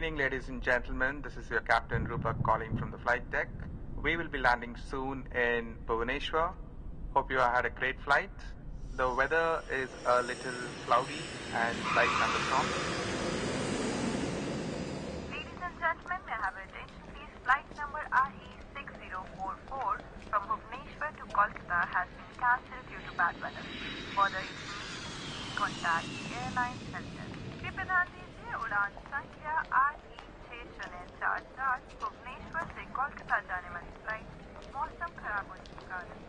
evening, ladies and gentlemen. This is your Captain Rupak calling from the flight deck. We will be landing soon in Bhubaneswar. Hope you had a great flight. The weather is a little cloudy and light thunderstorm. Ladies and gentlemen, may I have your attention please? Flight number RE6044 from Bhubaneswar to Kolkata has been cancelled due to bad weather. For the information, please contact the airline center. कृपया ध्यान दीजिए उड़ान संख्या RE6044 Bhubaneswar से कोलकाता जाने वाली flight मौसम खराब होने के कारण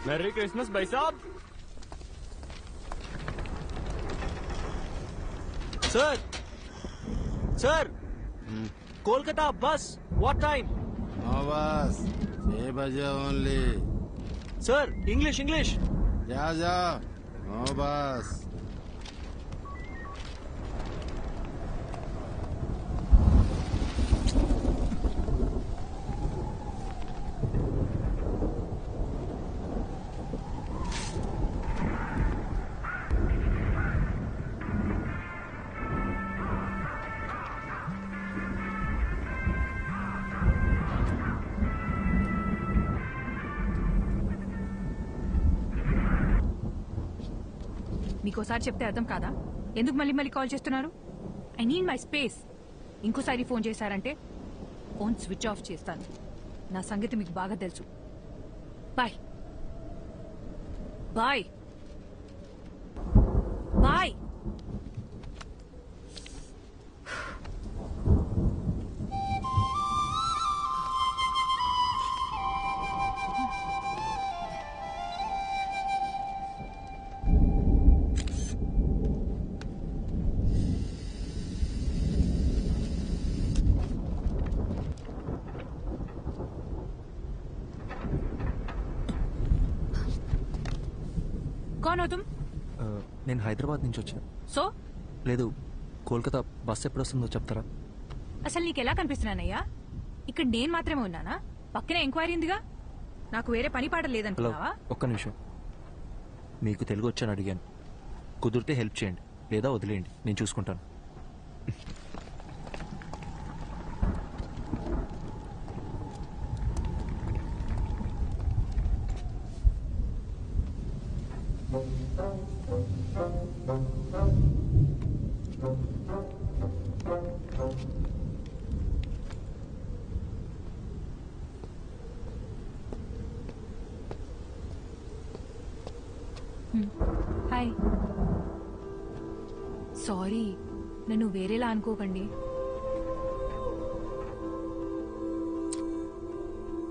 मैरी क्रिसमस भाई साहब। सर कोलकाता बस व्हाट टाइम? बस 6 बजे ओनली। सर इंग्लिश जा बस। మీకోసారి చెప్తే అర్థం కాదా? ఎందుకు మళ్ళీ కాల్ చేస్తున్నారు? I need my space. ఇంకోసారి ఫోన్ చేశారంటే ఫోన్ స్విచ్ ఆఫ్ చేస్తాను. నా సంగతి మీకు బాగా తెలుసు. Bye bye bye. कौन हो तुम? నేను హైదరాబాద్ నుంచి వచ్చాను. సో లేదు, కోల్కతా బస్ ఎప్పుడు వస్తుందో చెప్తారా? అసలు నీకెలా కనిపిస్తున్నానయ్యా? ఇక్కడ నేను మాత్రమే ఉన్నానా? పక్కనే ఎంక్వైరీ ఉందిగా. నాకు వేరే పని పాట హలో, లేదనుకున్నావా? ఒక్క నిమిషం. మీకు తెలుగు వచ్చని అడిగాను. కుదిరితే హెల్ప్ చేయండి, లేదా వదిలేయండి, నేను చూసుకుంటాను. హాయ్. సారీ, నన్ను వేరేలా అనుకోకండి.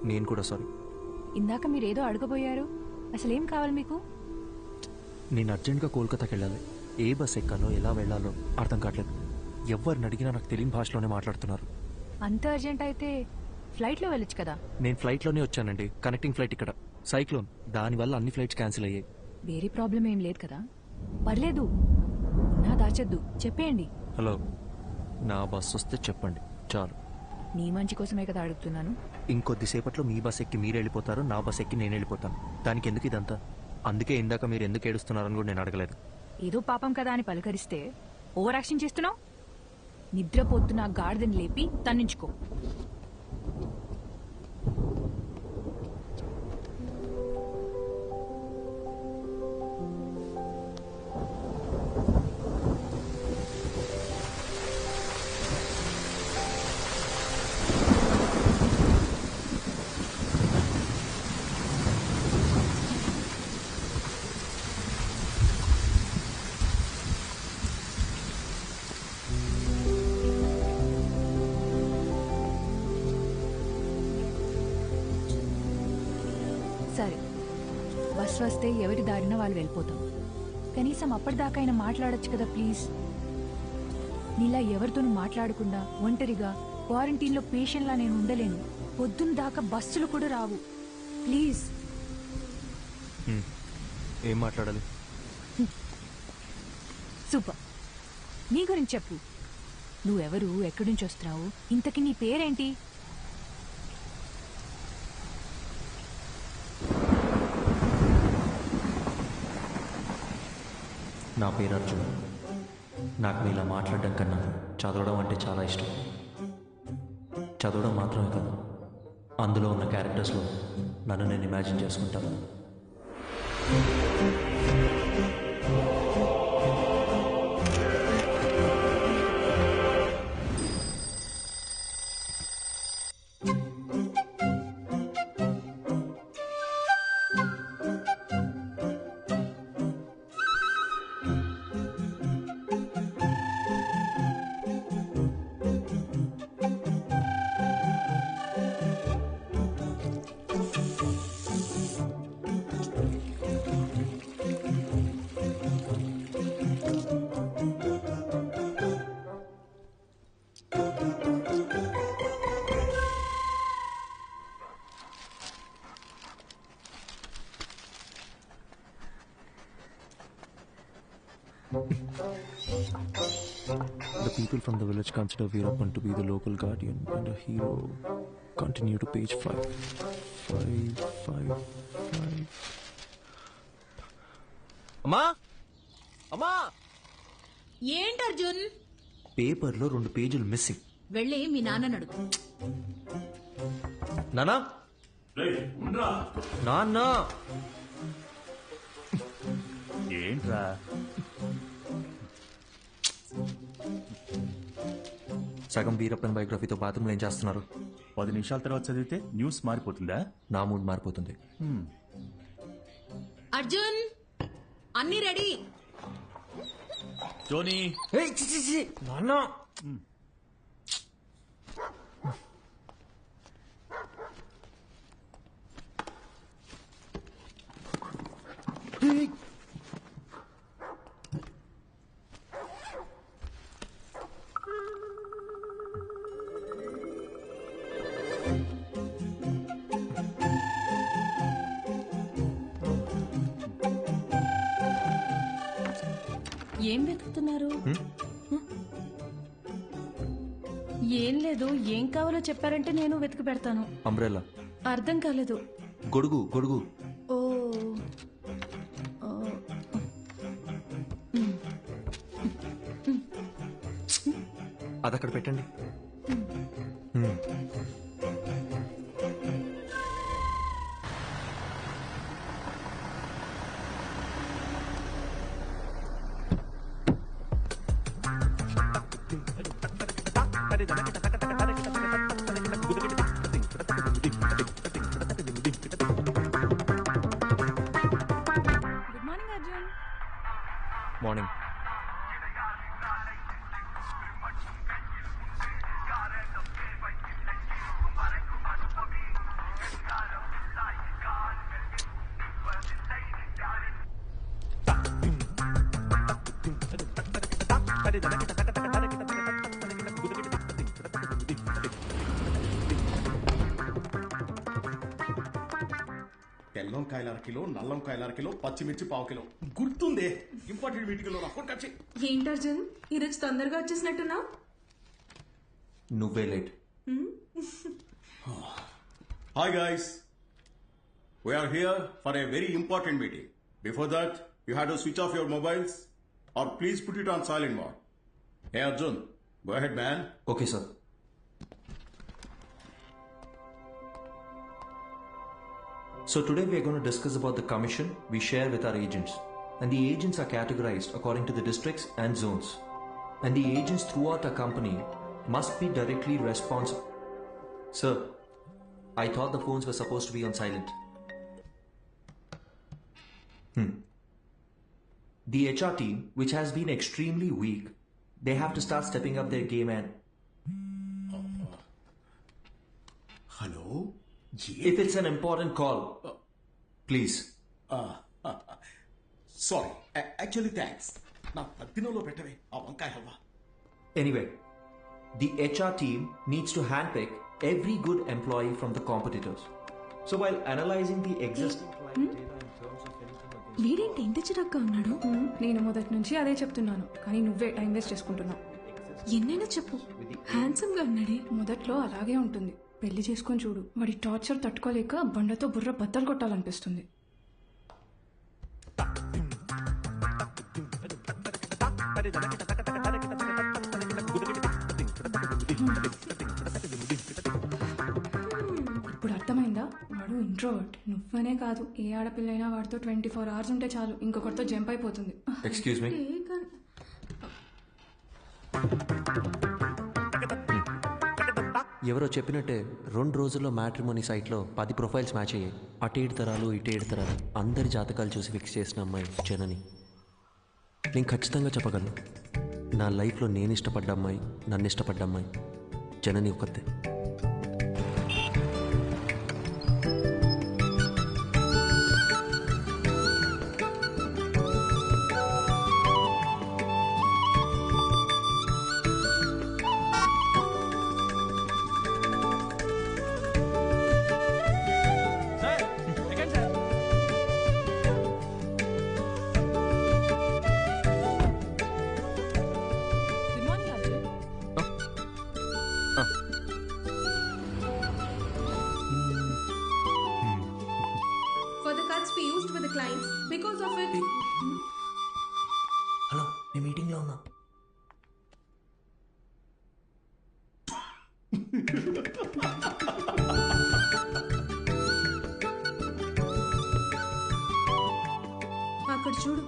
నేను కూడా సారీ. ఇందాక మీరేదో అడగబోయారు. అసలేం కావాలి మీకు? నేను అర్జెంట్గా కోల్కతాకి వెళ్ళాలి. ఏ బస్ ఎక్కాలో ఎలా వెళ్లాలో అర్థం కావట్లేదు. ఎవరిని అడిగినా నాకు తెలియని భాషలోనే మాట్లాడుతున్నారు. అంత అర్జెంట్ అయితే ఫ్లైట్లో వెళ్ళొచ్చు కదా. నేను ఫ్లైట్లోనే వచ్చానండి. కనెక్టింగ్ ఫ్లైట్ ఇక్కడ. సైక్లోన్, దానివల్ల అన్ని ఫ్లైట్స్ క్యాన్సిల్ అయ్యాయి. వేరే ప్రాబ్లం ఏం లేదు కదా? పర్లేదు, నా దాచద్దు, చెప్పేయండి. హలో, నా బస్ వస్తే చెప్పండి చాలు. నీ మంచి కోసమే కదా అడుగుతున్నాను. ఇంకొద్దిసేపట్లో మీ బస్ ఎక్కి మీరు వెళ్ళిపోతారు, నా బస్ ఎక్కి నేను వెళ్ళిపోతాను. దానికి ఎందుకు ఇదంతా? అందుకే ఇందాక మీరు ఎందుకు ఏడుస్తున్నారని కూడా నేను అడగలేదు. ఏదో పాపం కదా అని పలకరిస్తే ఓవర్ యాక్షన్ చేస్తున్నావు. నిద్రపోతున్న గాడిదని లేపి తన్నించుకో. సరే, బస్ వస్తే ఎవరి దారిన వాళ్ళు వెళ్ళిపోతాం. కనీసం అప్పటిదాకా అయినా మాట్లాడొచ్చు కదా ప్లీజ్. నీలా ఎవరితోనూ మాట్లాడకుండా ఒంటరిగా క్వారంటైన్లో పేషెంట్లా నేను ఉండలేను. పొద్దున్న దాకా బస్సులు కూడా రావు. ప్లీజ్. ఏం మాట్లాడాలి? సూపర్. నీ గురించి చెప్పు. నువ్వెవరు, ఎక్కడి నుంచి వస్తున్నావు, ఇంతకీ నీ పేరేంటి? నా పేరు అర్జున్. నాకు మీలా మాట్లాడడం కన్నా చదవడం అంటే చాలా ఇష్టం. చదవడం మాత్రమే కాదు, అందులో ఉన్న క్యారెక్టర్స్లో నన్ను నేను ఇమాజిన్ చేసుకుంటాను. The people from the village consider Veerappan to be the local guardian and a hero. Continue to page 5. 5. అమ్మా, అమ్మా, ఏంటి అర్జున్? పేపర్లో 2 పేజీలు మిస్సింగ్. వెళ్ళి మీ నాన్నని అడుగు. నానా, నాన్న, ఏంట్రా? సగం వీరప్పన్ బయోగ్రఫీతో బాత్రూంలో ఏం చేస్తున్నారు? 10 నిమిషాల తర్వాత చదివితే న్యూస్ మారిపోతుందా? నా మూడ్ మారిపోతుంది. అర్జున్, అన్ని రెడీ. జోనీ, నాన్న, ఏం వెతుకుతున్నారు? ఏం లేదు, ఏం కావాలో చెప్పారంటే నేను వెతికి పెడతాను. అంబ్రెల్లా. అర్థం కాలేదు. గొడుగు, గొడుగు. ఓ, అదక్కడ పెట్టండి. Good morning Arjun. మార్నింగ్. తెల్లంకాయల అరకిలో, నల్లంకాయల అరకిలో, పచ్చిమిర్చి పావుకిలో. గుర్తుందే, ఇంపార్టెంట్ మీటింగ్ లో నాకు కచ్చి. ఏంటి అర్జున్, ఈరోజు తొందరగా వచ్చేసినట్టున్నా? నువ్వే late. Hi guys, we are here for a very important meeting. Before that, you had to switch off your mobiles or please put it on silent mode. Hey Arjun, go ahead man. Okay sir. So today we are going to discuss about the commission we share with our agents. And the agents are categorized according to the districts and zones. And the agents throughout our company must be directly responsible. Sir, I thought the phones were supposed to be on silent. The HR team, which has been extremely weak, they have to start stepping up their game and... Hello? If it's an important call, please. Sorry, actually thanks. నా పద్దినంలో పెట్టవే ఆ వంకాయ halwa. Anyway, the HR team needs to handpick every good employee from the competitors. So while analyzing the existing client data in terms of anything against... వీడేంటి ఇంటి చిరగ్గా ఉన్నాడు? నేను మొదటి నుంచి అదే చెప్తున్నాను, కానీ నువ్వే టైం వేస్ట్ చేసుకుంటున్నావు. ఎన్నైనా చెప్పు, హ్యాండ్సమ్ గా ఉన్నాడే. మొదట్లో అలాగే ఉంటుంది, పెళ్లి చేసుకొని చూడు. వాడి టార్చర్ తట్టుకోలేక బండతో బుర్ర బద్దలు కొట్టాలనిపిస్తుంది. ఇప్పుడు అర్థమైందా? వాడు ఇంట్రోవర్ట్. నువ్వనే కాదు, ఏ ఆడపిల్లైనా వాడితో 24 hours ఉంటే చాలు, ఇంకొకరితో జంప్ అయిపోతుంది. Excuse me? ఎవరో చెప్పినట్టే 2 రోజుల్లో మ్యాట్రిమోనీ సైట్లో 10 ప్రొఫైల్స్ మ్యాచ్ అయ్యాయి. అటు 7 తరాలు ఇటు 7 తరాలు అందరి జాతకాలు చూసి ఫిక్స్ చేసిన అమ్మాయి జనని. నేను ఖచ్చితంగా చెప్పగలను, నా లైఫ్లో నేను ఇష్టపడ్డ అమ్మాయి, నన్ను ఇష్టపడ్డ అమ్మాయి జనని ఒక్కతే. హలో, నేను మీటింగ్లో ఉన్నా. అక్కడ చూడు,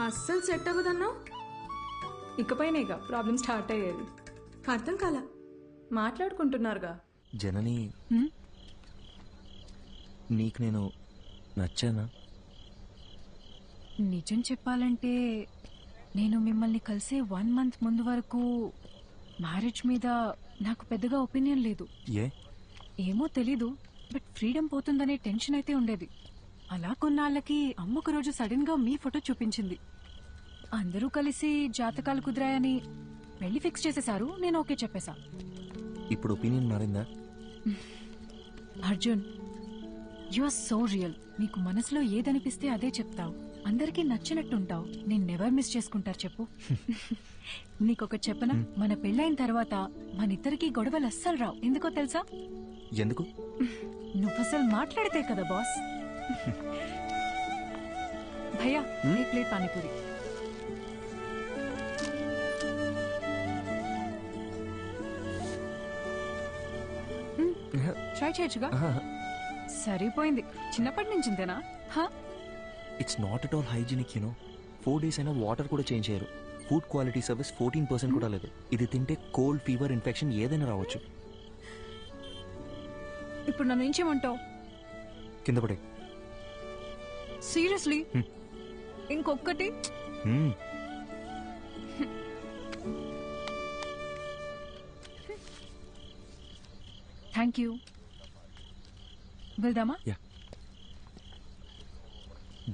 అస్సలు సెట్ అవ్వదన్నావు. ఇకపైనేగా ప్రాబ్లం స్టార్ట్ అయ్యేది. అర్థం కాల. మాట్లాడుకుంటున్నారుగా. జనని, నీకు నేను నచ్చానా? నిజం చెప్పాలంటే నేను మిమ్మల్ని కలిసే 1 month ముందు వరకు మ్యారేజ్ మీద నాకు పెద్దగా ఒపీనియన్ లేదు. ఏమో తెలీదు, బట్ ఫ్రీడమ్ పోతుందనే టెన్షన్ అయితే ఉండేది. అలా కొన్నాళ్ళకి అమ్మ ఒక రోజు సడన్ గా మీ ఫోటో చూపించింది. అందరూ కలిసి జాతకాలు కుదిరాయని పెళ్లి ఫిక్స్ చేసేశారు. నేను ఓకే చెప్పేశా. ఇప్పుడు ఒపీనియన్ మారిందా? Arjun, you are so real. నీకు మనసులో ఏదనిపిస్తే అదే చెప్తావు, అందరికీ నచ్చినట్టుంటావు. నేను నెవర్ మిస్ చేసుకుంటారు చెప్పు. నీకొక చెప్పనా, మన పెళ్ళైన తర్వాత మనిద్దరికి గొడవలు అస్సలు రావు. ఎందుకో తెలుసా? ఎందుకు? నువ్వసలు మాట్లాడితే కదా బాస్. భయ్యా, ఏ ప్లేట్ పానీపూరి. ట్రై చేయొచ్చుగా. సరిపోయింది. చిన్నప్పటి నుంచి ఇంతేనా? It's not at all hygienic, you know. 4 days అయినా వాటర్ కూడా చేంజ్ చేయరు. ఫుడ్ క్వాలిటీ సర్వీస్ 14% కూడా లేదు. ఇది తింటే కోల్డ్, ఫీవర్, ఇన్ఫెక్షన్ ఏదైనా రావచ్చు. ఇప్పుడు నన్ను ఏం చేయమంటావు? కింద పడే. సీరియస్లీ? ఇంకొక్కటి. Thank you. వెళ్దామా?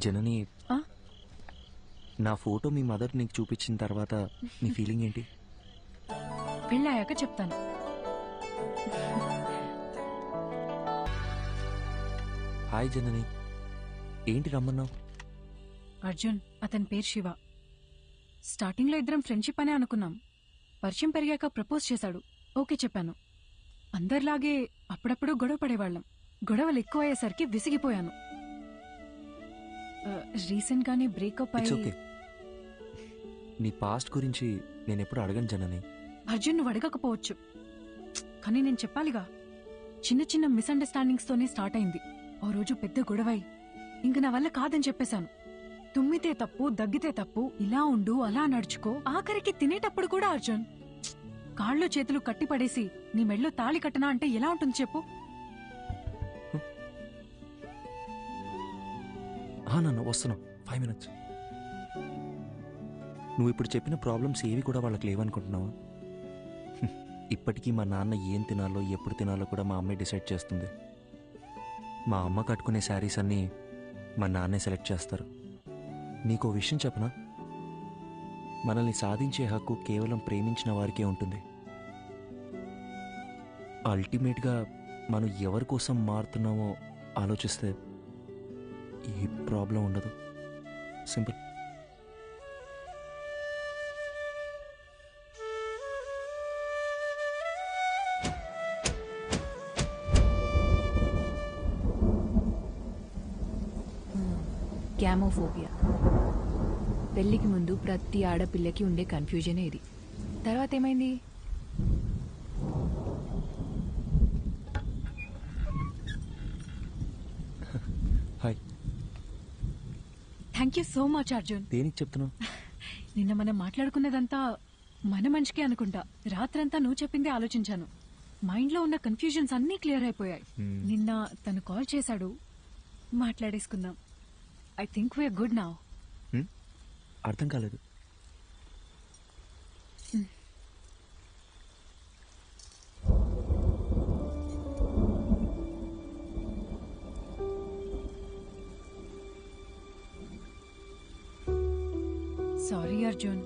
జనని, నా ఫోటో మీ మదర్ నీకు చూపించిన తర్వాత నీ ఫీలింగ్ ఏంటి? పెళ్ళాయాక చెప్తాను. హాయ్ జనని, ఏంటి రమ్మన్నావు? అర్జున్, అతని పేరు శివ. స్టార్టింగ్ లో ఇద్దరం ఫ్రెండ్షిప్ అనే అనుకున్నాం. పరిచయం పెరిగాక ప్రపోజ్ చేశాడు. ఓకే చెప్పాను. అందరిలాగే అప్పుడప్పుడు గొడవ పడేవాళ్ళం. గొడవలు ఎక్కువ అయ్యేసరికి విసిగిపోయాను. రీసెంట్ గానే బ్రేకప్ అయ్యి. నీ పాస్ట్ గురించి నేను ఎప్పుడు అడగను జనని. అర్జున్, నువ్వు అడగకపోవచ్చు, కానీ నేను చెప్పాలిగా. చిన్న చిన్న మిస్అండర్స్టాండింగ్స్ తోనే స్టార్ట్ అయింది. ఓ రోజు పెద్ద గొడవై ఇంక నా వల్ల కాదని చెప్పేశాను. తుమ్మితే తప్పు, దగ్గితే తప్పు, ఇలా ఉండు, అలా నడుచుకో. ఆఖరికి తినేటప్పుడు కూడా అర్జున్, కాళ్ళు చేతులు కట్టిపడేసి నీ మెళ్ళో తాళి కట్టనా అంటే ఎలా ఉంటుంది చెప్పు? నన్ను వస్తున్నావు 5 minutes. నువ్వు ఇప్పుడు చెప్పిన ప్రాబ్లమ్స్ ఏవి కూడా వాళ్ళకి లేవనుకుంటున్నావా? ఇప్పటికీ మా నాన్న ఏం తినాలో, ఎప్పుడు తినాలో కూడా మా అమ్మే డిసైడ్ చేస్తుంది. మా అమ్మ కట్టుకునే శారీస్ అన్నీ మా నాన్నే సెలెక్ట్ చేస్తారు. నీకో విషయం చెప్పనా, మనల్ని సాధించే హక్కు కేవలం ప్రేమించిన వారికే ఉంటుంది. అల్టిమేట్గా మనం ఎవరి కోసం మారుతున్నామో ఆలోచిస్తే ఏ ప్రాబ్లం ఉండదు. సింపుల్. గ్యామోఫోబియా. పెళ్లికి ముందు ప్రతి ఆడపిల్లకి ఉండే కన్ఫ్యూజనే ఇది. తర్వాత ఏమైంది? Hi. Thank you so much Arjun. దేనికి చెప్తున్నావు? నిన్న మనం మాట్లాడుకున్నదంతా మన మనిషికే అనుకుంటా. రాత్రంతా నువ్వు చెప్పిందే ఆలోచించాను. మైండ్లో ఉన్న కన్ఫ్యూజన్స్ అన్నీ క్లియర్ అయిపోయాయి. నిన్న తను కాల్ చేశాడు, మాట్లాడేసుకుందాం. I think we're good now. అర్థం కాలేదు. సారీ అర్జున్.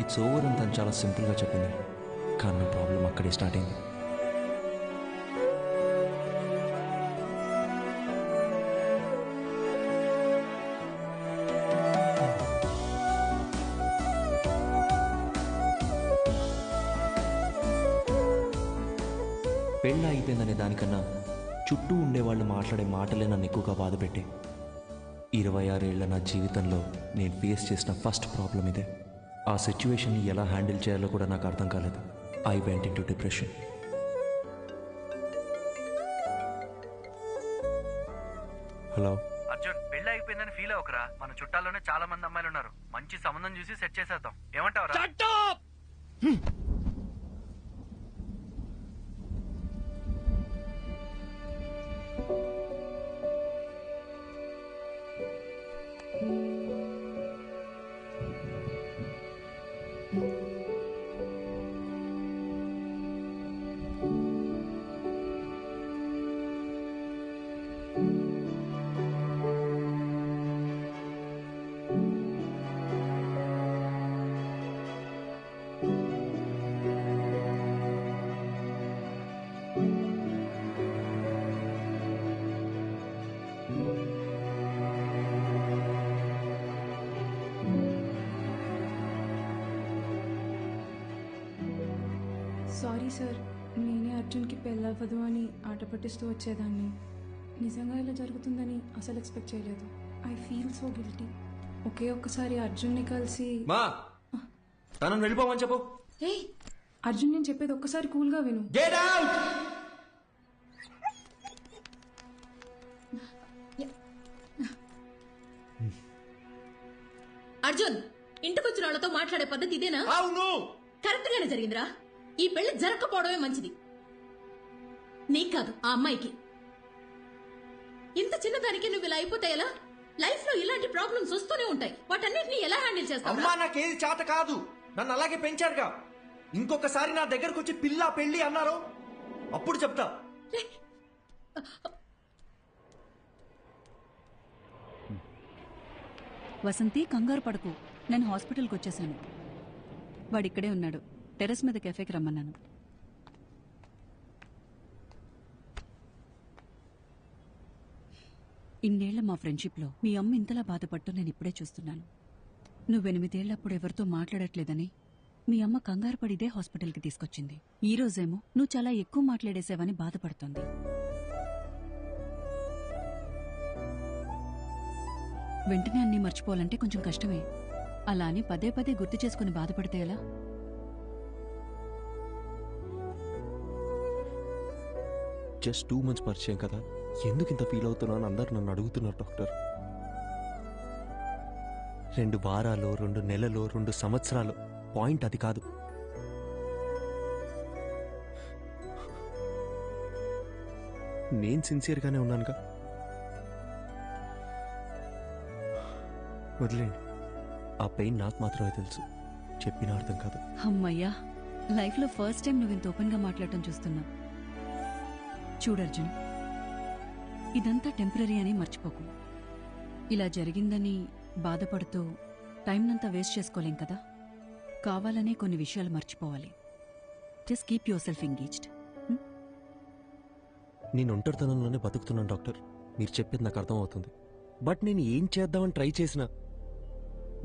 ఇట్స్ ఓవర్ అని తను చాలా సింపుల్గా చెప్పింది, కానీ నా ప్రాబ్లం అక్కడే స్టార్ట్ అయింది. పెళ్ళి అయిపోయిందనే దానికన్నా చుట్టూ ఉండేవాళ్ళు మాట్లాడే మాటలే నన్ను ఎక్కువగా బాధపెట్టి 26 ఏళ్ల నా జీవితంలో నేను ఫేస్ చేసిన ఫస్ట్ ప్రాబ్లం ఇదే. ఆ సిచ్యువేషన్ని ఎలా హ్యాండిల్ చేయాలో కూడా నాకు అర్థం కాలేదు. I went in to depression. Hello Arjun, పెళ్లి అయిపోయిందని ఫీల్ అవ్వకరా. మన చుట్టాల్లోనే చాలా మంది అమ్మాయిలు ఉన్నారు. మంచి సంబంధం చూసి సెట్ చేసేద్దాం. ఏమంటావురా? సారీ సార్, నేనే అర్జున్కి పెళ్ళవ్వదు అని ఆట పట్టిస్తూ వచ్చేదాన్ని. నిజంగా ఇలా జరుగుతుందని అసలు ఎక్స్పెక్ట్ చేయలేదు. I feel so guilty. ఒకే ఒక్కసారి అర్జున్ని కలిసి మా తనను వెళ్ళిపోమని చెప్పు. అర్జున్, నేను చెప్పేది ఒక్కసారి కూల్గా విను. Get out. అర్జున్, ఇంటికొచ్చిన వాళ్ళతో మాట్లాడే పద్ధతి ఇదేనా? అవును, కరెక్ట్ గానే జరిగిందిరా. ఈ పెళ్లి జరగకపోవడమే మంచిది. నీకు కాదు, ఆ అమ్మాయికి. ఇంత చిన్నదానికి నువ్వు ఇలా అయిపోతే ఎలా? లైఫ్ లో ఇలాంటి ప్రాబ్లమ్స్ వస్తూనే ఉంటాయి. వాటన్నిటిని ఎలా హ్యాండిల్ చేస్తావు? అమ్మా, నాకేది చేత కాదు. నన్ను అలాగే పెంచారుగా. ఇంకొకసారి నా దగ్గరకు వచ్చి పిల్ల పెళ్లి అన్నారు, అప్పుడు చెప్తా. వసంతి, కంగారు పడకు. నేను హాస్పిటల్కి వచ్చేసాను. వాడిక్కడే ఉన్నాడు. టెర్రస్ మీద కెఫేకి రమ్మన్నాను. ఇన్నేళ్ల మా ఫ్రెండ్షిప్లో మీ అమ్మ ఇంతలా బాధపడ్డం నేను ఇప్పుడే చూస్తున్నాను. నువ్వు 8 ఏళ్లప్పుడు ఎవరితో మాట్లాడట్లేదని మీ అమ్మ కంగారు పడిదే హాస్పిటల్కి తీసుకొచ్చింది. ఈ రోజేమో నువ్వు చాలా ఎక్కువ మాట్లాడేసావని బాధపడుతోంది. వెంటనే అన్నీ మర్చిపోవాలంటే కొంచెం కష్టమే. అలా అని పదే పదే గుర్తు చేసుకుని బాధపడితే ఎలా? జస్ట్ 2 months పరిచయం కదా, ఎందుకు ఇంత ఫీల్ అవుతున్నా అని అందరు నన్ను అడుగుతున్నారు డాక్టర్. 2 వారాలు, 2 నెలలు, 2 సంవత్సరాలు, పాయింట్ అది కాదు. నేను సిన్సియర్గానే ఉన్నానుగా. వదిలేండి, ఆ పెయిన్ నాకు మాత్రమే తెలుసు, చెప్పినా అర్థం కాదు. అమ్మయ్యా, లైఫ్లో ఫస్ట్ టైం నువ్వు ఇంత ఓపెన్గా మాట్లాడటం చూస్తున్నా. చూడు అర్జున్, ఇదంతా టెంపరీ అని మర్చిపోకు. ఇలా జరిగిందని బాధపడుతూ టైంనంతా వేస్ట్ చేసుకోలేం కదా. కావాలనే కొన్ని విషయాలు మర్చిపోవాలి. Just keep your self engaged. నేను ఒంటరితనంలోనే బతుకుతున్నాను డాక్టర్, మీరు చెప్పేది నాకు అర్థమవుతుంది. బట్ నేను ఏం చేద్దామని ట్రై చేసినా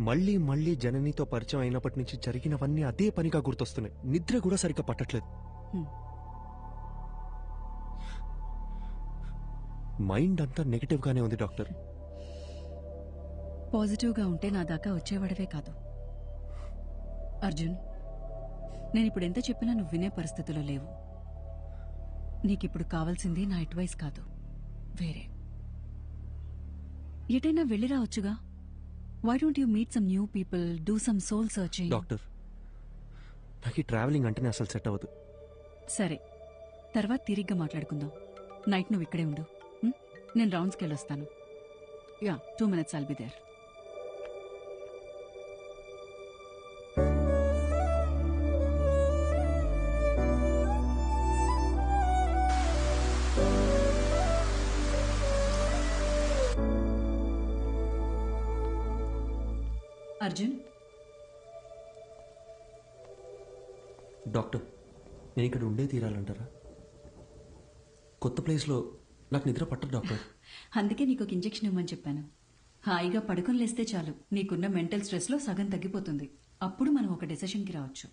మళ్ళీ మళ్ళీ జననితో పరిచయం అయినప్పటి నుంచి జరిగినవన్నీ అదే పనిగా గుర్తొస్తున్నాయి. నిద్ర కూడా సరిగ్గా పట్టట్లేదు. మైండ్ అంతా నెగటివ్గానే ఉంది డాక్టర్. పాజిటివ్గా ఉంటే నా దాకా వచ్చేవాడవే కాదు. అర్జున్, నేనిప్పుడు ఎంత చెప్పినా నువ్వు వినే పరిస్థితిలో లేవు. నీకిప్పుడు కావాల్సింది నా అడ్వైస్ కాదు, వేరే. ఎటైనా వెళ్ళి రావచ్చుగా. Why don't you meet some new people, do some soul searching? Doctor, నాకు ఈ ట్రావెలింగ్ అంటేనే అసలు సెట్ అవ్వదు. సరే, తర్వాత తిరిగ్గా మాట్లాడుకుందాం. నైట్ నువ్వు ఇక్కడే ఉండు, నేను రౌండ్స్కి వెళ్ళొస్తాను. Yeah, 2 minutes I'll be there. Arjun, doctor, నేను ఇక్కడ ఉండే తీరాలంటారా? కొత్త ప్లేస్లో నాకు నిద్ర పట్టదు డాక్టర్. అందుకే నీకు ఒక ఇంజెక్షన్ ఇవ్వమని చెప్పాను. హాయిగా పడుకొని లేస్తే చాలు, నీకున్న మెంటల్ స్ట్రెస్లో సగం తగ్గిపోతుంది. అప్పుడు మనం ఒక డెసిషన్కి రావచ్చు.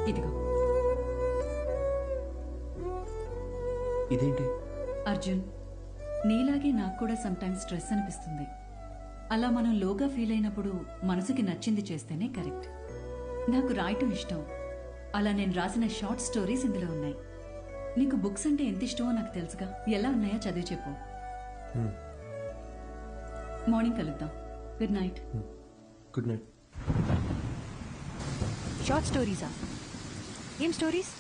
ఇదిగో. ఇదేంటి? అర్జున్, నీలాగే నాకు కూడా సమ్టైమ్స్ స్ట్రెస్ అనిపిస్తుంది. అలా మనం లోగా ఫీల్ అయినప్పుడు మనసుకి నచ్చింది చేస్తేనే కరెక్ట్. నాకు రాయటం ఇష్టం. అలా నేను రాసిన షార్ట్ స్టోరీస్ ఇందులో ఉన్నాయి. నీకు బుక్స్ అంటే ఎంత ఇష్టమో నాకు తెలుసుగా. ఎలా ఉన్నాయో చదివి చెప్పు. మార్నింగ్ కలుద్దాం. Good night. Good night. Short స్టోరీసా? ఏం స్టోరీస్?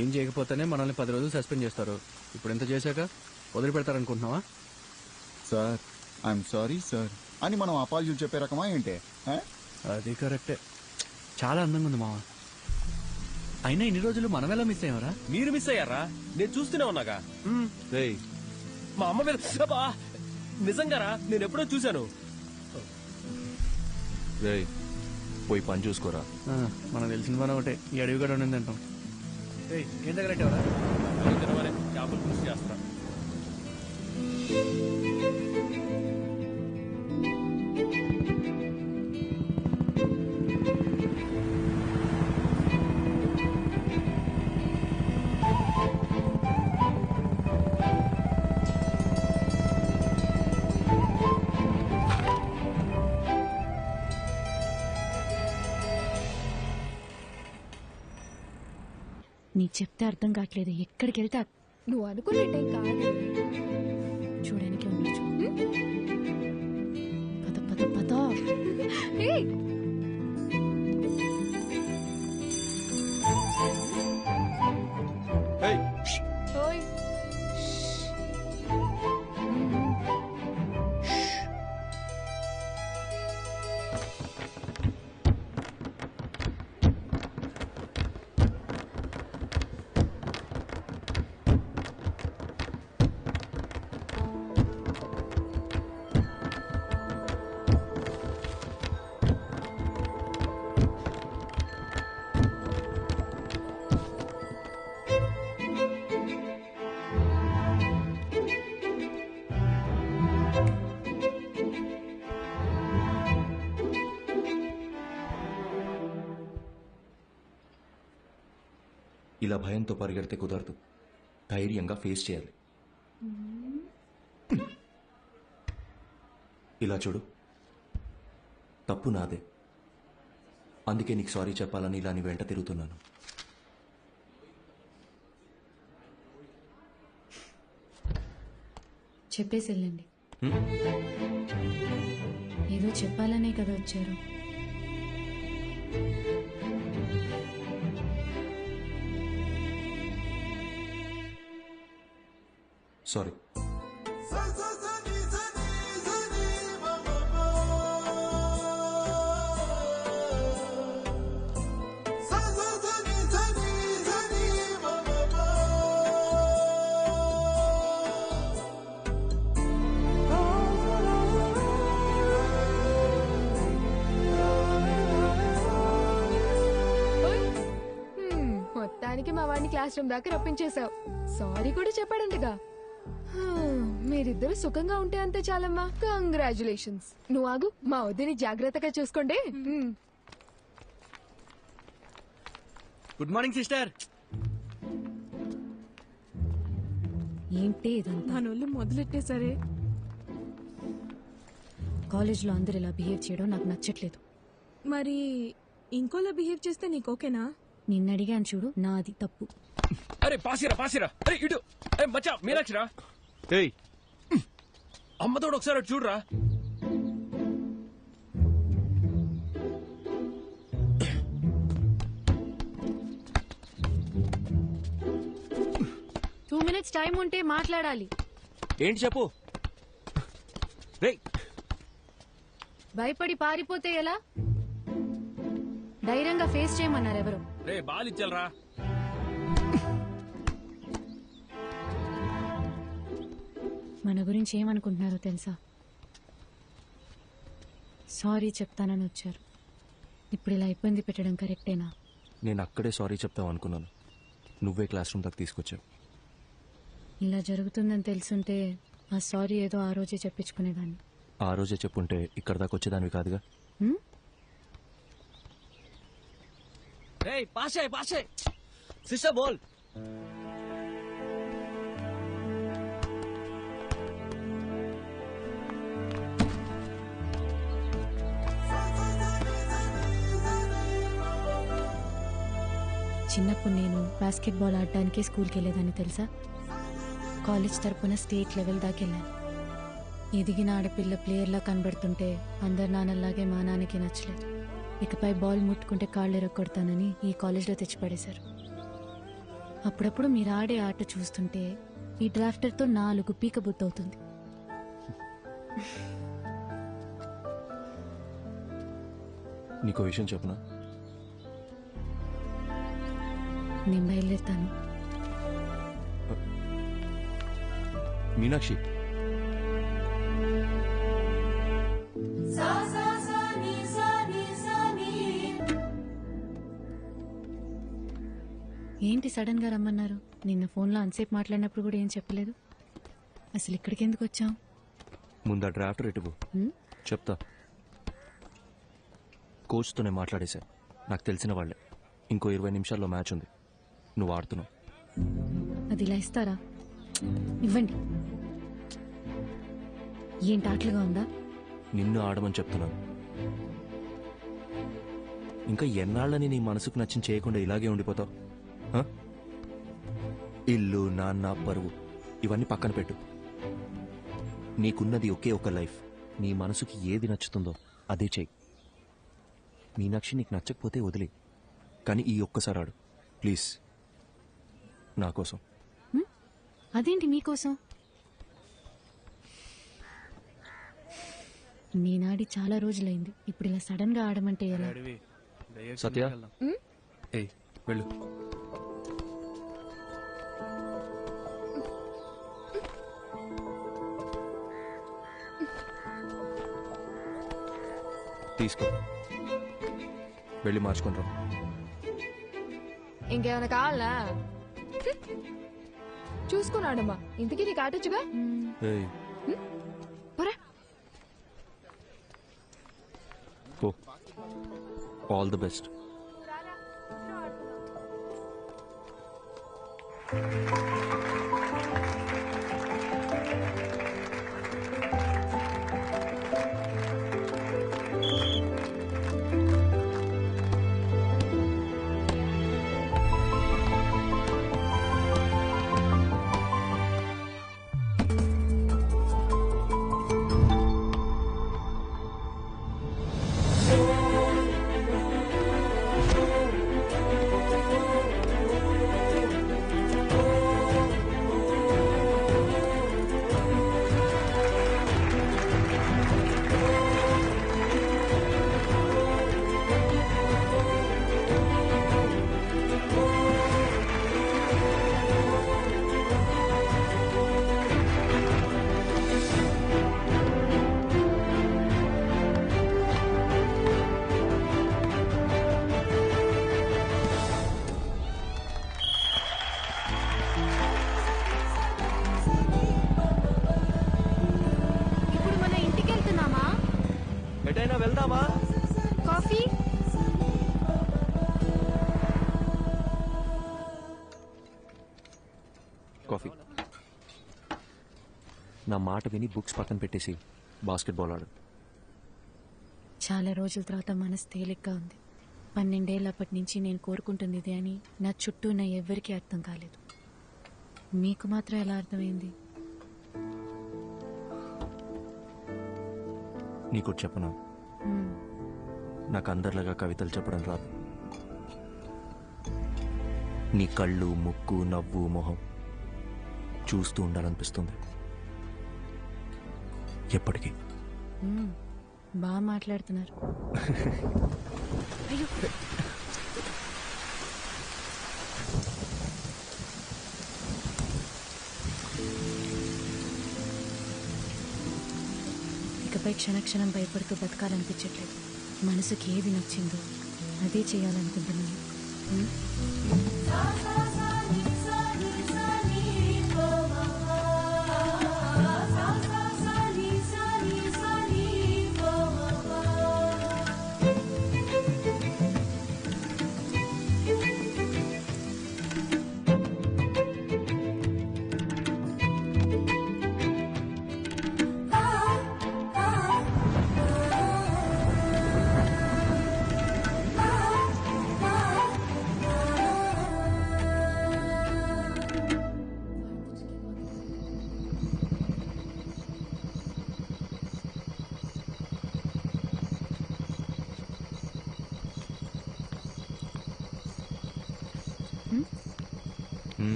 ఏం చేయకపోతేనే మనల్ని 10 రోజులు సస్పెండ్ చేస్తారు. ఇప్పుడు ఎంత చేశాక వదిలిపెడతారనుకుంటున్నావా? సార్, ఐఎమ్ సారీ సార్ అని మనం అపాలజీలు చెప్పే రకమా ఏంటే? అది కరెక్టే. చాలా అందంగా ఉంది మావా. అయినా ఇన్ని రోజులు మనం ఎలా మిస్ అయ్యారా? మీరు మిస్ అయ్యారా? నేను చూస్తూనే ఉన్నాగా. మా అమ్మ మీద నిజంగారా, నేను ఎప్పుడో చూశాను. పోయి పని చూసుకోరా. మనకు తెలిసిన పని ఒకటే, ఈ అడవి కూడా ఉండింది అంటాం. ఏం దగ్గర చేపలు పులుసు చేస్తా. నీకు చెప్తే అర్థం కావట్లేదు. ఎక్కడికి వెళ్తే నువ్వు అనుకున్నట్టే కాదు. చూడడానికి ఉండొచ్చు. పద పద పద. ఇలా భయంతో పరిగెడితే కుదరదు. ధైర్యంగా ఫేస్ చేయాలి. ఇలా చూడు, తప్పు నాదే. అందుకే నీకు సారీ చెప్పాలని ఇలా నీ వెంట తిరుగుతున్నాను. చెప్పేసి వెళ్ళండి. ఏదో చెప్పాలనే కదా వచ్చారు. సారీ. మొత్తానికి మా వాడిని క్లాస్ రూమ్ దాకా రప్పించేశావు. సారీ కూడా చెప్పాడంటగా. మీరిద్దరు సుఖంగా ఉంటే అంతే చాలమ్మా. కంగ్రాచులేషన్స్. నువ్వు ఆగు, మా వద్దని జాగ్రత్తగా చూసుకోండి. Good morning sister. ఏంటి ఇదంతా? మనోళ్ళు మొదలెట్టేసరే. కాలేజ్లో అందరు ఇలా బిహేవ్ చేయడం నాకు నచ్చట్లేదు. మరి ఇంకోలా బిహేవ్ చేస్తే నీకు ఓకేనా? నిన్న అడిగాను చూడు, నాది తప్పు. అరే పాసిరా పాసిరా. అరే ఇటు మచ్చా మీనాక్షిరా. అమ్మతోడు ఒకసారి అటు చూడరా. టూ మినిట్స్ టైం ఉంటే మాట్లాడాలి. ఏంటి చెప్పు. భయపడి పారిపోతే ఎలా? ధైర్యంగా ఫేస్ చేయమన్నారు ఎవరు? రే బాలిచ్చలరా. మన గురించి ఏమనుకుంటున్నారో తెలుసా? సారీ చెప్తానని వచ్చారు. ఇప్పుడు ఇలా ఇబ్బంది పెట్టడం కరెక్టేనా? నేను అక్కడే సారీ చెప్తావు అనుకున్నాను. నువ్వే క్లాస్ రూమ్ దాకా తీసుకొచ్చావు. ఇలా జరుగుతుందని తెలుసుంటే ఆ సారీ ఏదో ఆ రోజే చెప్పించుకునేదాన్ని. ఆ రోజే చెప్పుంటే ఇక్కడ దాకా వచ్చేదానివి కాదుగా. పాసే పాసే సిస్టర్ బోల్. చిన్నప్పుడు నేను బాస్కెట్బాల్ ఆడడానికి స్కూల్కి వెళ్ళేదాన్ని తెలుసా? కాలేజ్ తరపున స్టేట్ లెవెల్ దాకా వెళ్ళాను. ఎదిగిన ఆడపిల్ల ప్లేయర్లా కనబడుతుంటే అందరు నాన్నలాగే మా నాన్నకి నచ్చలేదు. ఇకపై బాల్ ముట్టుకుంటే కాళ్ళు ఎరగొడతానని ఈ కాలేజ్లో తెచ్చిపడేశారు. అప్పుడప్పుడు మీరు ఆడే ఆట చూస్తుంటే ఈ డ్రాఫ్టర్తో 4 పీక బుద్ధవుతుంది. నీకో విషయం చెప్పునా? నేను బయలుదేరుతాను. మీనాక్షి, ఏంటి సడన్ గా రమ్మన్నారు? నిన్న ఫోన్లో అంతసేపు మాట్లాడినప్పుడు కూడా ఏం చెప్పలేదు. అసలు ఇక్కడికి ఎందుకు వచ్చాం? ముందు ఆ డ్రాఫ్టర్ ఎటువు చెప్తా. కోచ్తో నేను మాట్లాడేశా. నాకు తెలిసిన వాళ్ళే. ఇంకో 20 నిమిషాల్లో మ్యాచ్ ఉంది. నువ్వు ఆడుతున్నావు. అది ఇలా ఇస్తారా? ఇవ్వండి. ఏంటి ఆటలుగా ఉందా? నిన్ను ఆడమని చెప్తున్నాను. ఇంకా ఎన్నాళ్ళని నీ మనసుకు నచ్చిన చేయకుండా ఇలాగే ఉండిపోతావు? ఇల్లు, నాన్న, పరువు ఇవన్నీ పక్కన పెట్టు. నీకున్నది ఒకే ఒక లైఫ్. నీ మనసుకి ఏది నచ్చుతుందో అదే చెయ్యి. మీనాక్షి నీకు నచ్చకపోతే వదిలే, కానీ ఈ ఒక్కసారి ఆడు ప్లీజ్, నా కోసం. అదేంటి మీకోసం? నేనాడి చాలా రోజులైంది. ఇప్పుడు ఇలా సడన్ గా ఆడమంటే ఎలా? సత్య, ఏయ్ వెళ్ళు. తీసుకో, వెళ్ళి మార్చుకొని రా. ఇంకేమైనా కావాలా? చూసుకున్నాడమ్మా. ఇంతకీ నీకు ఆటొచ్చుగా? ఏయ్, పోరా. పో. All the best. ఎటైనా వెళ్దామా? కాఫీ? కాఫీ. నా మాట విని బుక్స్ పక్కన పెట్టేసి బాస్కెట్బాల్ ఆడు. చాలా రోజుల తర్వాత మనసు తేలిగ్గా ఉంది. 12 ఏళ్ళప్పటి నుంచి నేను కోరుకుంటుంది ఇదే అని నా చుట్టూ ఉన్న ఎవ్వరికీ అర్థం కాలేదు. మీకు మాత్రం ఎలా అర్థమైంది? నీకు చెప్పనా, నాకు అందరిలాగా కవితలు చెప్పడం రాదు. నీ కళ్ళు, ముక్కు, నవ్వు, మొహం చూస్తూ ఉండాలనిపిస్తుంది ఎప్పటికీ. బాగా మాట్లాడుతున్నారు. అయ్యో, ఇకపై క్షణక్షణం భయపడుతూ బతకాలనిపించట్లేదు. మనసుకి ఏది నచ్చిందో అదే చేయాలనుకుంటున్నాను.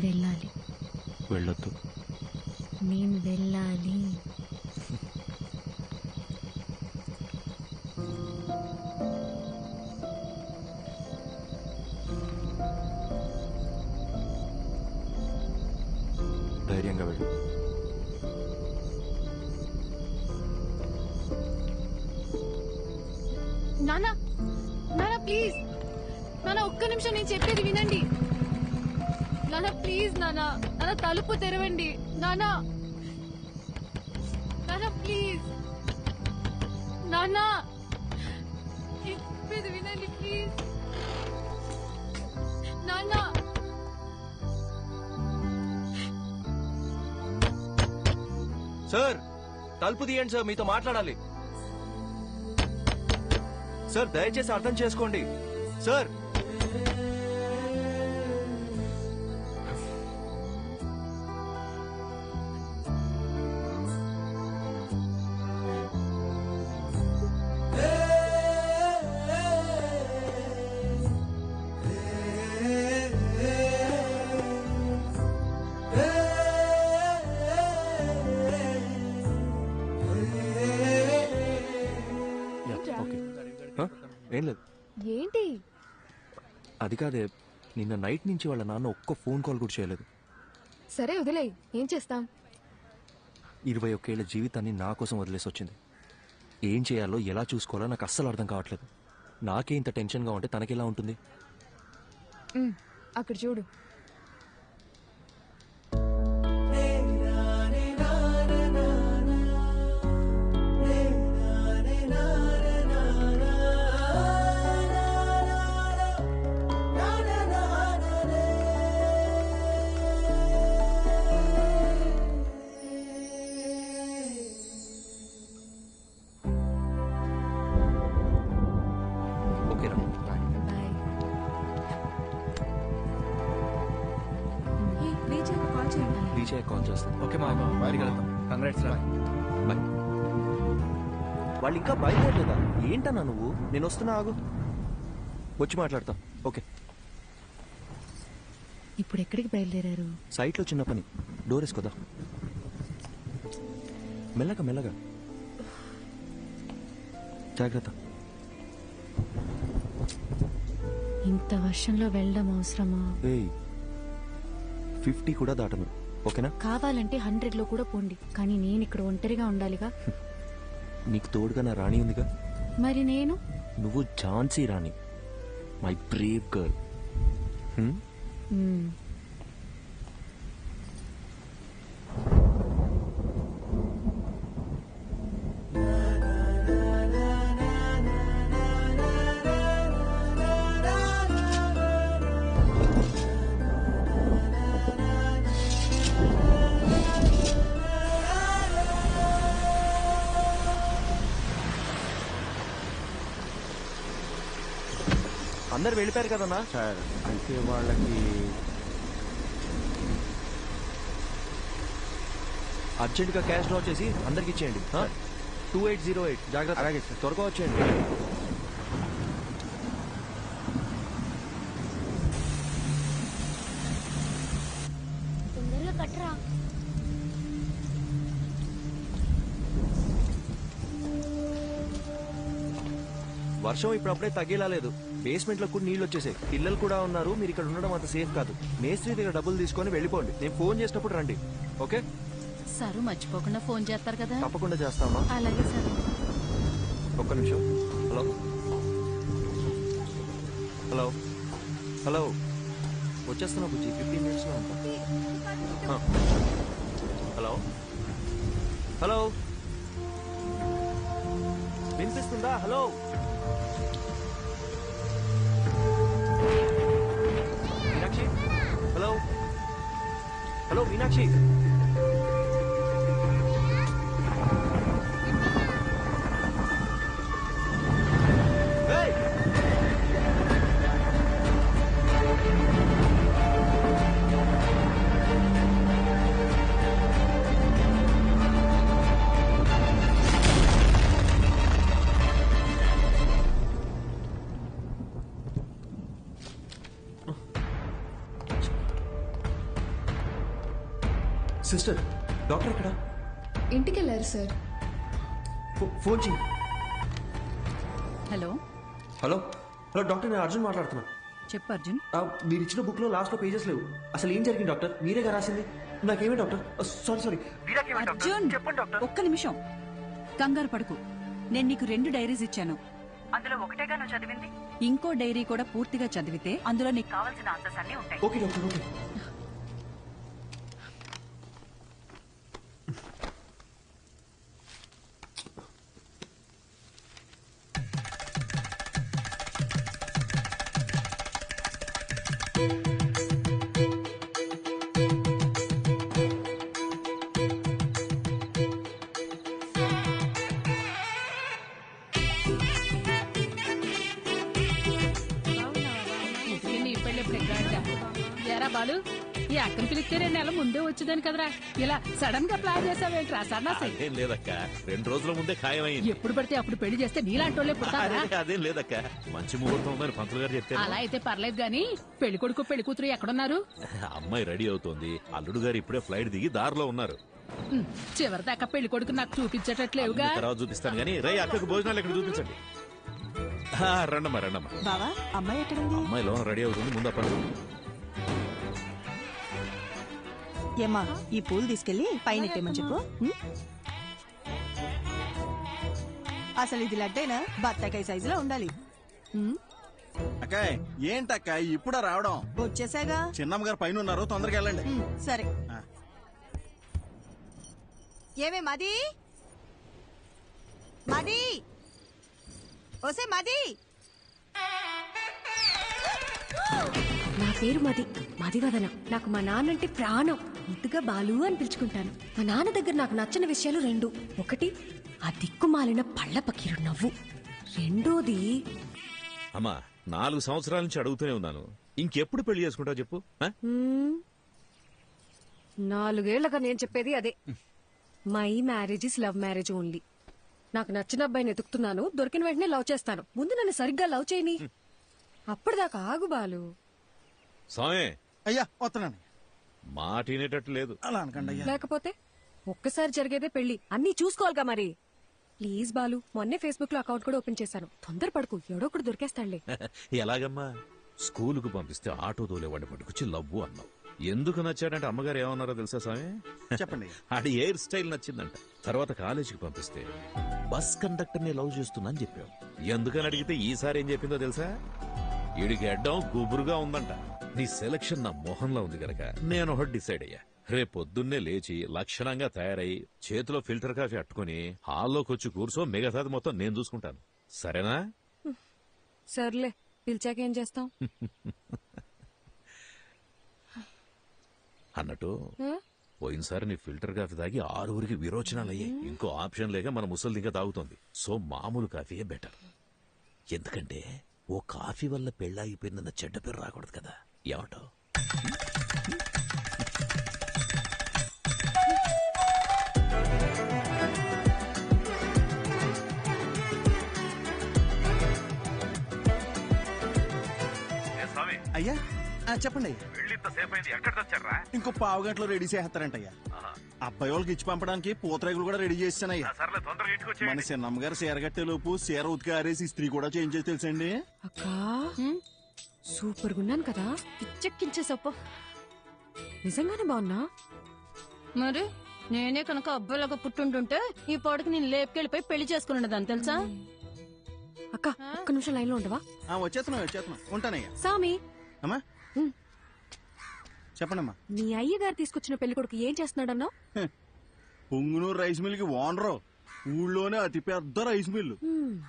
వెళ్ళాలి. వెళ్ళొద్దు. నేను వెళ్ళాలి. ధైర్యంగా వెళ్ళు. నానా, నానా ప్లీజ్, నానా ఒక్క నిమిషం నేను చెప్పేది వినండి. నానా ప్లీజ్, నానా నానా తలుపు తెరవండి. నానా, నానా ప్లీజ్, నానా చెప్పేది వినండి ప్లీజ్. నానా, సార్ తలుపు తీయండి సార్, మీతో మాట్లాడాలి. సార్ దయచేసి అర్థం చేసుకోండి సార్. ఏం లేదు. ఏంటి? అది కాదే, నిన్న నైట్ నుంచి వాళ్ళ నాన్న ఒక్క ఫోన్ కాల్ కూడా చేయలేదు. సరే వదిలే, ఏం చేస్తాం? 21 ఏళ్ల జీవితాన్ని నా కోసం వదిలేసి వచ్చింది. ఏం చేయాలో ఎలా చూసుకోవాలో నాకు అస్సలు అర్థం కావట్లేదు. నాకే ఇంత టెన్షన్గా ఉంటే తనకెలా ఉంటుంది? అక్కడ చూడు. కాల్ చేస్తాను. ఓకే మా బయటికి వెళ్తాం. కంగ్రాట్స్ రా. బాయ్. వాళ్ళు ఇంకా బయలుదేరలేదా? ఏంటన్నా నువ్వు? నేను వస్తున్నా, ఆగు, వచ్చి మాట్లాడతాం. ఓకే. ఇప్పుడు ఎక్కడికి బయలుదేరారు? సైట్లో చిన్న పని, డోర్ వేసుకోదా. మెల్లగా మెల్లగా, జాగ్రత్త. ఇంత వర్షంలో వెళ్ళడం అవసరమా? 50 కూడా దాటను. ఓకేనా? కావాలంటే 100లో కూడా పోండి, కానీ నేను ఇక్కడ ఒంటరిగా ఉండాలిగా. నీకు తోడుగా నా రాణి ఉందిగా. మరి నేను? నువ్వు ఝాన్సీ రాణి, మై బ్రేవ్ గర్ల్. అందరు వెళ్ళిపోయారు కదన్నా? సార్ అంటే వాళ్ళకి అర్జెంట్గా క్యాష్ డ్రా చేసి అందరికి ఇచ్చేయండి. 2808. జాగ్రత్త. అలాగే సార్, త్వరగా వచ్చేయండి. తొందరగా కట్టరా. వర్షం ఇప్పుడప్పుడే తగ్గేలా లేదు. బేస్మెంట్ లో కూడా నీళ్ళు వచ్చేసాయి. పిల్లలు కూడా ఉన్నారు. మీరు ఇక్కడ ఉండడం అంత సేఫ్ కాదు. మేస్త్రి దగ్గర డబ్బులు తీసుకొని వెళ్ళిపోండి. నేను ఫోన్ చేసినప్పుడు రండి. ఓకే? సారు మర్చిపోకుండా ఫోన్ చేస్తారు కదా? తప్పకుండా చేస్తామా? అలాగే సార్. ఒక్క నిమిషం. హలో హలో హలో, వచ్చేస్తున్నా బుజ్జి, 15 minutes లో ఉంటా. హలో హలో, వినిపిస్తుందా? Hello Meenakshi. Hello hello Meenakshi. Sister, doctor ఎక్కడ? ఇంటికి వెళ్ళారు సార్. ఫోన్ చేయి. హలో హలో హలో డాక్టర్, నేను అర్జున్ మాట్లాడుతున్నా. చెప్పు అర్జున్. మీరు ఇచ్చిన బుక్ లో లాస్ట్ లో పేజెస్ లేవు. అసలు ఏం జరిగింది డాక్టర్? మీరేగా రాసింది. నాకేమే డాక్టర్? సారీ. అర్జున్, ఒక్క నిమిషం, కంగారు పడుకు. నేను నీకు 2 డైరీస్ ఇచ్చాను. అందులో ఒకటేగా నువ్వు చదివింది. ఇంకో డైరీ కూడా పూర్తిగా చదివితే అందులో నీకు కావాల్సిన ఆన్సర్స్ అన్ని ఉంటాయి. Okay doctor, okay. బాలు, ఈ అక్కని పిలిస్తే 2 నెలల ముందే వచ్చేదాని కదరా. ఇలా సడన్ గా ప్లాన్ చేసావేంట్రా సన్నాసి? అదేం లేదక్క, 2 రోజుల ముందే ఖాయమైంది. ఎప్పుడు పడితే అప్పుడు పెళ్లి చేస్తే నీలాంటి వాళ్ళే పుడతారా? అదేం లేదక్క, మంచి ముహూర్తం ఉందని పంతులు గారు చెప్పారు. అలా అయితే పర్లేదు గాని పెళ్లి కొడుకు పెళ్లి కూతురు ఎక్కడున్నారు? అమ్మాయి రెడీ అవుతోంది. అల్లుడు గారు ఇప్పుడే ఫ్లైట్ దిగి దారిలో ఉన్నారు. చివరిదాకా పెళ్లి కొడుకు నాకు చూపించేటట్లేవుగా. తర్వాత చూపిస్తాను గానీ రై అక్కకు భోజనాలు ఇక్కడ చూపించండి. రండమ్మా రండమ్మా. బావా అమ్మాయి ఎక్కడుంది? అమ్మాయి లోన రెడీ అవుతుంది, ముందు పని. ఏమ్మా ఈ పూలు తీసుకెళ్లి పైన ఎట్టేమని చెప్పు. అసలు ఇది లడ్డైనా బత్తాకాయ సైజులో ఉండాలి. అక్కాయ్ ఏంటక్కాయ్ ఇప్పుడా రావడం? వచ్చేసాగా. చిన్నమ్మ గారు పైన ఉన్నారు, తొందరగా వెళ్ళండి. సరే. ఏమే మది మది ఓసే మది. నా పేరు మదివదన. నాకు మా నాన్నంటే ప్రాణం. ముద్దుగా బాలు అని పిలుచుకుంటాను. మా నాన్న దగ్గర నాకు నచ్చిన విషయాలు 2. ఒకటి ఆ దిక్కుమాలిన పళ్ళ పకీరు నవ్వు. రెండోది అమ్మా 4 సంవత్సరాల నుంచి అడుగుతూనే ఉన్నాను, ఇంకెప్పుడు పెళ్లి చేసుకుంటావు చెప్పు. 4 ఏళ్లగా నేను చెప్పేది అదే. My marriage is love marriage only. నాకు నచ్చిన అబ్బాయిని ఎతుకుతున్నాను, దొరికిన వెంటనే లవ్ చేస్తాను. ముందు నన్ను సరిగ్గా లవ్ చేయని, అప్పటిదాకా ఆగు బాలు. స్వామి అయ్యా వస్తున్నాను. మాట వినేటట్టు లేదు. అలా అనకండి అయ్యా. లేకపోతే ఒక్కసారి జరిగేదే పెళ్లి, అన్నీ చూసుకోవాలిగా మరి. ప్లీజ్ బాలు, మొన్నే ఫేస్బుక్ లో అకౌంట్ కూడా ఓపెన్ చేశాను. తొందరపడకు, ఎవడో ఒకటి దొరికేస్తాడులే. ఎలాగమ్మా? స్కూలుకు పంపిస్తే ఆటో తోలేవాడిని పట్టుకొచ్చి లవ్వు అన్నావు. ఎందుకు నచ్చాడంటే అమ్మగారు ఏమన్నారో తెలుసా స్వామి? చెప్పండి. ఆడి హెయిర్ స్టైల్ నచ్చిందంట. తర్వాత కాలేజీకి పంపిస్తే బస్ కండక్టర్ ని లవ్ చేస్తున్నా అని చెప్పావు. ఎందుకని అడిగితే ఈసారి ఏం చెప్పిందో తెలుసా? ఈడికి అడ్డం గుబురుగా ఉందంట. నీ సెలక్షన్ నా మొహంలో ఉంది గనక నేను ఒకటి డిసైడ్ అయ్యా. రేపొద్దున్నే లేచి లక్షణంగా తయారై చేతిలో ఫిల్టర్ కాఫీ అట్టుకుని హాల్లోకి వచ్చి కూర్చో, మిగతాది మొత్తం నేను చూసుకుంటాను. సరేనా? సర్లే, పిలిచాక ఏం చేస్తాం? అన్నట్టు పోయినసారి నీ ఫిల్టర్ కాఫీ తాగి 6 విరోచనాలయ్యాయి. ఇంకో ఆప్షన్ లేక మన ముసలి ఇంకా తాగుతోంది. సో మామూలు కాఫీయే బెటర్. ఎందుకంటే ఓ కాఫీ వల్ల పెళ్ళాగిపోయిందన్న చెడ్డ పేరు రాకూడదు కదా. ఏమంటావు? అయ్యా చెప్పండి అయ్యా. ఇంకో 15 గంటలో రెడీ చేస్తారంటయ్యా. అబ్బాయి వాళ్ళకి ఇచ్చి పంపడానికి పూతరేగులు కూడా రెడీ చేస్తానయ్యా. మన చిన్నమ్మ గారు చీర కట్టే లోపు చీర ఉతికి ఆరేసి స్త్రీ కూడా చేంజ్ చేసి తెలుసండి. అక్కా సూపర్ గున్నాను కదా, పిచ్చెక్కించేసప్ప. నిజంగానే బాగున్నా? మరి నేనే కనుక అబ్బాయిలాగా పుట్టుంటుంటే ఈ పాడుకు నేను లేపుకెళ్ళిపోయి పెళ్లి చేసుకున్నదాన్ని తెలుసా? అక్క ఒక్క నిమిషం లైన్ లో ఉండవా? వచ్చేస్తున్నా ఉంటానయ్యా. సామి అమ్మా చెప్పండమ్మా. నీ అయ్యగారు తీసుకొచ్చిన పెళ్లి కొడుకు ఏం చేస్తున్నాడన్నావు? పొంగునూరు రైస్ మిల్ కి ఓనరు. ఊళ్ళోనే అతి పెద్ద రైస్ మిల్లు.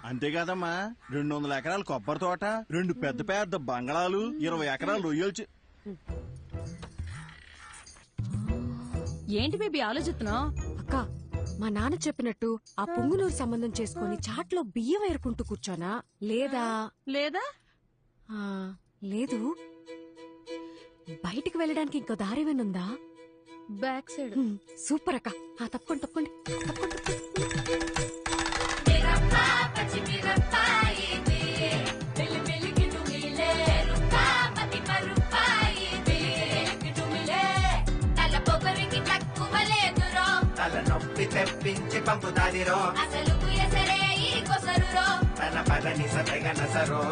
అంతేకాదమ్మా 200 ఎకరాల కొబ్బరి తోట, 2 పెద్ద పెద్ద బంగళాలు, 20 ఎకరాల రొయ్యలు. ఏంటి బేబీ ఆలోచిస్తున్నావు? అక్క మా నాన్న చెప్పినట్టు ఆ పొంగునూరు సంబంధం చేసుకుని చాట్లో బియ్యం ఏరుకుంటూ కూర్చోనా, లేదా లేదు బయటికి వెళ్ళడానికి ఇంకో దారేమనుందా? Back side. సూపర్ అక్క. తప్పండి. తలనొప్పి తెప్పించి పంపుతాదిరో, అసలు ఎసరే ఈ కొసరురో, తన పదని సతగనసరో.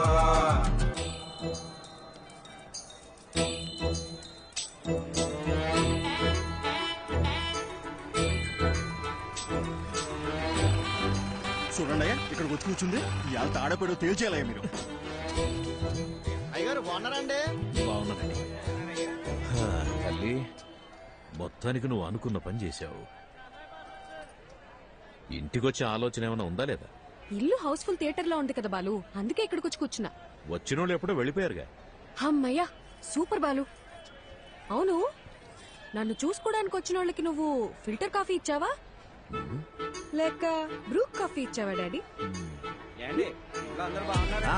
చూడండి అయ్యా, ఇక్కడికి వచ్చి కూర్చుంది. ఇవాళ తాడపేడో తేల్చేయాలయ్యా మీరు. అయ్యగారు బాగున్నారండి? బాగున్నానండి. తల్లి, మొత్తానికి నువ్వు అనుకున్న పని చేశావు. ఇంటికొచ్చే ఆలోచన ఏమైనా ఉందా లేదా? ఇల్లు హౌస్ఫుల్ థియేటర్ లో ఉంది కదా బాలు, అందుకే ఇక్కడికి వచ్చి కూర్చున్నా. వచ్చినోళ్ళు ఎప్పుడో వెళ్ళిపోయారుగా. అమ్మయ్యా సూపర్ బాలు. అవును, నన్ను చూసుకోవడానికి వచ్చిన వాళ్ళకి నువ్వు ఫిల్టర్ కాఫీ ఇచ్చావా లేక బ్రూ కాఫీ ఇచ్చావా డాడీ?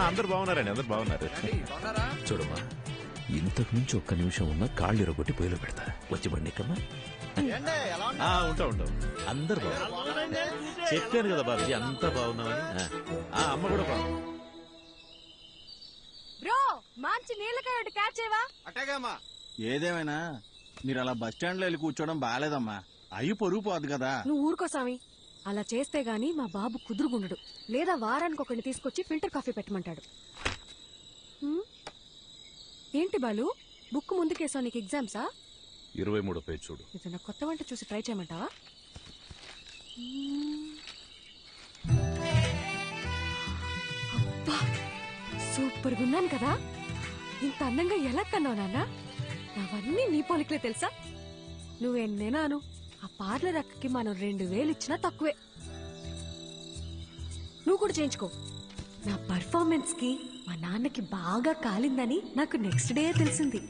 అందరు బాగున్నారండి, అందరు బాగున్నారు. చూడమ్మా, ఇంతకు మించి ఒక్క నిమిషం ఉన్న కాళ్ళు ఇరగొట్టి పొయ్యిలో పెడతా. వచ్చి బండి ఎక్కమ్మా. ఉంటా అందరు బాగున్నారు. చెప్పాను కదా బాబీ, అంతా బాగున్నామని. అమ్మ కూడా బాగుంది. బ్రో మంచి నీళ్ళకాయ ఒకటి క్యాచ్ చేయవా? అట్టేగమ్మా. ఏదేమైనా మీరు అలా బస్ స్టాండ్ లో వెళ్ళి కూర్చోవడం బాగాలేదమ్మా. అయ్యి పొరుగు పోదు కదా. నువ్వు ఊరుకో సామి. అలా చేస్తే గాని మా బాబు కుదురుగుండడు. లేదా వారానికి ఒకరిని తీసుకొచ్చి ఫిల్టర్ కాఫీ పెట్టమంటాడు. ఏంటి బాలు, బుక్ ముందుకేసా? నీకు ఎగ్జామ్సా? 23వ పేజ్ చూడు. ఏదైనా కొత్త వంట చూసి ట్రై చేయమంటావా? అబ్బా, సూపర్గా ఉన్నాను కదా. ఇంత అందంగా ఎలా కన్నావు నాన్న? అవన్నీ నీ పోలికలే తెలుసా? నువ్వెన్నేనాను ఆ పార్లర్ అక్కకి మనం 2000 ఇచ్చినా తక్కువే. నువ్వు కూడా చేయించుకో. నా పర్ఫార్మెన్స్ కి మా నాన్నకి బాగా కాలిందని నాకు నెక్స్ట్ డే తెలిసింది.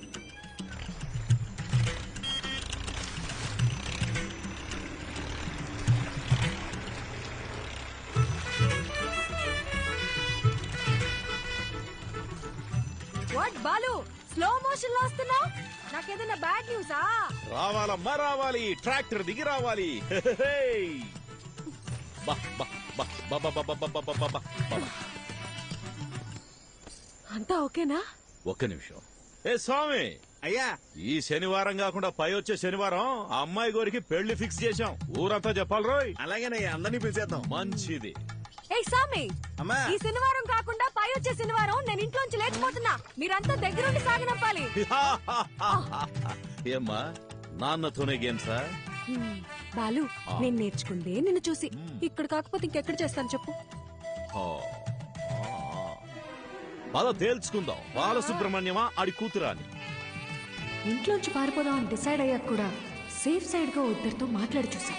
వాట్ బాలు, స్లో మోషన్ లో వస్తున్నావు? నాకేదైనా బ్యాడ్ న్యూసా? రావాలమ్మా రావాలి, ట్రాక్టర్ దిగి రావాలి. అంతా ఓకేనా? ఒక్క నిమిషం. ఏ స్వామి, అయ్యా, ఈ శనివారం కాకుండా పై వచ్చే శనివారం ఆ అమ్మాయి గోరికి పెళ్లి ఫిక్స్ చేశాం. ఊరంతా చెప్పాలి రోయ్. అలాగేనయ్యా, అందరినీ పిలిచేద్దాం. మంచిది. ఏ స్వామి, అమ్మా, ఈ శనివారం కాకుండా పై వచ్చే శనివారం నేను ఇంట్లోంచి లేకపోతున్నా. మీరంతా దగ్గరుండి సాగనంపాలి. ఏమ్మా, నాన్నతోనే గేమ్సా? బాలు, నేను నేర్చుకుందే నిన్ను చూసి. ఇక్కడ కాకపోతే ఇంకెక్కడ చేస్తాను చెప్పు? పద తేల్చుకుందాం. బాలసుబ్రహ్మణ్యమా ఆడి కూతురా అని. ఇంట్లోంచి పారిపోదాం అని డిసైడ్ అయ్యాక కూడా సేఫ్ సైడ్ గా ఇద్దరితో మాట్లాడి చూసా.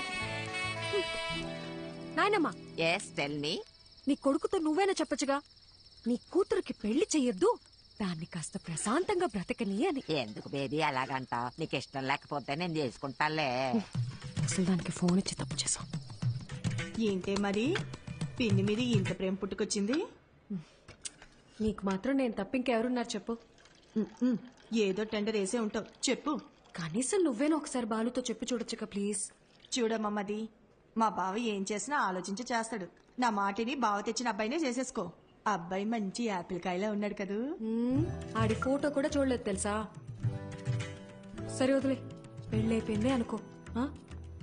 నాయనమ్మా, నీ కొడుకుతో నువ్వేనా చెప్పచ్చుగా, నీ కూతురికి పెళ్లి చెయ్యొద్దు, దాన్ని కాస్త ప్రశాంతంగా బ్రతకని అని. ఎందుకు బేబీ అలాగంటావు? నీకు ఇష్టం లేకపోతే నేను చేసుకుంటాలే. అసలు దానికి ఫోన్ ఇచ్చి తప్పు చేసాం. ఏంటే మరి పిన్ని మీద ఇంత ప్రేమ పుట్టుకొచ్చింది? నీకు మాత్రం నేను తప్ప ఇంకెవరున్నారు చెప్పు? ఏదో టెండర్ వేసే ఉంటావు, చెప్పు. కనీసం నువ్వేనా ఒకసారి బాలుతో చెప్పి చూడొచ్చుగా ప్లీజ్. చూడమ్మది, మా బావ ఏం చేసినా ఆలోచించి చేస్తాడు. నా మాటిని బావ తెచ్చిన అబ్బాయినే చేసేసుకో. అబ్బాయి మంచి యాపిల్ కాయలా ఉన్నాడు కదూ. ఆడి ఫోటో కూడా చూడలేదు తెలుసా. సరే వదిలే, పెళ్ళైపోయిందే అనుకో.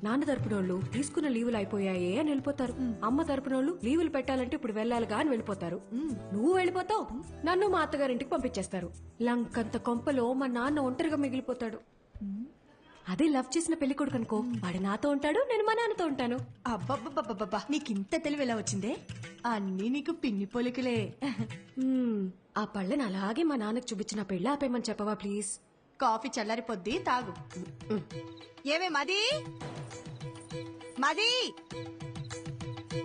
నాన్న తరపునోళ్ళు తీసుకున్న లీవులు అయిపోయాయే అని వెళ్ళిపోతారు. అమ్మ తరపునోళ్ళు లీవులు పెట్టాలంటే ఇప్పుడు వెళ్ళాలిగా అని వెళ్ళిపోతారు. నువ్వు వెళ్ళిపోతావు, నన్ను మా అత్తగారింటికి పంపించేస్తారు. లంకంత కొంపలో మా నాన్న ఒంటరిగా మిగిలిపోతాడు. అదే లవ్ చేసిన పెళ్లి కొడుకు అనుకో, వాడు నాతో ఉంటాడు, నేను మా నాన్నతో ఉంటాను. అబ్బబ్బబ్బబ్బబ్బా, నీకింత తెలివి ఎలా వచ్చిందే? అన్నీ నీకు పిన్ని పోలికలే. ఆ పళ్ళని అలాగే మా నాన్నకు చూపించిన పెళ్ళి ఆపేయమని చెప్పవా ప్లీజ్? కాఫీ చల్లారిపోద్ది, తాగు. ఏమే మది, మది,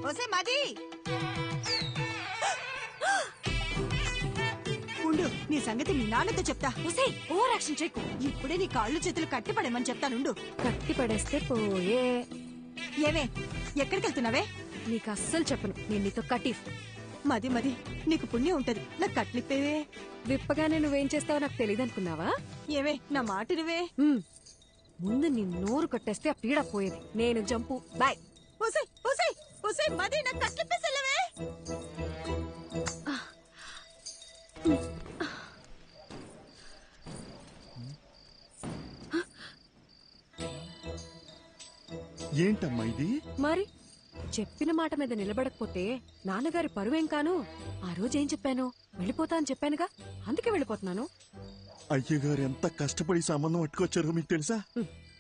ఓసే మది, ఉండు, నీ సంగతి మీ నాన్నతో చెప్తా. ఓసే, ఓవర్ యాక్షన్ చేయకు. ఇప్పుడే నీ కాళ్ళు చేతులు కట్టి పడేమని చెప్తానుండు. కట్టి పడేస్తే పోయే. ఏమే, ఎక్కడికి వెళ్తున్నావే? నీకు అస్సలు చెప్పను, నేను నీతో కటీఫ్. మది మది, నీకు పుణ్యం ఉంటది, నాకు కట్లిప్పేవే. విప్పగానే నువ్వేం చేస్తావో నాకు తెలియదు అనుకున్నావా? ఏవే, నా మాట నువ్వే. ముందు నీ నోరు కట్టేస్తే ఆ పీడ పోయేది. నేను జంపు, బాయ్. ఓసే ఓసే ఓసే మది, నాకు కట్లిప్పేసలేవే. ఏంటమ్మా ఇది? మరి చెప్పిన మాట మీద నిలబడకపోతే నాన్నగారి పరువేం కాను. ఆ రోజు ఏం చెప్పాను? వెళ్ళిపోతా అని చెప్పానుగా, అందుకే వెళ్ళిపోతున్నాను. అయ్యగారు ఎంత కష్టపడి సంబంధం పట్టుకొచ్చారో మీకు తెలుసా?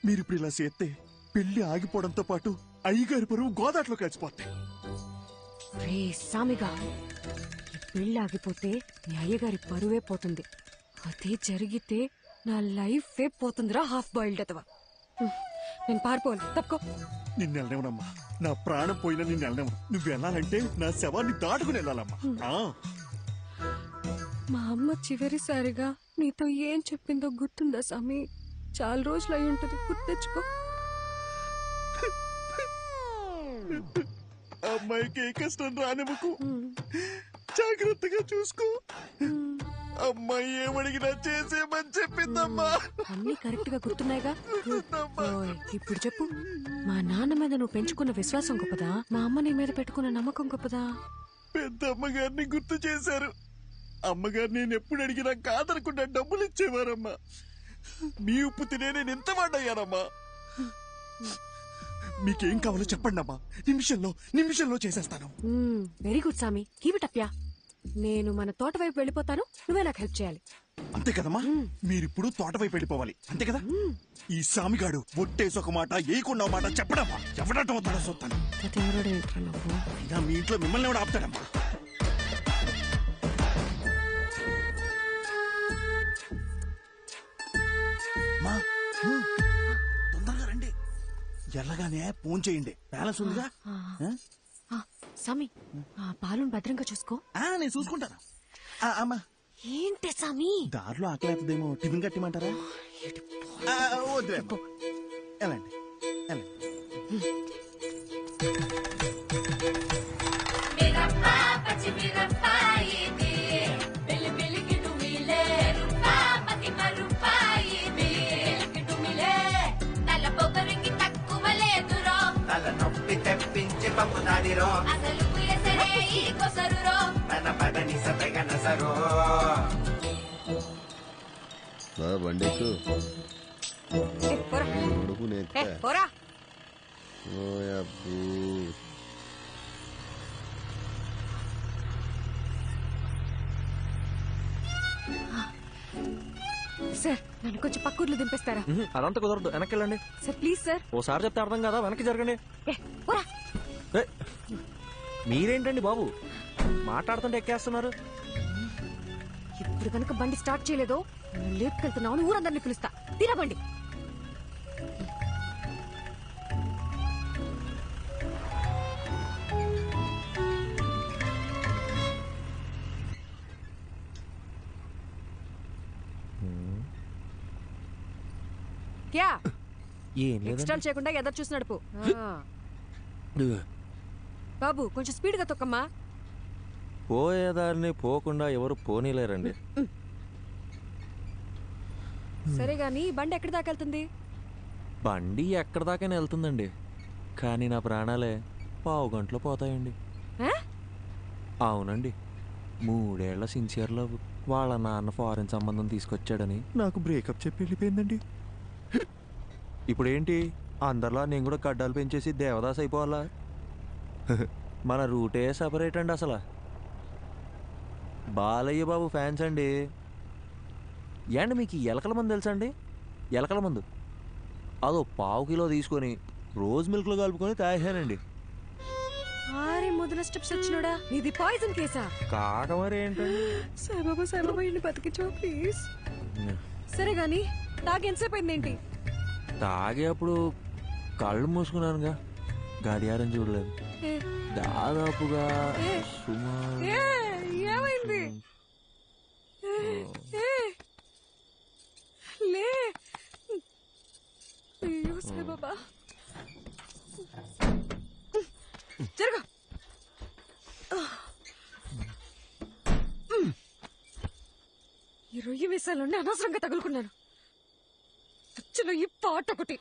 మీరు ఇప్పుడు ఇలా చేస్తే పెళ్లి ఆగిపోవడంతో పాటు అయ్యగారి పరువు గోదాట్లో కలిసిపోతాయి. రే సామిగా, ఈ పెళ్లి ఆగిపోతే నీ అయ్యగారి పరువే పోతుంది. అదే జరిగితే నా లైఫే పోతుందిరా, హాఫ్ బాయిల్డ్ అతవా. నేను పారిపోవాలి, తప్పుకో. నిన్ను వెళ్ళనివ్వనమ్మా, నా ప్రాణం పోయినా నిన్ను వెళ్ళనివ్వను. నువ్వు వెళ్ళాలంటే నా శవాన్ని దాటుకుని వెళ్ళాలమ్మా. మా అమ్మ చివరిసారిగా నీతో ఏం చెప్పిందో గుర్తుందా సామి? చాలా రోజులు అయి ఉంటుంది, గుర్తెచ్చుకో. అమ్మాయికి ఏ కష్టం రానివ్వకు, జాగ్రత్తగా చూసుకో. అమ్మాయి ఏమడిగినా చేసేమని చెప్పిందమ్మా. అన్ని కరెక్ట్ గా గుర్తున్నాయిగా. ఇప్పుడు చెప్పు, మా నాన్న మీద నువ్వు పెంచుకున్న విశ్వాసం గొప్పదా, మా అమ్మ నీ మీద పెట్టుకున్న నమ్మకం గొప్పదా? పెద్ద అమ్మగారిని గుర్తు చేశారు. అమ్మగారు నేను ఎప్పుడు అడిగినా కాదనకుండా డబ్బులు ఇచ్చేవారమ్మా. మీ ఉప్పు తినే నేను ఎంత వాడయ్యానమ్మా. మీకేం కావాలో చెప్పండి అమ్మా, నిమిషంలో చేసేస్తాను. వెరీ గుడ్ సామి, కీప్ ఇట్ అప్. నేను మన తోట వైపు వెళ్ళిపోతాను, నువ్వే నాకు హెల్ప్ చేయాలి. అంతే కదమ్మా, మీరిప్పుడు తోట వైపు వెళ్ళిపోవాలి, అంతే కదా? ఈ సామిగాడు ఒట్టేసి ఒక మాట ఏయకుండా మాట చెప్పడమ్మా, ఎవడటం అవుతాడో చూస్తాను. అయినా మీ ఇంట్లో మిమ్మల్ని ఎవడు ఆపుతాడమ్మా? తొందరగా రండి, ఎల్లగానే ఫోన్ చేయండి, బ్యాలెన్స్ ఉందిగా. సామి, పాలుని భద్రంగా చూసుకో. నేను చూసుకుంటాను. అమ్మా ఏంటి సామి, దారిలో ఆకలి అవుతుందేమో, టిఫిన్ కట్టిమంటారా? వద్దులేమ్మా, వెళ్ళండి. తలనొప్పి తెప్పించి పంపుతాదిరో, తన పదని సతగన సరో. బండెక్కు సార్, నన్ను కొంచెం పక్కూర్లో దింపేస్తారా? అదంతా కుదరదు, వెనక్కి వెళ్ళండి. Sir please sir. ఓసారి చెప్తే అర్థం కదా, వెనక్కి జరగండి. మీరేంటండి బాబు, మాట్లాడుతుంటే ఎక్కేస్తున్నారు. ఇప్పుడు కనుక బండి స్టార్ట్ చేయలేదో లేపుకెళ్తున్నావు, ఊరందరినీ పిలుస్తా. తినబండి. క్యా ఎక్స్ట్రాల్ చేయకుండా ఎదురు చూసి నడుపు. బాబు కొంచెం స్పీడ్ గా తొక్కమ్మా. పోయేదారిని పోకుండా ఎవరు పోనీలేరండి. సరే గాని బండి ఎక్కడి దాకా వెళ్తుంది? బండి ఎక్కడి దాకైనా వెళ్తుందండి, కానీ నా ప్రాణాలే 1/2 గంటలో పోతాయండి. అవునండి, 3 ఏళ్ల సిన్సియర్ లవ్ వాళ్ళ నాన్న ఫారెన్ సంబంధం తీసుకొచ్చాడని నాకు బ్రేకప్ చెప్పి వెళ్ళిపోయిందండి. ఇప్పుడేంటి, అందరిలా నేను కూడా గడ్డాలు పెంచేసి దేవదాస్ అయిపోవాలా? మన రూటే సపరేట్ అండి. అసలు బాలయ్య బాబు ఫ్యాన్స్ అండి. ఏండి మీకు ఎలకల మందు తెలుసా అండి? ఎలకల మందు అదో 1/2 కిలో తీసుకొని రోజ్ మిల్క్లో కలుపుకొని తాగానండి. మొదల స్టెప్స్ వచ్చినోడా, ఇది పాయిజన్ కేసా? కాక మరి ఏంటండి. సాయిబాబా ఇన్ని బతికించో ప్లీజ్. సరే గాని తాగి ఎంతసేపు అయిందేంటి? తాగే అప్పుడు కళ్ళు మూసుకున్నానుగా, గడియారం చూడలేదు. దాదాపుగా ఏమైంది? లే, అయ్యో సాయిబాబా, జరగ. ఈ రొయ్యి మీసాలుండి అనవసరంగా తగులుకున్నాను. అచ్చలో ఈ పాట ఒకటి.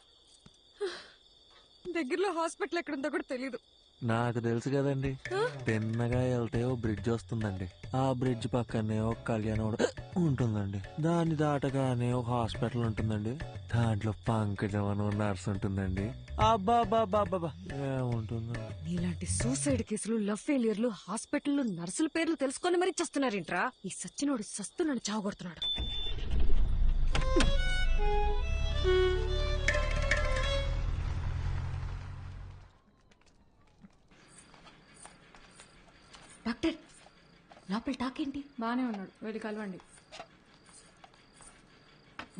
దగ్గరలో హాస్పిటల్ ఎక్కడుందో కూడా తెలీదు. నాకు తెలుసు కదండి, తిన్నగా వెళ్తే ఓ బ్రిడ్జ్ వస్తుందండి, ఆ బ్రిడ్జ్ పక్కనే ఒక కళ్యాణం ఉంటుందండి, దాన్ని దాటగానే ఒక హాస్పిటల్ ఉంటుందండి, దాంట్లో పంకజం అని నర్స్ ఉంటుందండి. అబ్బాబాబాబా ఏముంటుందండి. నీలాంటి సూసైడ్ కేసులు, లవ్ ఫెయిలియర్లు, హాస్పిటల్ నర్సుల పేర్లు తెలుసుకొని మరీ చస్తున్నారేంట్రా? ఈ సచ్చినోడు సస్తున్నాడు, చావగొడుతున్నాడు. డాక్టర్, లోపల టాకేంటి? బానే ఉన్నాడు, వెళ్ళి కలవండి.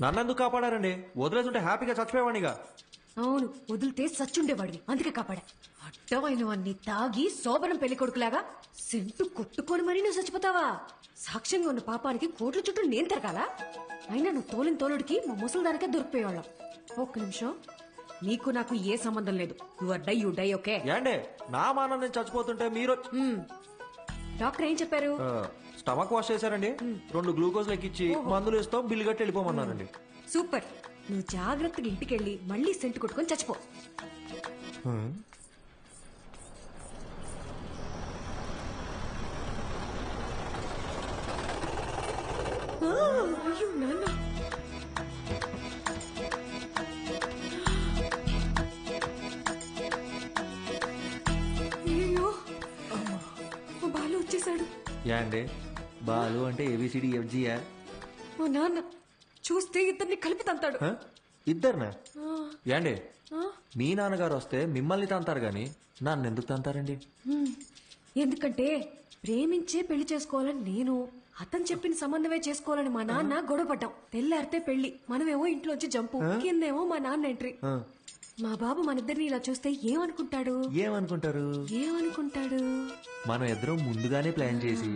నన్నెందుకు కాపాడారండి? వదిలేసుంటే హ్యాపీగా చచ్చిపోయేవాడిగా. అవును, వదిలితే సచ్చుండేవాడివి, అందుకే కాపాడా. అడ్డమైనవన్నీ తాగి శోభనం పెళ్లి కొడుకులాగా సెంటు కొట్టుకొని మరీ నువ్వు చచ్చిపోతావా? సాక్ష్యంగా ఉన్న పాపానికి కోట్ల చుట్టూ నేను తిరగాల? అయినా నువ్వు తోలిన తోలుడికి మా ముసలిదానికే దొరికిపోయేవాళ్ళం. ఒక్క నిమిషం, నీకు నాకు ఏ సంబంధం లేదు. You die okay? ఏండే నా మానం నేను చచ్చిపోతుంటే మీరు? డాక్టర్ ఏం చెప్పారు? స్టమక్ వాష్ చేశారండి, 2 గ్లూకోజ్ లెక్కిచ్చి మందులు ఇస్తాం, బిల్లు కట్టి వెళ్ళిపోమన్నారండి. సూపర్. నువ్వు జాగ్రత్తగా ఇంటికెళ్ళి మళ్ళీ సెంటు కొట్టుకొని చచ్చిపో. అయ్యో నాన్న, బాలు వచ్చేసాడు. యా అండి, బాలు అంటే ఏబిసిడి ఎఫ్జియా? మా నాన్న చూస్తే ఇద్దరిని కలిపి తంతాడు. ఇద్దరునా? ఆ, యాండి, ఆ, మీ నాన్నగారు వస్తే మిమ్మల్ని తంతారు గాని నన్ను ఎందుకు తంతారండి? ఎందుకంటే ప్రేమించే పెళ్లి చేసుకోవాలని నేను, అతను చెప్పిన సంబంధమే చేసుకోవాలని మా నాన్న గొడవపడ్డాం. తెల్లారితే పెళ్లి, మనమేమో ఇంట్లోంచి జంపు, కిందేమో మా నాన్న ఎంట్రీ. మా బాబు మన ఇద్దరిని ఇలా చూస్తే ఏమనుకుంటాడు? ఏమనుకుంటాడు? మనం ఇద్దరం ముందుగానే ప్లాన్ చేసి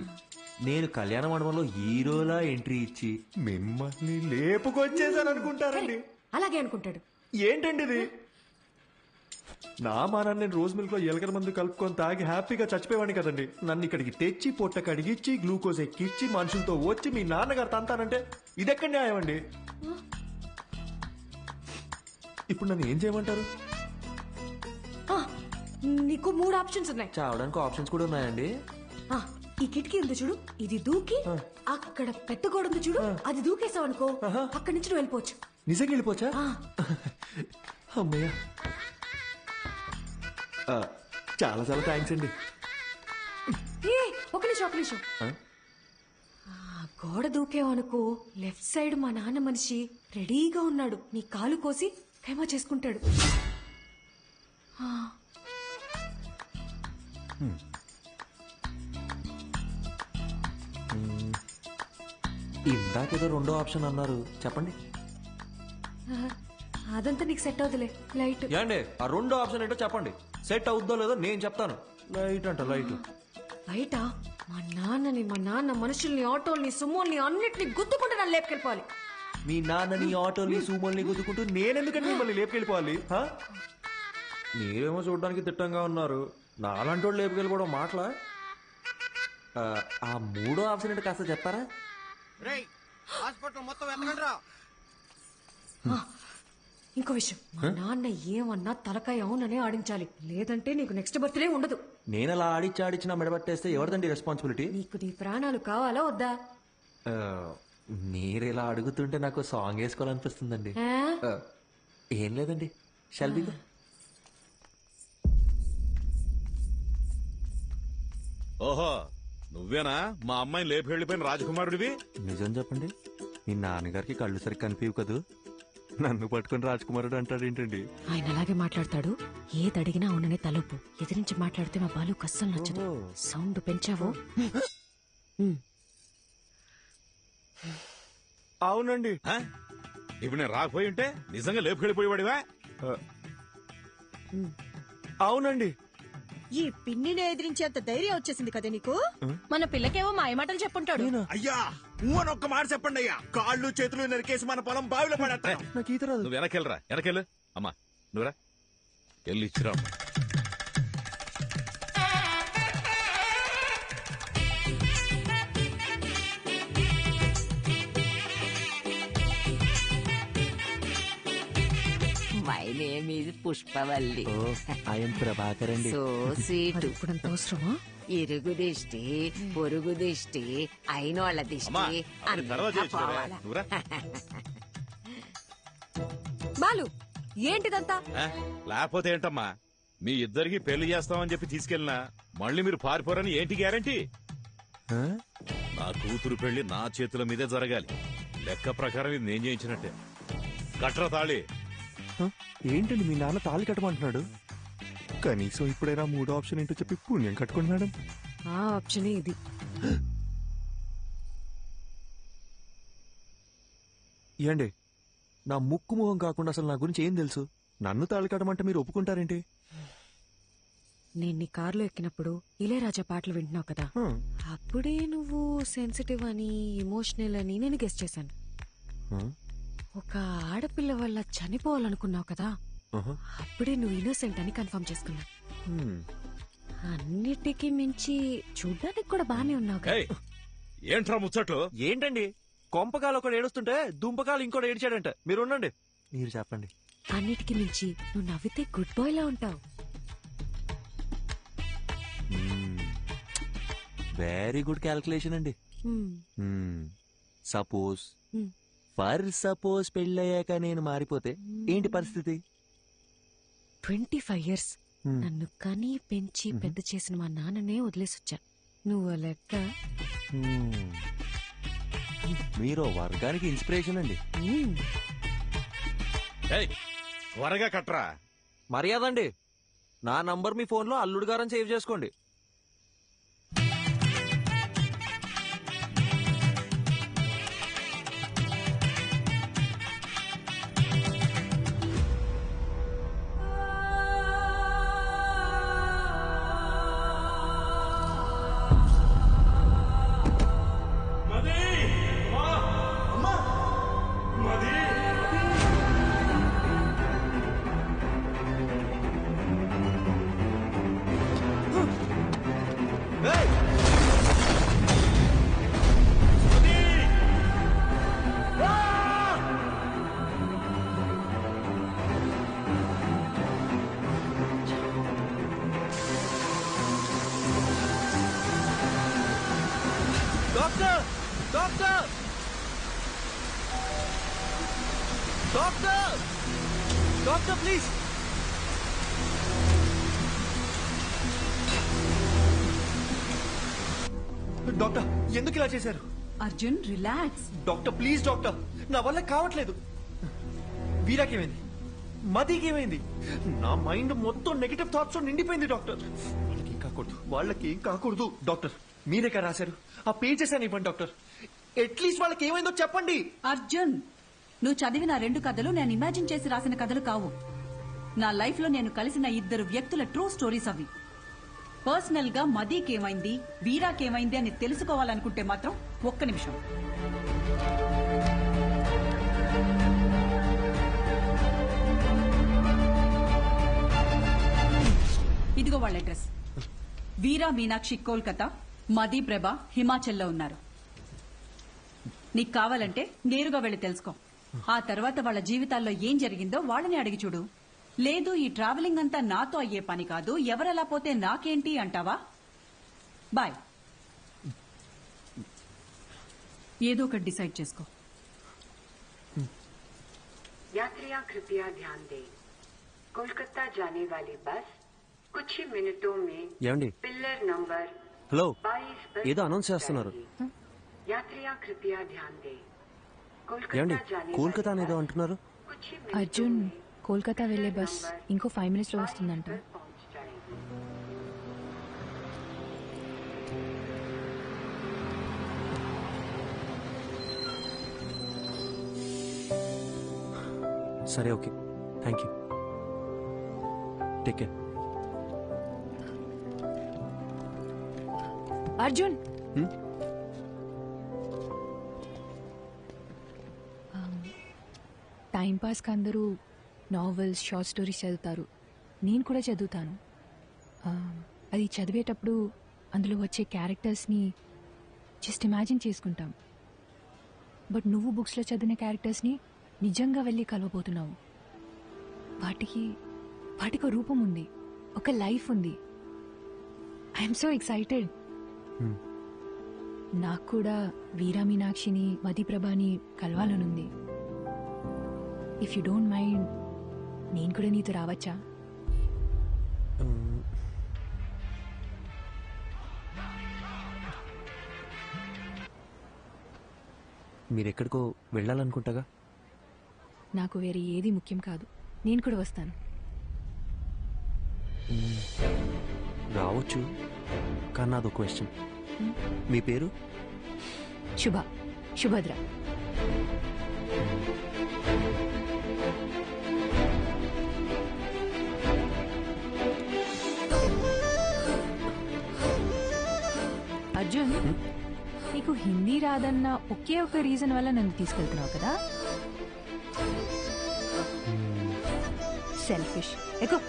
నేను కళ్యాణ మండపంలో హీరోలా ఎంట్రీ ఇచ్చి మిమ్మల్ని లేపుకొచ్చేసాను అనుకుంటారండి. అలాగే అనుకుంటాడు. ఏంటండి ఇది? నా మానాన్ని నేను రోజు మిల్క్ లో ఎలకల మందు కలుపుకొని తాగి హ్యాపీగా చచ్చిపోయేవాడిని కదండి. నన్ను ఇక్కడికి తెచ్చి పొట్ట కడిగిచ్చి గ్లూకోజ్ ఎక్కిచ్చి మనుషులతో వచ్చి మీ నాన్నగారు తంతానంటే ఇదెక్కడ న్యాయం అండి? ఇప్పుడు నన్ను ఏం చేయమంటారు? నీకు 3 ఆప్షన్స్ ఉన్నాయి. చావడానికి ఆప్షన్స్ కూడా ఉన్నాయండి? ఈ కిటికీ ఉంది చూడు, ఇది దూకి అక్కడ పెద్ద గోడ ఉంది చూడు, అది దూకేసావు అనుకో, అక్కడి నుంచి నువ్వు వెళ్ళిపోవచ్చు. నిజంగా వెళ్ళిపోవచ్చా? అమ్మయ్య, చాలా చాలా థ్యాంక్స్ అండి. ఒక నిమిషం. గోడ దూకేవనుకో, లెఫ్ట్ సైడ్ మా నాన్న మనిషి రెడీగా ఉన్నాడు, నీ కాలు కోసి ఖైమా చేసుకుంటాడు. ఇందాకేదో రెండో ఆప్షన్ అన్నారు, చెప్పండి. అదంతా నీకు సెట్ అవుతులే. లైట్ ఏండి, ఆ రెండో ఆప్షన్ ఏంటో చెప్పండి. సెట్ అవుద్దో లేదో నేను చెప్తాను. లైట్ అంట, లైట్. బయట మా నాన్న మనుషుల్ని, ఆటోల్ని, సుమోల్ని అన్నిటిని గుద్దుకుంటూ నన్ను లేపుకెళ్ళిపోవాలి. మీ నాన్నని, ఆటోని, సూమోల్ని గుద్దుకుంటూ నేనెందుకంటే మిమ్మల్ని లేపుకెళ్ళిపోవాలి? మీరేమో చూడడానికి తిట్టంగా ఉన్నారు, నాలంటోళ్ళు లేపుకెళ్ళిపోవడం మాటలా? ఆ మూడో ఆప్షన్ ఏంటో కాస్త చెప్తారా? హాస్పిటల్ మొత్తం ఎత్తకండి రా. ఇంకో విషయం, మా నాన్న ఏమన్నా తలకాయ అవుననే ఆడించాలి, లేదంటే నీకు నెక్స్ట్ బర్త్డే ఉండదు. నేను అలా ఆడిచ్చి నా మెడబట్టేస్తే ఎవరిదండి రెస్పాన్సిబిలిటీ? నీకు నీ ప్రాణాలు కావాలా వద్దా? మీరు ఇలా అడుగుతుంటే నాకు సాంగ్ వేసుకోవాలనిపిస్తుందండి. ఏం లేదండి, షల్బిగా. ఓహో, నువ్వేనా మా అమ్మాయిని లేపి వెళ్ళిపోయిన రాజకుమారుడివి? నిజం చెప్పండి, మీ నాన్నగారికి కళ్ళు సరిగ్గా కనిపించవు కదూ, నన్ను పట్టుకుని రాజకుమారుడు అంటాడేంటండి? ఆయన అలాగే మాట్లాడతాడు, ఏది అడిగినా అవుననే తలుపు. ఎదిరించి మాట్లాడితే మా బాలు కస్సలు నచ్చదు. సౌండ్ పెంచావో? అవునండి. ఇప్పుడు నేను రాకపోయి ఉంటే నిజంగా లేపు వెళ్ళిపోయేవాడివా? అవునండి. ఈ పిన్నిని ఎదిరించేంత ధైర్యం వచ్చేసింది కదా నీకు? మన పిల్లకేమో మాయమాటలు చెప్పుంటాడు. అయ్యా అని ఒక్క మాట చెప్పండి అయ్యా, కాళ్ళు చేతులు నరికేసి మన పొలం బావిలో పడేస్తాను. నువ్వు వెనకెళ్ళరా, వెనకెళ్ళు. అమ్మా నువ్వురా, వెళ్ళి ఇచ్చిరా. My name is Pushpavalli. I'm Prabhakar అండి. So sweet. ఇప్పుడంత అవసరమా? ఇరుగు దిష్టి, పొరుగు దిష్టి, అయినోళ్ళ దిష్టి అంతా పోవాలా? బాలు, ఏంటిదంతా? లేకపోతే ఏంటమ్మా, మీ ఇద్దరికి పెళ్లి చేస్తామని చెప్పి తీసుకెళ్ళినా మళ్ళీ మీరు పారిపోరని ఏంటి గ్యారంటీ? నా కూతురు పెళ్లి నా చేతుల మీదే జరగాలి. లెక్క ప్రకారం ఇది నేను చేయించినట్టే. కట్ర తాళి. ఏంటండి మీ నాన్న తాళి కట్టమంటున్నాడు? కనీసం ఇప్పుడైనా మూడో ఆప్షన్ ఏంటో చెప్పి పుణ్యం కట్టుకోండి మేడం. ఆ ఆప్షనే ఇది. ఏండి, నా ముక్కు మొహం కాకుండా అసలు నా గురించి ఏం తెలుసు? నన్ను తాళి కట్టమంటే మీరు ఒప్పుకుంటారేంటి? నేను నీ కారులో ఎక్కినప్పుడు ఇళయరాజా పాటలు వింటున్నావు కదా, అప్పుడే నువ్వు సెన్సిటివ్ అని, ఎమోషనల్ అని నేను గెస్ చేశాను. ఒక ఆడపిల్ల వల్ల చనిపోవాలనుకున్నావు కదా, అప్పుడే నువ్వు ఇన్నోసెంట్ అని కన్ఫర్మ్ చేసుకున్నా. అన్నిటికీ మించి చూడ్డానికి కూడా బానే ఉన్నావు కదా. ఏంట్రా ముచ్చట్లు? ఏంటండి, కొంపకాలు ఒకడు ఏడుస్తుంటే దుంపకాలు ఇంకోటి ఏడ్చాడంట. మీరు ఉండండి, మీరు చెప్పండి. అన్నిటికీ మించి నువ్వు నవ్వితే గుడ్ బాయ్ లా ఉంటావు. వెరీ గుడ్ క్యాల్కులేషన్ అండి. సపోజ్ ఫర్ సపోజ్ పెళ్ళయ్యాక నేను మారిపోతే ఏంటి పరిస్థితి? 25 years నన్ను కని పెంచి పెద్ద చేసిన మా నాన్ననే వదిలేసొచ్చా. నువ్వు లెక్క. మీరు వర్గానికి ఇన్స్పిరేషన్ అండి. త్వరగా కట్రా. మర్యాద అండి, నా నంబర్ మీ ఫోన్లో అల్లుడు గారని సేవ్ చేసుకోండి. Doctor doctor doctor doctor please. Doctor ఎందుకు ఇలా చేశారు? Arjun relax. Doctor please doctor, నా వల్ల కావట్లేదు. వీరాకేమైంది? మదికేమైంది? నా మైండ్ మొత్తం నెగటివ్ థాట్స్ నిండిపోయింది డాక్టర్. వాళ్ళకి ఏం కాకూడదు, వాళ్ళకి ఏం కాకూడదు. డాక్టర్ మీరే కదా రాశారు, ఆ పేజెస్ అని ఇవ్వండి డాక్టర్. అట్లీస్ట్ వాళ్ళకి ఏమైందో చెప్పండి. అర్జున్, నువ్వు చదివిన 2 కథలు నేను ఇమాజిన్ చేసి రాసిన కథలు కావు. నా లైఫ్ లో నేను కలిసిన 2 వ్యక్తుల ట్రూ స్టోరీస్ అవి. పర్సనల్ గా మదీకేమైంది, వీరాకేమైంది అని తెలుసుకోవాలనుకుంటే మాత్రం ఒక్క నిమిషం. ఇదిగో వాళ్ళ అడ్రస్. వీరా మీనాక్షి కోల్కతా, మదీ ప్రభ హిమాచల్లో ఉన్నారు. నీకు కావాలంటే నేరుగా వెళ్ళి తెలుసుకో. ఆ తర్వాత వాళ్ళ జీవితాల్లో ఏం జరిగిందో వాళ్ళని అడిగి చూడు. లేదు ఈ ట్రావెలింగ్ అంతా నాతో అయ్యే పని కాదు, ఎవరెలా పోతే నాకేంటి అంటావా? బాయ్. ఏదో ఒకటి డిసైడ్ చేసుకో. यात्रियां कृपया ध्यान दें, कोलकाता जाने वाली बस कुछ ही मिनटों में ఏమండి? पिलर नंबर హలో, 22 पर ఏదో అనౌన్స్ చేస్తున్నారు. यात्रियां कृपया ध्यान दें, ఏమండి कोलकाता जाने కోల్కతా అనేదో అంటున్నారు? कुछ ही అర్జున్, కోల్కతా వెళ్లే బస్ ఇంకో 5 minutes లో వస్తుందంట. సరే okay, thank you. Take care. Arjun, time పాస్కి అందరూ నావెల్స్, షార్ట్ స్టోరీస్ చదువుతారు. నేను కూడా చదువుతాను. అది చదివేటప్పుడు అందులో వచ్చే క్యారెక్టర్స్ని జస్ట్ ఇమాజిన్ చేసుకుంటాం. బట్ నువ్వు బుక్స్లో చదివిన క్యారెక్టర్స్ని నిజంగా వెళ్ళి కలవబోతున్నావు. వాటికి ఒక రూపం ఉంది, ఒక లైఫ్ ఉంది. I'm so excited. నాకు కూడా వీరా మీనాక్షిని, మదిప్రభని కలవాలనుంది. ఇఫ్ యూ డోంట్ మైండ్, నేను కూడా నీతో రావచ్చా? మీరెక్కడికో వెళ్ళాలనుకుంటాగా. నాకు వేరే ఏది ముఖ్యం కాదు, నేను కూడా వస్తాను. రావచ్చు, కానీ నాదో క్వశ్చన్. మీ పేరు? శుభద్ర. అర్జున్, నీకు హిందీ రాదన్న ఒకే ఒక రీజన్ వల్ల నన్ను తీసుకెళ్తున్నావు కదా? సెల్ఫిష్. ఎక్కు.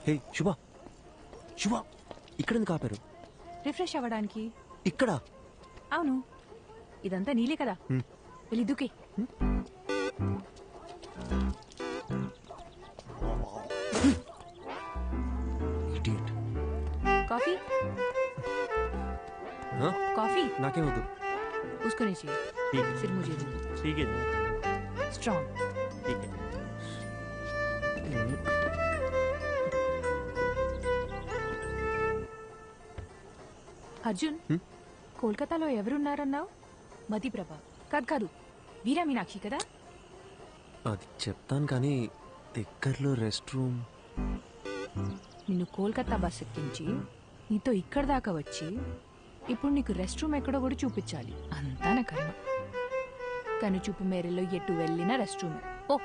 హే శుభ శుభ ఇక్కడ ఎందుకు ఆపారు? రిఫ్రెష్ అవ్వడానికి. ఇక్కడ? అవును, ఇదంతా నీలే కదా. వెళ్ళి దూకే. కాఫీ కాఫी నాకేం వద్దు. उसको नहीं चाहिए, सिर्फ मुझे दो. ठीक है स्ट्रॉन्ग. ठीक है. అర్జున్, కోల్కతాలో ఎవరున్నారన్నావు? మధుప్రభ కాదు కాదు, వీరా మీనాక్షి కదా? అది చెప్తాను కానీ దగ్గరలో రెస్ట్ రూమ్. నిన్ను కోల్కతా బస్ ఎక్కించి నీతో ఇక్కడ దాకా వచ్చి ఇప్పుడు నీకు రెస్ట్ రూమ్ ఎక్కడో కూడా చూపించాలి. అంతా నా కర్మ. కను చూపు మేరలో ఎటు వెళ్ళినా రెస్ట్ రూమ్. ఓ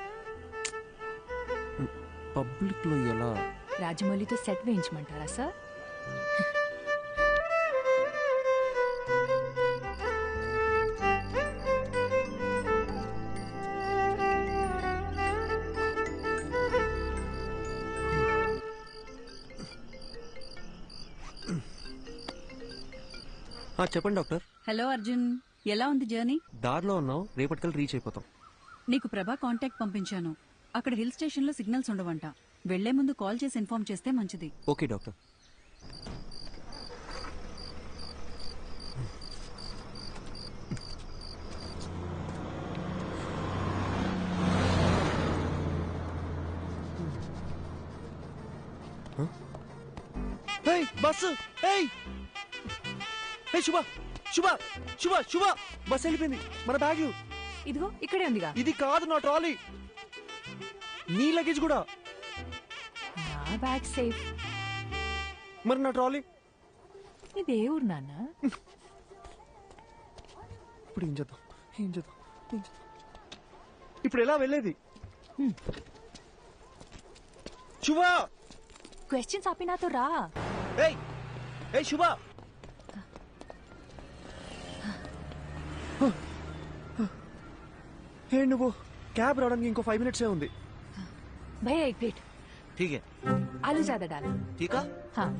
పబ్లిక్ లో ఎలా? రాజమౌళితో సెట్ వేయించమంటారా సార్? చెప్పండి డాక్టర్. హలో అర్జున్, ఎలా ఉంది జర్నీ? దారిలో ఉన్నావు, రేపటికల్ రీచ్ అయిపోతాం. నీకు ప్రభా కాంటాక్ట్ పంపించాను. అక్కడ హిల్ స్టేషన్ లో సిగ్నల్స్ ఉండవంట. వెళ్లే ముందు కాల్ చేసి ఇన్ఫార్మ్ చేస్తే మంచిది. Okay doctor. బస్సు శుభ శుభ శుభ శుభ బస్ వెళ్ళిపోయింది. మన బ్యాగ్ ఇదిగో ఇక్కడే ఉందిగా. ఇది కాదు నా ట్రాలీ. నీ లగేజ్ కూడా. నా బ్యాగ్ సేఫ్. మరి నా ట్రాలీ? ఇదే ఊరు నాన్న. ఇప్పుడు ఏం చేద్దాం? ఇప్పుడు ఎలా వెళ్ళేది? శుభ క్వశ్చన్స్ ఆపి నాతో రా. శుభ నువ్వు క్యాబ్ రావడానికి ఇంకో 5 minutes ఉంది. भैया एक प्लेट. ठीक है. आलू ज्यादा डालो. ठीक है. हाँ.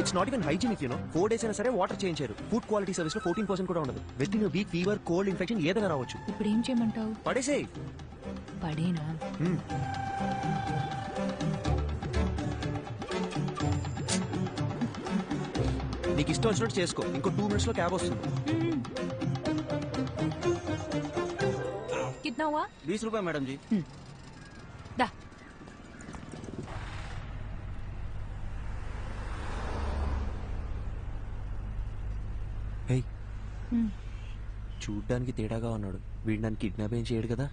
It's not even hygienic you know. 4 days అయినా సరే వాటర్ చేంజ్ చేయరు. ఫుడ్ క్వాలిటీ సర్వీస్ లో 14% కూడా ఉండదు. With in week fever, cold, infection ఏదైనా రావచ్చు. ఇప్పుడు ఏం చేయమంటావు? పడేసేయ్. పడేనా? నీకు ఇష్టం వచ్చినట్టు చేసుకో. ఇంకో 2 minutes లో క్యాబ్ వస్తుంది. कितना हुआ? 20 रुपए मैडम जी. दा. చూడ్డానికి తేడాగా ఉన్నాడు. వీడు నన్ను కిడ్నాప్ ఏం చేయడు కదా?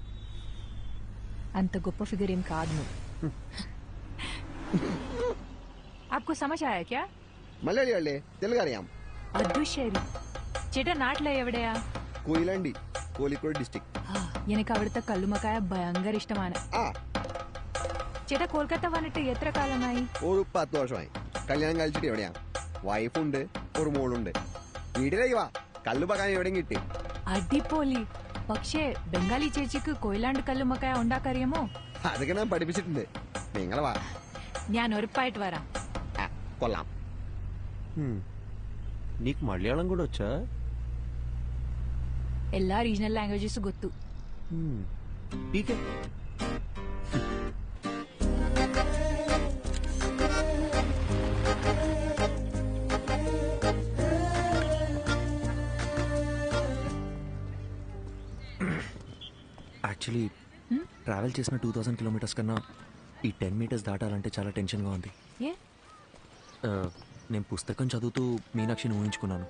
అంత గొప్ప ఫిగర్ ఏం కాదు నువ్వు. आपको समझ आया क्या? മലയാളിയല്ലേ? തെലുങ്കറിയാം. ಅದು ശരി. ചേട്ടാ നാട്ടിലെ എവിടെയാ? കൊയിലാണ്ടി, കോഴിക്കോട് ഡിസ്ട്രിക്ട്. എനിക്ക് അവിടുത്തെ കല്ലുമക്കായ ഭയങ്കര ഇഷ്ടമാണ്. ചേട്ടാ കൊൽക്കത്ത വന്നിട്ട് എത്ര കാലമായി? ഒരു 10 വർഷമായി. കല്യാണം കഴിച്ചിട്ട് എവിടെയാ? വൈഫുണ്ട്, ഒരു മോളുണ്ട്. വീട്ടിലേക്ക് വാ, കല്ലുമക്കായ എവിടെയും കിട്ടി. അടിപൊളി. പക്ഷേ ബംഗാളി ചേച്ചിക്ക് കൊയിലാണ്ട് കല്ലുമക്കായ ഉണ്ടാക്കറിയാമോ? അതൊക്കെ ഞാൻ പഠിപ്പിച്ചിട്ടുണ്ട്. നിങ്ങൾ വാ, ഞാൻ ഉറപ്പായിട്ട് വരാം. കൊള്ളാം. నీకు మలయాళం కూడా వచ్చా? എല്ലാ రీజనల్ లాంగ్వేజెస్ ಗೊತ್ತು. ఠీకే. యాక్చువల్లీ ట్రావెల్ చేసిన 2000 kilometers కన్నా ఈ 10 meters దాటాలంటే చాలా టెన్షన్గా ఉంది. నేను పుస్తకం చదువుతూ మీనాక్షిని ఊహించుకున్నాను.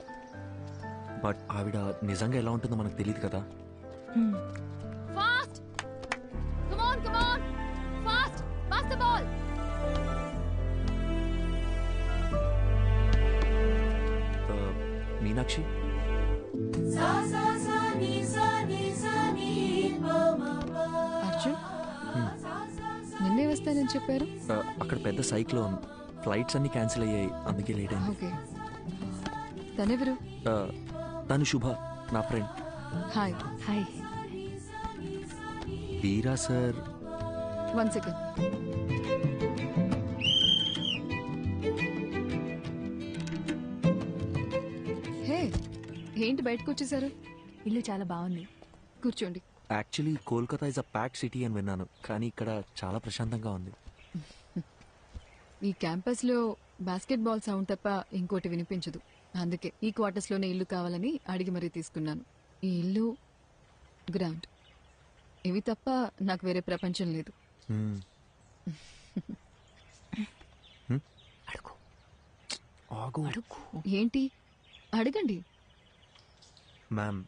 బట్ ఆవిడ నిజంగా ఎలా ఉంటుందో మనకు తెలియదు కదా. మీనాక్షి, అర్జున్ నిన్నే వస్తానని చెప్పారు. అక్కడ పెద్ద సైక్లోన్ ఫ్లైట్స్ అన్ని క్యాన్సిల్ అయ్యాయి, అందుకే లేట్ అయింది. ఓకే. తనెవరు? తను శుభ, నా ఫ్రెండ్. హాయ్. హాయ్. వీరా సార్. 1 సెకండ్. హే, ఏంటి బయటకు వచ్చేసారు? ఇల్లు చాలా బాగుంది, కూర్చోండి. Actually Kolkata is a pack city అని విన్నాను, కానీ ఇక్కడ చాలా ప్రశాంతంగా ఉంది. ఈ క్యాంపస్ లో బాస్కెట్ బాల్ సౌండ్ తప్ప ఇంకోటి వినిపించదు. అందుకే ఈ క్వార్టర్స్ లోనే ఇల్లు కావాలని అడిగి మరీ తీసుకున్నాను. ఈ ఇల్లు, గ్రౌండ్, ఇవి తప్ప నాకు వేరే ప్రపంచం లేదు. ఏంటి? అడగండి. మ్యామ్,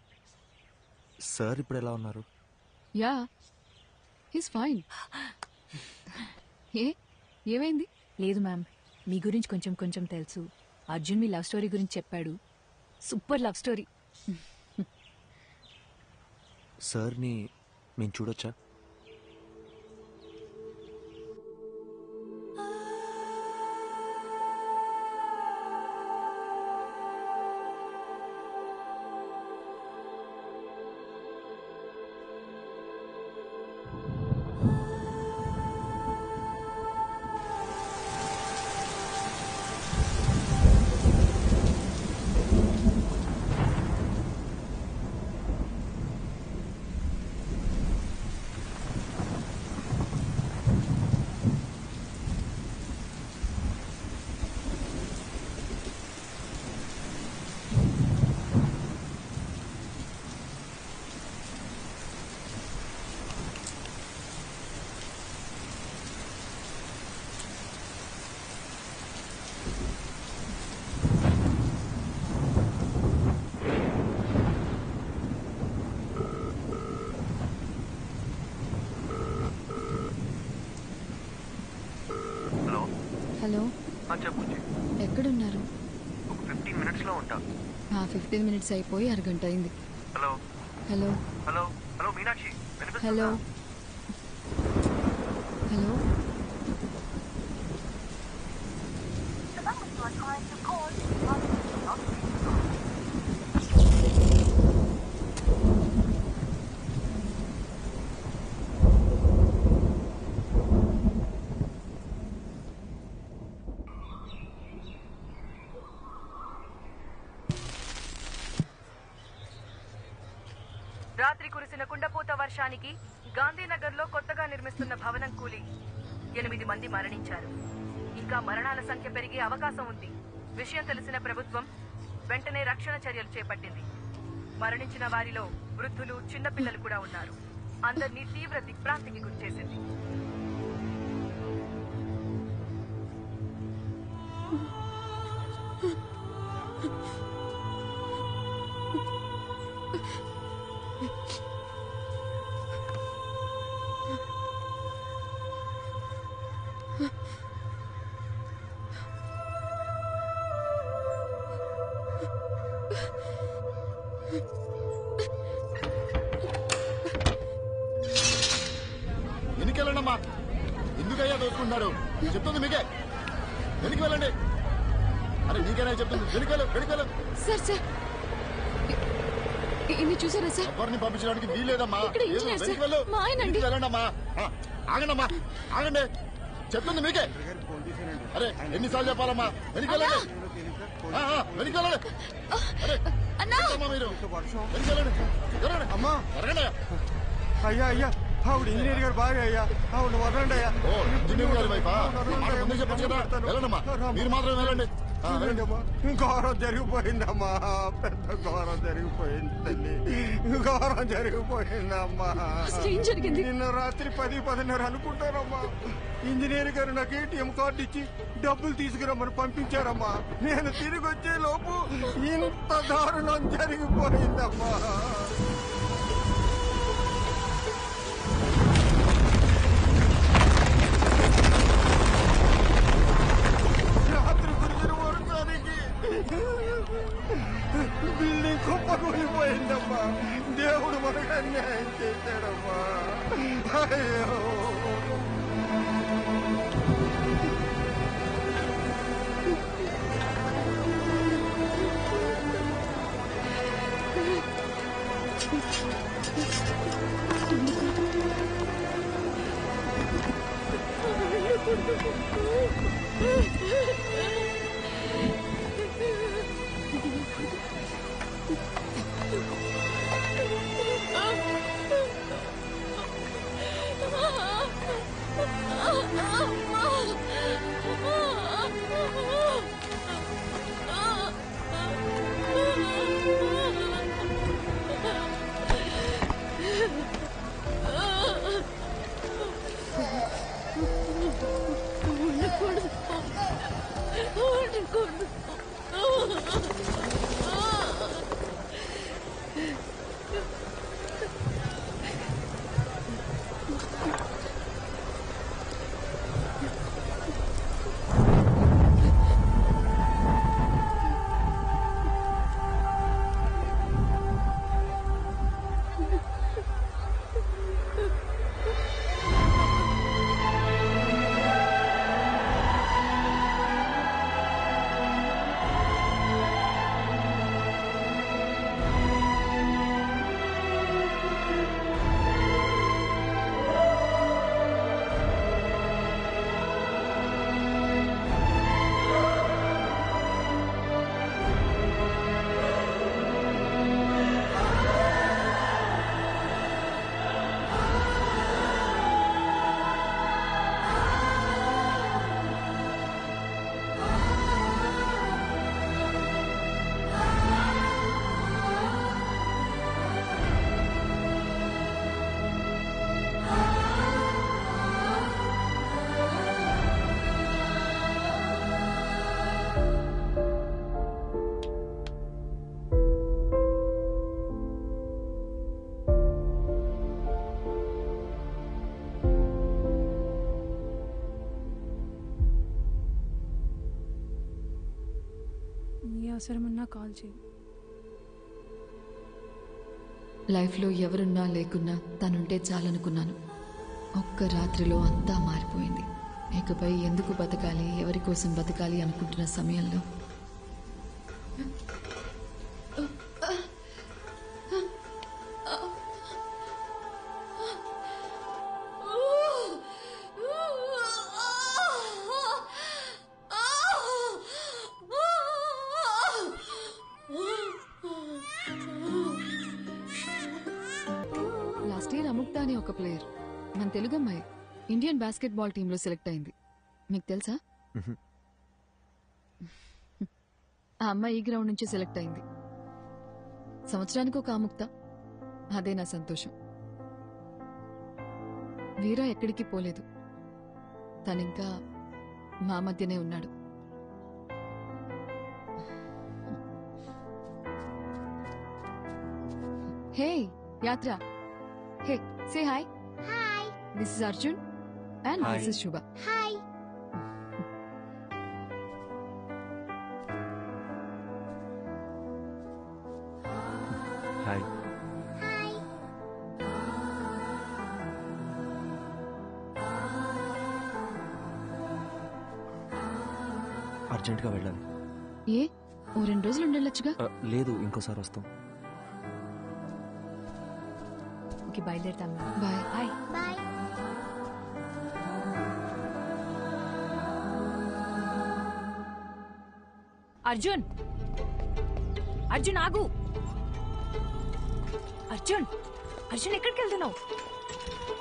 సార్ ఇప్పుడు ఎలా ఉన్నారు? Yeah, he's fine. ఏమైంది? లేదు మ్యామ్, మీ గురించి కొంచెం కొంచెం తెలుసు. అర్జున్ మీ లవ్ స్టోరీ గురించి చెప్పాడు. Super love story. సార్ని మేము చూడొచ్చా? హలో. చెప్పు. ఎక్కడున్నారు? ఒక 15 మినిట్స్లో ఉంటా. 15 మినిట్స్ అయిపోయి అరగంట అయింది. Hello. Hello. Hello. Hello Meenakshi, hello. Hello. రాత్రి కురిసిన కుండపోత వర్షానికి గాంధీనగర్లో కొత్తగా నిర్మిస్తున్న భవనం కూలి 8 మంది మరణించారు. ఇంకా మరణాల సంఖ్య పెరిగే అవకాశం ఉంది. విషయం తెలిసిన ప్రభుత్వం వెంటనే రక్షణ చర్యలు చేపట్టింది. మరణించిన వారిలో వృద్ధులు, చిన్నపిల్లలు కూడా ఉన్నారు. అందరినీ తీవ్ర దిగ్భ్రాంతికి గురిచేసింది. వెనుకెళ్ళండమ్మా. ఎందుకయ్యా దోచుకుంటున్నారు? చెప్తుంది మీకే. వెనక్కి వెళ్ళండి. అరే నీకేనా చెప్తుంది? వెనుకెళ్ళు, వెనుకెళ్ళు. సార్ సార్, ఇన్ని చూసారా సార్? ఎవరిని పంపించడానికి వీల్లేదమ్మా. ఇక్కడ ఇంజనీర్ సార్, వెనక్కి వెళ్ళు. మా ఆయన అండి. వెనక్కి వెళ్ళండమ్మా. ఆగండమ్మా, ఆగండి. చెప్తుంది మీకే. అరే ఎన్నిసార్లు చెప్పాలమ్మా? వెనక్కి వెళ్ళండి, వెనక్కి వెళ్ళండి. అరే ఏంటమ్మా మీరు? వెనక్కి వెళ్ళండి, జరగండి అమ్మా, జరగండి. అయ్యా అయ్యా, ఆవిడ ఇంజనీర్ గారు బాగా అయ్యా, ఆవిడ వదలండి అయ్యా. ఓ ఇంజనీర్ గారి వైఫా? మాట ముందే చెప్పచ్చు కదా. వెళ్ళండమ్మా, మీరు మాత్రం వెళ్ళండి. ఘోరం జరిగిపోయిందమ్మా, పెద్ద ఘోరం జరిగిపోయింది తల్లి, ఘోరం జరిగిపోయిందమ్మా. ఏం జరిగింది? నిన్న రాత్రి 10-10:30 అనుకుంటారమ్మా. ఇంజనీర్ గారు నాకు ATM కార్డు ఇచ్చి డబ్బులు తీసుకురమ్మని పంపించారమ్మా. నేను తిరిగి వచ్చే లోపు ఇంత దారుణం జరిగిపోయిందమ్మా. రాత్రి కురిసిన వర్షానికి బిల్డింగ్ కుప్పకూలిపోయిందమ్మా. దేవుడు మనకు అన్యాయం చేశాడమ్మా. అయ్యో అవసరం ఉన్నా కాల్ చేయి. లైఫ్లో ఎవరున్నా లేకున్నా తనుంటే చాలనుకున్నాను. ఒక్క రాత్రిలో అంతా మారిపోయింది. ఇకపై ఎందుకు బతకాలి, ఎవరి కోసం బతకాలి అనుకుంటున్న సమయంలో లాస్ట్ ఇయర్ అముక్త అని ఒక ప్లేయర్, మన తెలుగు అమ్మాయి, ఇండియన్ బాస్కెట్బాల్ టీంలో సెలెక్ట్ అయింది. మీకు తెలుసా? ఆ అమ్మాయి ఈ గ్రౌండ్ నుంచి సెలెక్ట్ అయింది. సంవత్సరానికి ఒక అముక్త, అదే నా సంతోషం. వీరా ఎక్కడికి పోలేదు, తనింకా మా మధ్యనే ఉన్నాడు. Hey Yatra, hey say hi. Hi. This is Arjun and this is Shubha. Hi. Hi. అర్జెంట్గా వెళ్ళాలి. ఏ ఓ 2 రోజులు ఉండొచ్చుగా. లేదు, ఇంకోసారి వస్తాం. ఓకే, బయలుదేరుతాం. Bye. Hi. Bye. Arjun, Arjun ఆగు. అర్జున్, అర్జున్ ఎక్కడికి వెళ్తున్నావు?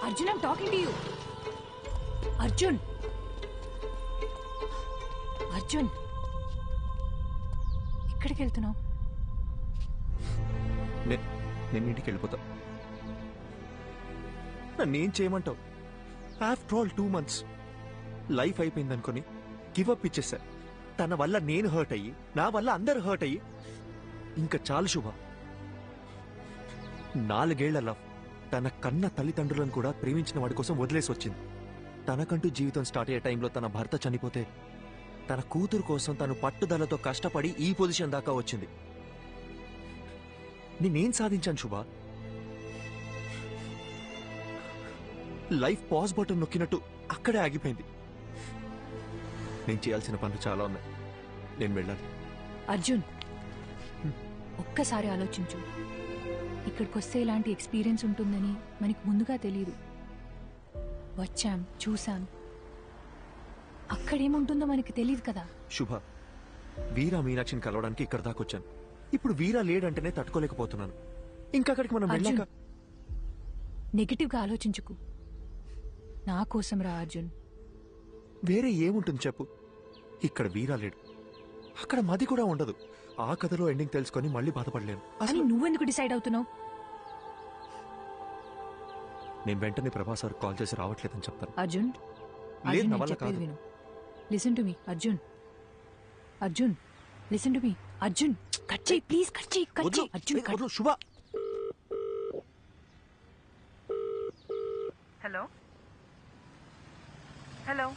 Arjun, I'm talking to you. Arjun, Arjun ఎక్కడికి వెళ్తున్నావు? నేను ఇంటికి వెళ్ళిపోతా. నన్నేం చేయమంటావు? ఆఫ్టర్ ఆల్ 2 months లైఫ్ అయిపోయింది అనుకుని గివప్ ఇచ్చేసా. తన వల్ల నేను హర్ట్ అయ్యి, నా వల్ల అందరు హర్ట్ అయ్యి, ఇంకా చాలు శుభ. 4 ఏళ్ల లవ్ తన కన్న తల్లిదండ్రులను కూడా ప్రేమించిన వాడి కోసం వదిలేసి వచ్చింది. తనకంటూ జీవితం స్టార్ట్ అయ్యే టైంలో తన భర్త చనిపోతే తన కూతురు కోసం తను పట్టుదలతో కష్టపడి ఈ పొజిషన్ దాకా వచ్చింది. నేనేం సాధించాను శుభ? లైఫ్ పాజ్ బటన్ నొక్కినట్టు అక్కడే ఆగిపోయింది. నేను చేయాల్సిన పనులు చాలా ఉన్నాయి. నేను వెళ్ళాలి. అర్జున్, ఒక్కసారి ఆలోచించు. ఇక్కడికి వస్తే ఇలాంటి ఎక్స్పీరియన్స్ ఉంటుందని మనకి ముందుగా తెలియదు. వచ్చాం, చూసాం, అక్కడేముంటుందో మనకి తెలియదు కదా. శుభ, వీరా మీనాక్షిని కలవడానికి ఇక్కడ దాకా వచ్చాను. ఇప్పుడు వీరా లేడంటేనే తట్టుకోలేకపోతున్నాను. ఇంకక్కడికి మనం వెళ్ళాక నెగటివ్ గా ఆలోచించుకు. నా కోసం రా అర్జున్. వేరే ఏముంటుంది చెప్పు? ఇక్కడ వీరా లేడు, అక్కడ మది కూడా ఉండదు. ఆ కథలో ఎండింగ్ తెలుసుకొని మళ్ళీ బాధపడలేను. అని నువ్వెందుకు డిసైడ్ అవుతున్నావు? నేను వెంటనే ప్రభాస్ సార్ కాల్ చేసి రావట్లేదని చెప్తాను. అర్జున్, లేదు, అర్జున్, నా నేను వల్ల చెప్పేది కాదు. విను. Listen to me Arjun. Arjun, listen to me Arjun. Cut చేయి ప్లీజ్, కట్ చేయి, కట్ చేయి. అర్జున్, కట్. శుభ. హలో హలో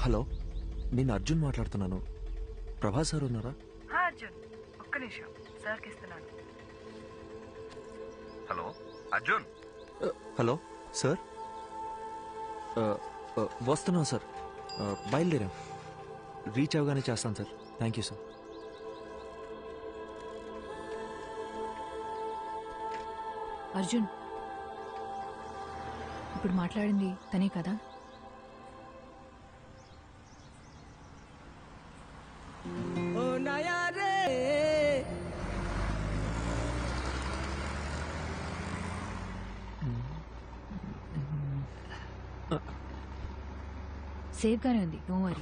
హలో, నేను అర్జున్ మాట్లాడుతున్నాను. ప్రభాస్ సార్ ఉన్నారా? అర్జున్, ఒక్క నిమిషం, సార్కి ఇస్తున్నాను. హలో అర్జున్. హలో సార్, వస్తున్నాం సార్. బయలుదేరాం. రీచ్ అవగానే చేస్తాను sir. Thank you sir. Arjun, ఇప్పుడు మాట్లాడింది తనే కదా? సేఫ్ గానే ఉంది, డోంట్ వరీ.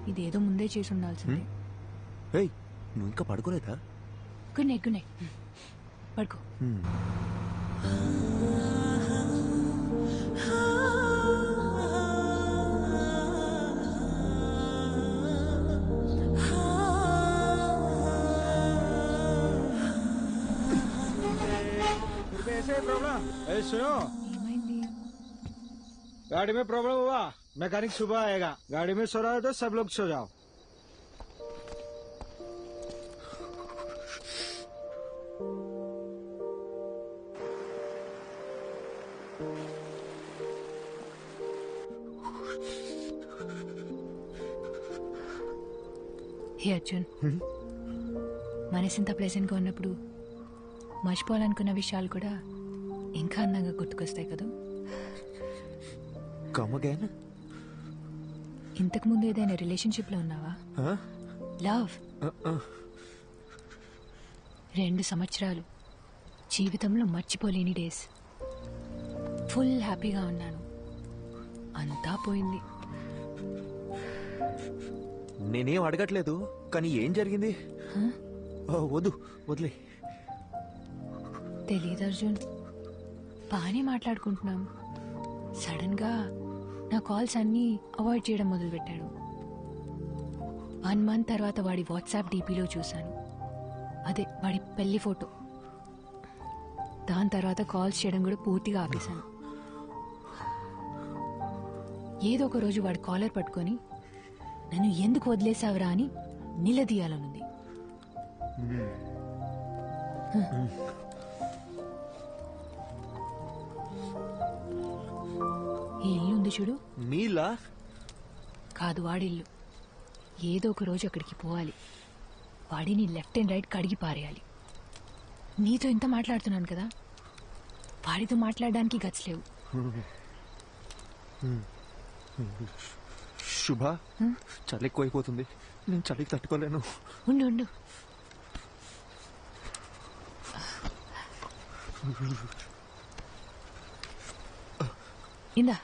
ఇదేదో ముందే చేసి ఉండాల్సిందే. ఏయ్ నువ్వు ఇంకా పడుకోలేదా? Good night, good night. పడుకో. सुनो, गाड़ी में प्रॉब्लम हुआ, मैकेनिक सुबह आएगा. गाड़ी में सो रहा है तो सब लोग सो जाओ. హే అర్జున్, మనసింత ప్లెజెంట్గా ఉన్నప్పుడు మర్చిపోవాలనుకున్న విషయాలు కూడా ఇంకా అందంగా గుర్తుకొస్తాయి కదా. ఇంతకు ముందు ఏదైనా రిలేషన్షిప్ లో ఉన్నావా? లవ్ 2 సంవత్సరాలు జీవితంలో మర్చిపోలేని డేస్. ఫుల్ హ్యాపీగా ఉన్నాను. అంతా పోయింది. నేనేం అడగట్లేదు, కానీ ఏం జరిగింది? వద్దు, వదిలే. తెలీదు అర్జున్, బాగానే మాట్లాడుకుంటున్నాం. సడన్ గా నా కాల్స్ అన్నీ అవాయిడ్ చేయడం మొదలుపెట్టాడు. 1 మంత్ తర్వాత వాడి వాట్సాప్ డీపీలో చూశాను. అదే వాడి పెళ్లి ఫోటో. దాని తర్వాత కాల్స్ చేయడం కూడా పూర్తిగా ఆపేశాను. ఏదో ఒక రోజు వాడి కాలర్ పట్టుకొని నన్ను ఎందుకు వదిలేసావురా అని నిలదీయాలనుంది. ఈ ఇల్లు ఉంది చూడు, మీలా కాదు వాడిల్లు. ఏదో ఒక రోజు అక్కడికి పోవాలి. వాడిని లెఫ్ట్ అండ్ రైట్ కడిగి పారేయాలి. నీతో ఇంత మాట్లాడుతున్నాను కదా, వాడితో మాట్లాడడానికి గట్స్ లేవు. శుభ, చలి ఎక్కువైపోతుంది. నేను చలికి తట్టుకోలేను. ఉండు ఉండు. ఇందా.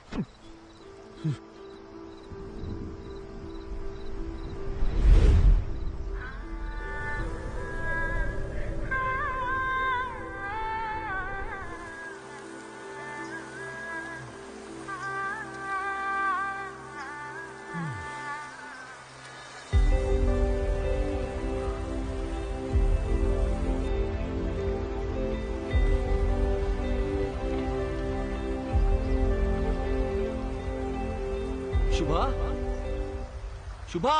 శుభా, శుభా,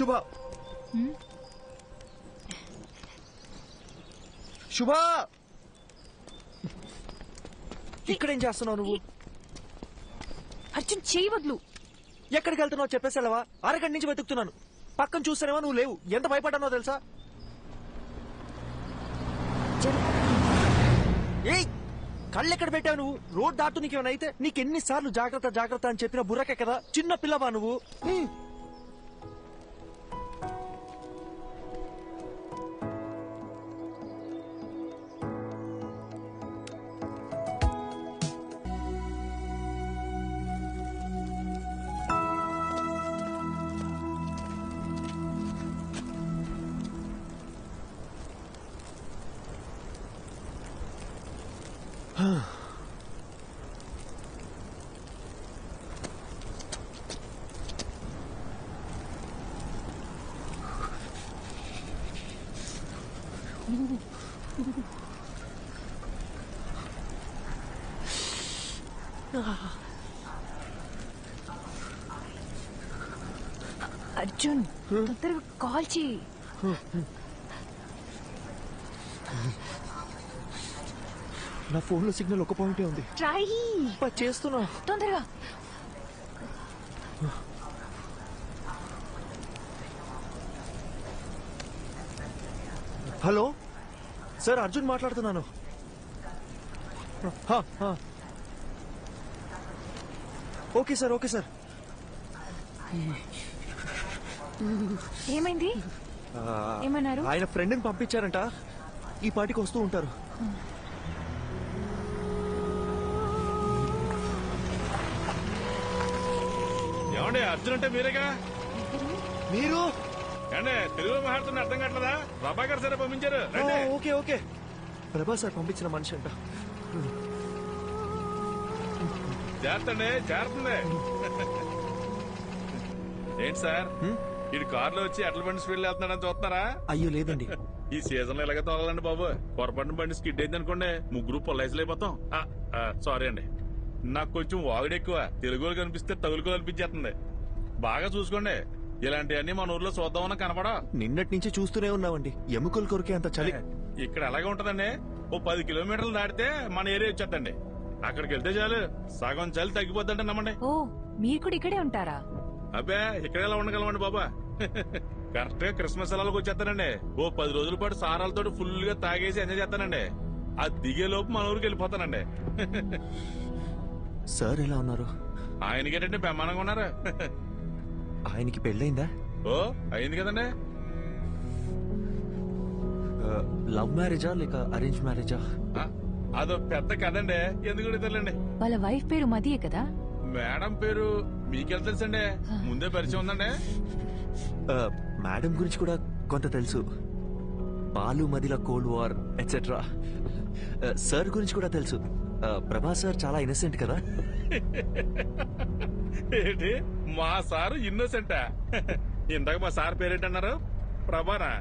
శుభా, శుభా, ఇక్కడేం చేస్తున్నావు నువ్వు? అర్జున్, చేయి వదులు. ఎక్కడికి వెళ్తున్నావు చెప్పేసావా? అరగంట నుంచి వెతుకుతున్నాను. పక్కన చూస్తానేమో నువ్వు లేవు. ఎంత భయపడ్డానో తెలుసా? ఏయ్, కళ్ళెక్కడ పెట్టావు నువ్వు? రోడ్ దాటు నీకేమైనా అయితే నీకెన్నిసార్లు జాగ్రత్త జాగ్రత్త అని చెప్పిన బుర్రకే కదా. చిన్న పిల్లవా నువ్వు? అర్జున్ తొందరగా కాల్ చేయి. నా ఫోన్ లో సిగ్నల్ ఒక పాయింటే ఉంది. ట్రై చేస్తున్నా తొందరగా. హలో సార్, అర్జున్ మాట్లాడుతున్నాను. Okay sir, okay sir. ఏమైంది? ఏమన్నారు? ఆయన ఫ్రెండ్ని పంపించారంట, ఈ పాటికి వస్తూ ఉంటారు. ఏమండి అర్జున్ అంటే మీరేగా? మీరు ఏమండి తెలుగులో మాట్లాడుతున్న అర్థం కావట్లేదా? ప్రభాకర్ సార్ పంపించారు. ఓకే ఓకే, ప్రభా సార్ పంపించిన మనిషి అంట. చేస్తండి, చేరుతుంది. ఏంటి సార్ ఇటు కారులో వచ్చి ఎట్ల బండి స్పీడ్ వెళ్తున్నాడని చూస్తున్నారా? అయ్యో లేదండి, ఈ సీజన్ లో ఇలాగే తోలాలండి బాబు. పొరపాటున బండి స్కిడ్ అయింది అనుకోండి, ముగ్గురు పొల్లైజులు అయిపోతాం. సారీ అండి, నాకు కొంచెం వాగుడు ఎక్కువ. తెలుగులో కనిపిస్తే తగులుకో అనిపించేస్తుంది. బాగా చూసుకోండి, ఇలాంటివన్నీ మన ఊర్లో చూద్దామన్నా కనపడా. నిన్నటి నుంచి చూస్తూనే ఉన్నామండి, ఎముకలు కొరికే అంత చలి. ఇక్కడ అలాగే ఉంటదండి. ఓ 10 కిలోమీటర్లు దాటితే మన ఏరియా వచ్చేద్దండి. అక్కడికి వెళ్తే చాలు సగం చలి తగ్గిపోద్దంటే నమ్మండి. ఓ మీరు కూడా ఇక్కడే ఉంటారా? అబ్బే ఇక్కడ ఎలా ఉండగలమండి బాబా. కరెక్ట్ గా క్రిస్మస్ సెలవులకు వచ్చేస్తానండి. ఓ 10 రోజుల పాటు సారాలతో ఫుల్ గా తాగేసి ఎంజాయ్ చేస్తానండి. అది దిగే లోపు మన ఊరికి వెళ్ళిపోతానండి. సార్ ఎలా ఉన్నారు? ఆయనకేటంటే బ్రహ్మాండంగా ఉన్నారు. ఆయనకి పెళ్ళైందా? ఓ అయింది కదండి. లవ్ మ్యారేజా లేక అరేంజ్ మ్యారేజా? అదో పెద్ద కదండి, ఎందుకు తెలియండి. వాళ్ళ వైఫ్ పేరు మదియే కదా? మేడం పేరు మీకెళ్ళ తెలుసండి? ముందే పరిచయం ఉందండి. మేడం గురించి కూడా కొంత తెలుసు. బాలు మదిల కోల్డ్ వార్ ఎట్సెట్రా. సార్ గురించి కూడా తెలుసు. ప్రభా సార్ చాలా ఇన్నసెంట్ కదా? ఏంటి మా సారు ఇన్నోసెంటా? ఇందాక మా సార్ పేరేంటన్నారు? ప్రభానా?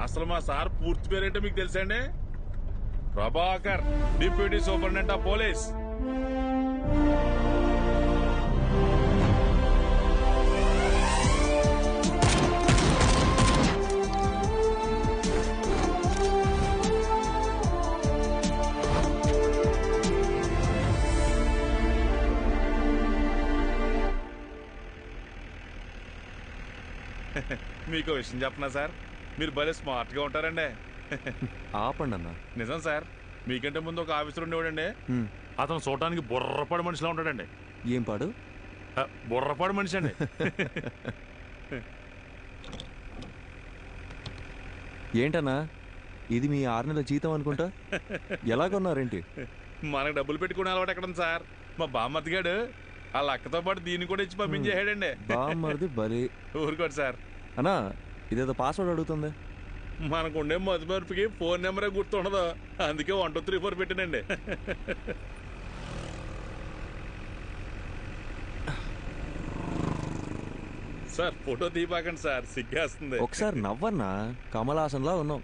అసలు మా సార్ పూర్తి పేరేంటో మీకు తెలుసండి? Prabhakar, deputy superintendent of police. మీకు విషయం చెప్పనా సార్, మీరు భలే స్మార్ట్ గా ఉంటారండి. ఆపండి అన్న. నిజం సార్, మీకంటే ముందు ఒక ఆఫీసర్ ఉండేవాడండి. అతను చూడటానికి బుర్రపాడు మనిషిలా ఉంటాడండి. ఏం పాడు? బుర్రపాడు మనిషి అండి. ఏంటన్నా ఇది మీ 6 నెలల జీతం అనుకుంటా? ఎలాగొన్నారేంటి? మనకు డబ్బులు పెట్టుకునే అలవాటు ఎక్కడుంది సార్? మా బామ్మర్తిగాడు వాళ్ళ అక్కతో పాటు దీన్ని కూడా ఇచ్చి పంపించేసాడండి. బామ్మర్ది బలి. ఊరుకోండి సార్. అన్నా ఇదేదో పాస్వర్డ్ అడుగుతుంది. మనకుండే మధుమర్పుకి ఫోన్ నెంబరే గుర్తుండదు, అందుకే 1 2 3 4 పెట్టానండి. సార్ ఫోటో తీయబాకండి సార్, సిగ్గేస్తుంది. ఒకసారి నవ్వన్నా, కమలాసన్లా ఉన్నాం.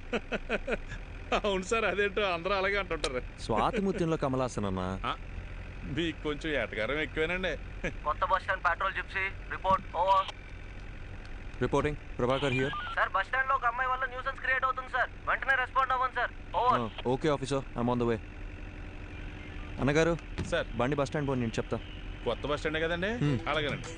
అవును సార్, అదేంటో అందరూ అలాగే అంటుంటారు. స్వాతిముత్యంలో కమలాసన్ అన్నా. మీకు కొంచెం ఏటగారం ఎక్కువేనండి. కొత్త bus stand petrol gypsy report over. Reporting Prabhakar here. Sir bus stand లో ఒక అమ్మాయి వల్ల న్యూసెన్స్ క్రియేట్ అవుతుంది సార్, వెంటనే రెస్పాండ్ అవ్వండి sir. Over. Okay officer, I'm on the way. అన్నగారు సార్ బండి బస్ స్టాండ్ పోనీ, నేను చెప్తా. కొత్త బస్ స్టాండే కదండి? అలాగేనండి.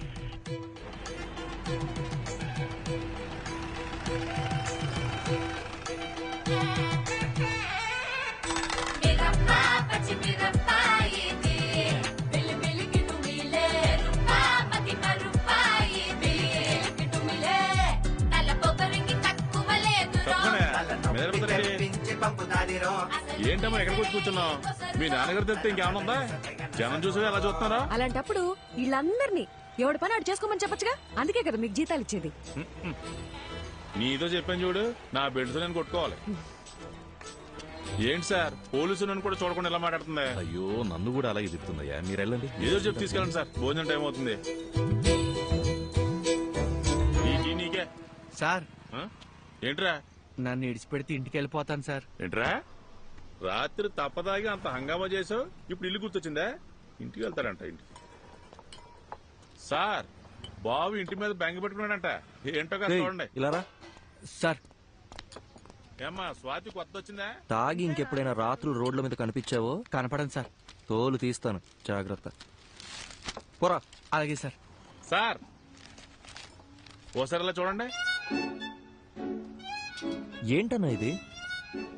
ఏంటమ్మా ఎక్కడికి వచ్చి కూర్చున్నావు? మీ నాన్నగారు తెలిస్తే ఇంకేమన్నా ఉందా? జనం చూసి ఎలా చూస్తున్నారా? అలాంటప్పుడు వీళ్ళందరినీ ఎవడి పని ఆడు చేసుకోమని చెప్పచ్చుగా, అందుకే కదా మీకు జీతాలు ఇచ్చేది. నీతో చెప్పాను చూడు, నా బెల్ట్తో నేను కొట్టుకోవాలి. ఏంటి సార్ పోలీసు నన్ను కూడా చూడకుండా ఎలా మాట్లాడుతుందా? అయ్యో నన్ను కూడా అలాగే చెప్తుందయ్యా, మీరు వెళ్ళండి. ఏదో చెప్పి తీసుకెళ్ళండి సార్, భోజనం టైం అవుతుంది. నీకే సార్. ఏంట్రా? నన్ను ఇడిచిపెడితే ఇంటికి వెళ్ళిపోతాను సార్. ఏంట్రా రాత్రి తప్పదాగి అంత హంగామా చేసావు, ఇప్పుడు ఇల్లు గుర్తొచ్చిందా? ఇంటికి వెళ్తారంట. ఇంటికి సార్ బాబు ఇంటి మీద బెంగ పెట్టుకున్నాడంట. ఏంటో కదా చూడండి. ఇలా సార్. ఏమ్మా స్వాతి కొత్త వచ్చిందా? తాగి ఇంకెప్పుడైనా రాత్రులు రోడ్ల మీద కనిపించావో కనపడను సార్. తోలు తీస్తాను, జాగ్రత్త. పోరా. అలాగే సార్. సార్ ఓసారి ఇలా చూడండి. ఏంటన్నా ఇది?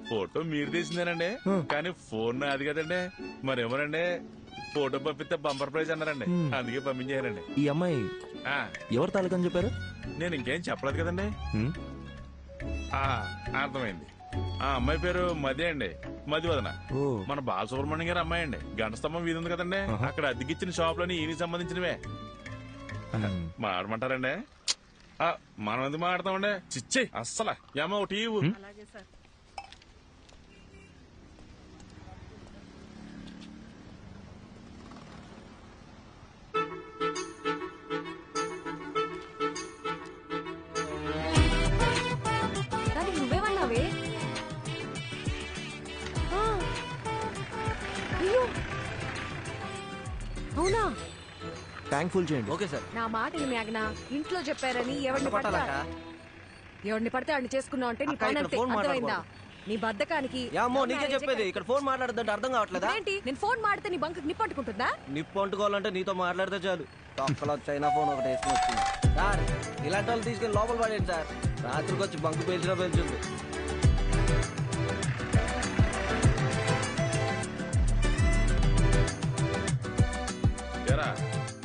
ఫోటో మీరు తీసిందేనండి, కానీ ఫోన్ అది కదండి. మరేమోనండి ఫోటో పంపిస్తే బంపర్ ప్రైజ్ అన్నారండి, అందుకే పంపించారండి. ఈ అమ్మాయి ఎవరు తాలూకని చెప్పారు? నేను ఇంకేం చెప్పలేదు కదండి. అర్థమైంది. ఆ అమ్మాయి పేరు మది అండి, మదివదన. మన బాలసుబ్రహ్మణ్యం గారి అమ్మాయి అండి. గంట స్తంభం వీధి ఉంది కదండి, అక్కడ అద్దెకిచ్చిన షాప్ లోని ఈయనకి సంబంధించినవే. మాడమంటారండి? మనం ఎందుకు మాడతామండి? చిచ్చి అస్సలు ఏమో ఒకటి. నువ్వేమన్నావే? అవునా? థ్యాంక్ఫుల్ చేయండి. Okay sir. నా మాట మేఘనా, ఇంట్లో చెప్పారని ఎవరిని పడితే వాడిని చేసుకున్నావు అంటే నీ పని అంతే, అర్థమైందా? నీ బద్దకానికి నీకే చెప్పేది, ఇక్కడ ఫోన్ మాట్లాడదంటే అర్థం కావట్లేదా? ఏంటి నేను ఫోన్ మాడితే నీ బంకు నిప్పు అంటుకుంటుందా? నిప్పు అంటుకోవాలంటే నీతో మాట్లాడితే చాలు. తొక్కలో చైనా ఫోన్ ఒకటి వేసుకుని వచ్చింది సార్. ఇలాంటి వాళ్ళు తీసుకెళ్ళి లోపల పడేయండి సార్. రాత్రికి వచ్చి బంకు పేల్చినా పేల్చింది.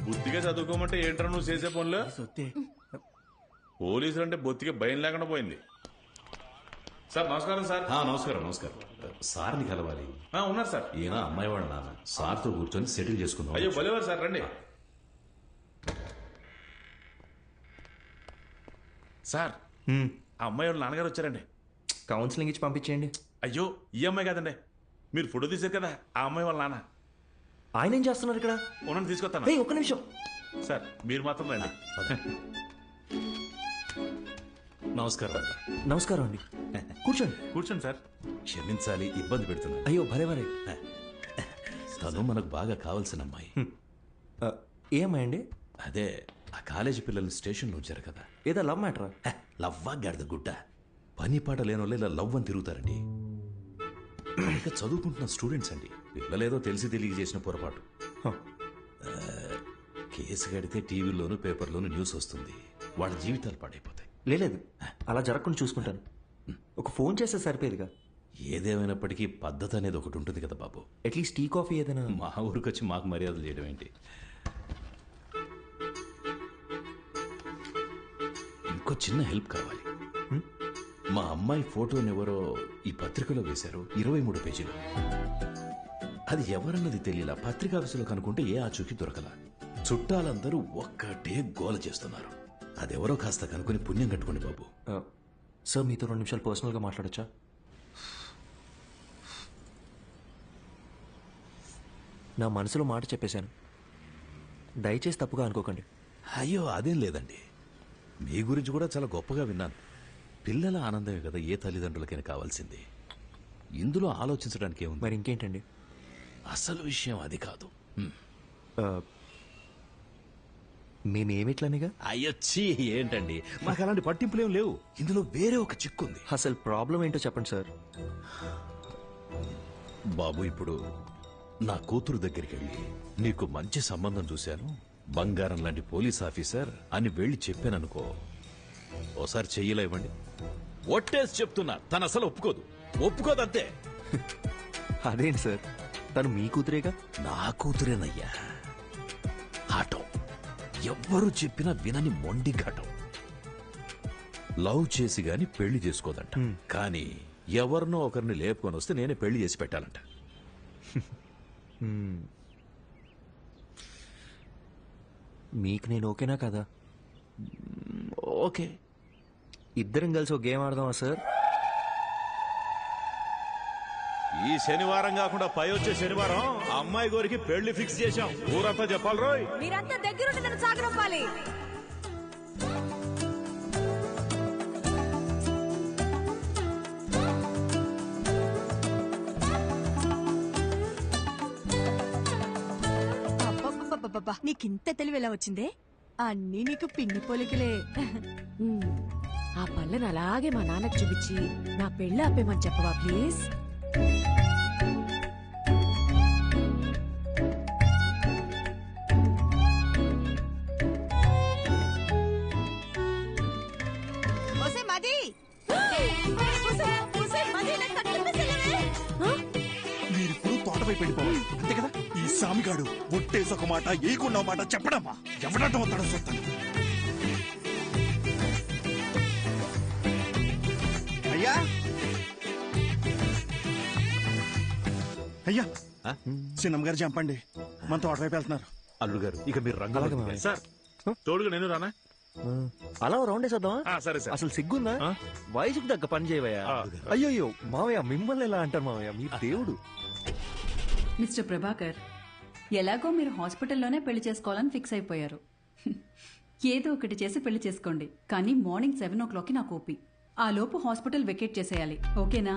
బుద్ధిగా చదువుకోమంటే ఏంట్రా నువ్వు చేసే పనులు? పోలీసులు అంటే బొత్తిగా భయం లేకుండా పోయింది. సార్ నమస్కారం. సార్ నమస్కారం. నమస్కారం. సార్ని కలవాలి. ఉన్నారు సార్. ఈయన అమ్మాయి వాళ్ళ నాన్న. సార్తో కూర్చొని సెటిల్ చేసుకుందాం. అయ్యో భలేవారు సార్, రండి. సార్ ఆ అమ్మాయి వాళ్ళ నాన్నగారు వచ్చారండి. కౌన్సిలింగ్ ఇచ్చి పంపించేయండి. అయ్యో ఈ అమ్మాయి కాదండి, మీరు ఫోటో తీశారు కదా ఆ అమ్మాయి వాళ్ళ నాన్న. ఆయన ఏం చేస్తున్నారు ఇక్కడ? ఉన్నాను, తీసుకొస్తాను. ఒక్క నిమిషం సార్, మీరు మాత్రం రండి. నమస్కారం. నమస్కారం అండి. కూర్చోండి. కూర్చోండి సార్. క్షమించాలి, ఇబ్బంది పెడుతున్నా. అయ్యో భలేవరే. తను మనకు బాగా కావాల్సిన అమ్మాయి. ఏ అమ్మాయి అండి? అదే ఆ కాలేజీ పిల్లల్ని స్టేషన్లో ఉంచారు కదా. ఏదో లవ్ మ్యాటరా? లవ్వా గాడిద గుడ్డ. పని పాట లేని వాళ్ళు ఇలా లవ్ అని తిరుగుతారండి. ఇక చదువుకుంటున్న స్టూడెంట్స్ అండి. పిల్లలేదో తెలిసి తెలియ చేసిన పొరపాటు. కేసు కడితే టీవీలోను పేపర్లోను న్యూస్ వస్తుంది, వాళ్ళ జీవితాలు పాడైపోతాయి. లేదు, అలా జరగకుండా చూసుకుంటాను. ఒక ఫోన్ చేస్తే సరిపోయేదిగా. ఏదేమైనప్పటికీ పద్ధతి అనేది ఒకటి ఉంటుంది కదా బాబు. అట్లీస్ట్ టీ కాఫీ ఏదైనా. మా ఊరికి వచ్చి మాకు మర్యాదలు చేయడం ఏంటి? ఇంకో చిన్న హెల్ప్ కావాలి. మా అమ్మాయి ఫోటోని ఎవరో ఈ పత్రికలో వేశారు, 23 పేజీలు. అది ఎవరన్నది తెలియలా. పత్రికా ఆఫీసులో కనుక్కుంటే ఏ ఆచూకీ దొరకలా. చుట్టాలందరూ ఒక్కటే గోల చేస్తున్నారు. అదెవరో కాస్త కనుక్కొని పుణ్యం కట్టుకోండి బాబు. సార్ మీతో 2 నిమిషాలు పర్సనల్గా మాట్లాడచ్చా? నా మనసులో మాట చెప్పేశాను, దయచేసి తప్పుగా అనుకోకండి. అయ్యో అదేం లేదండి, మీ గురించి కూడా చాలా గొప్పగా విన్నాను. పిల్లల ఆనందమే కదా ఏ తల్లిదండ్రులకైనా కావాల్సింది. ఇందులో ఆలోచించడానికి ఏముంది? మరి ఇంకేంటండి? అసలు విషయం అది కాదు. మేమేమిట్లనేగా? అయ్యొచ్చి ఏంటండి, మాకు అలాంటి పట్టింపులేం లేవు. ఇందులో వేరే ఒక చిక్కుంది. అసలు ప్రాబ్లం ఏంటో చెప్పండి సార్. బాబు, ఇప్పుడు నా కూతురు దగ్గరికి వెళ్ళి నీకు మంచి సంబంధం చూశాను, బంగారం లాంటి పోలీస్ ఆఫీసర్ అని వెళ్ళి చెప్పాననుకో, ఓసారి చెయ్యిలా ఇవ్వండి. ఒట్టేసి చెప్తున్నా, తను అసలు ఒప్పుకోదంతే. అదేంటి సార్, తను మీ కూతురేగా? నా కూతురేనయ్యా. ఆటం ఎవ్వరు చెప్పినా వినని మొండి ఘటం. లవ్ చేసి గాని పెళ్లి చేసుకోదంట. కానీ ఎవరినో ఒకరిని లేపుకొని వస్తే నేనే పెళ్లి చేసి పెట్టాలంట. మీకు నేను ఓకేనా కదా? ఓకే. ఇద్దరం కలిసి ఒక గేమ్ ఆడదామా సార్? ఈ శనివారం కాకుండా పై వచ్చే శనివారం అమ్మాయి గోరికి పెళ్లి ఫిక్స్ చేశాం. ఊరంతా చెప్పాలి రోయ్. మీరంతా దగ్గరుండి నన్ను సాగనంపాలి. నీకింత తెలివి ఎలా వచ్చిందే? అన్నీ నీకు పిన్ని పోలికలే. ఆ పళ్ళని అలాగే మా నాన్నకు చూపించి నా పెళ్ళి ఆపేమని చెప్పవా ప్లీజ్? మీరిప్పుడు తోటపై వెళ్ళిపోవాలి అంతే కదా. ఈ సామిగాడు ఒట్టేసి ఒక మాట ఏకున్న మాట చెప్పడమ్మా. ఎవడటం వస్తాడో చూస్తాను. అయ్యా అయ్యా చిన్నమ్మ గారు చంపండి, మన తోటవైపు వెళ్తున్నారు. అల్లుడు గారు ఇక మీరు రంగ సార్ తోడుగా నేను రానా? అలా రౌండ్ వేసేద్దాం. సరే సార్. అసలు సిగ్గుందా? వయసుకు తగ్గ పని చేయవయ్యా. అయ్యో మావయ్య, మిమ్మల్ని ఎలా అంటారు మావయ్య, మీ దేవుడు. మిస్టర్ ప్రభాకర్, ఎలాగో మీరు హాస్పిటల్లోనే పెళ్లి చేసుకోవాలని ఫిక్స్ అయిపోయారు. ఏదో ఒకటి చేసి పెళ్లి చేసుకోండి, కానీ మార్నింగ్ 7 o'clockకి నాకు ఓపీ. ఆ లోపు హాస్పిటల్ వెకేట్ చేసేయాలి, ఓకేనా?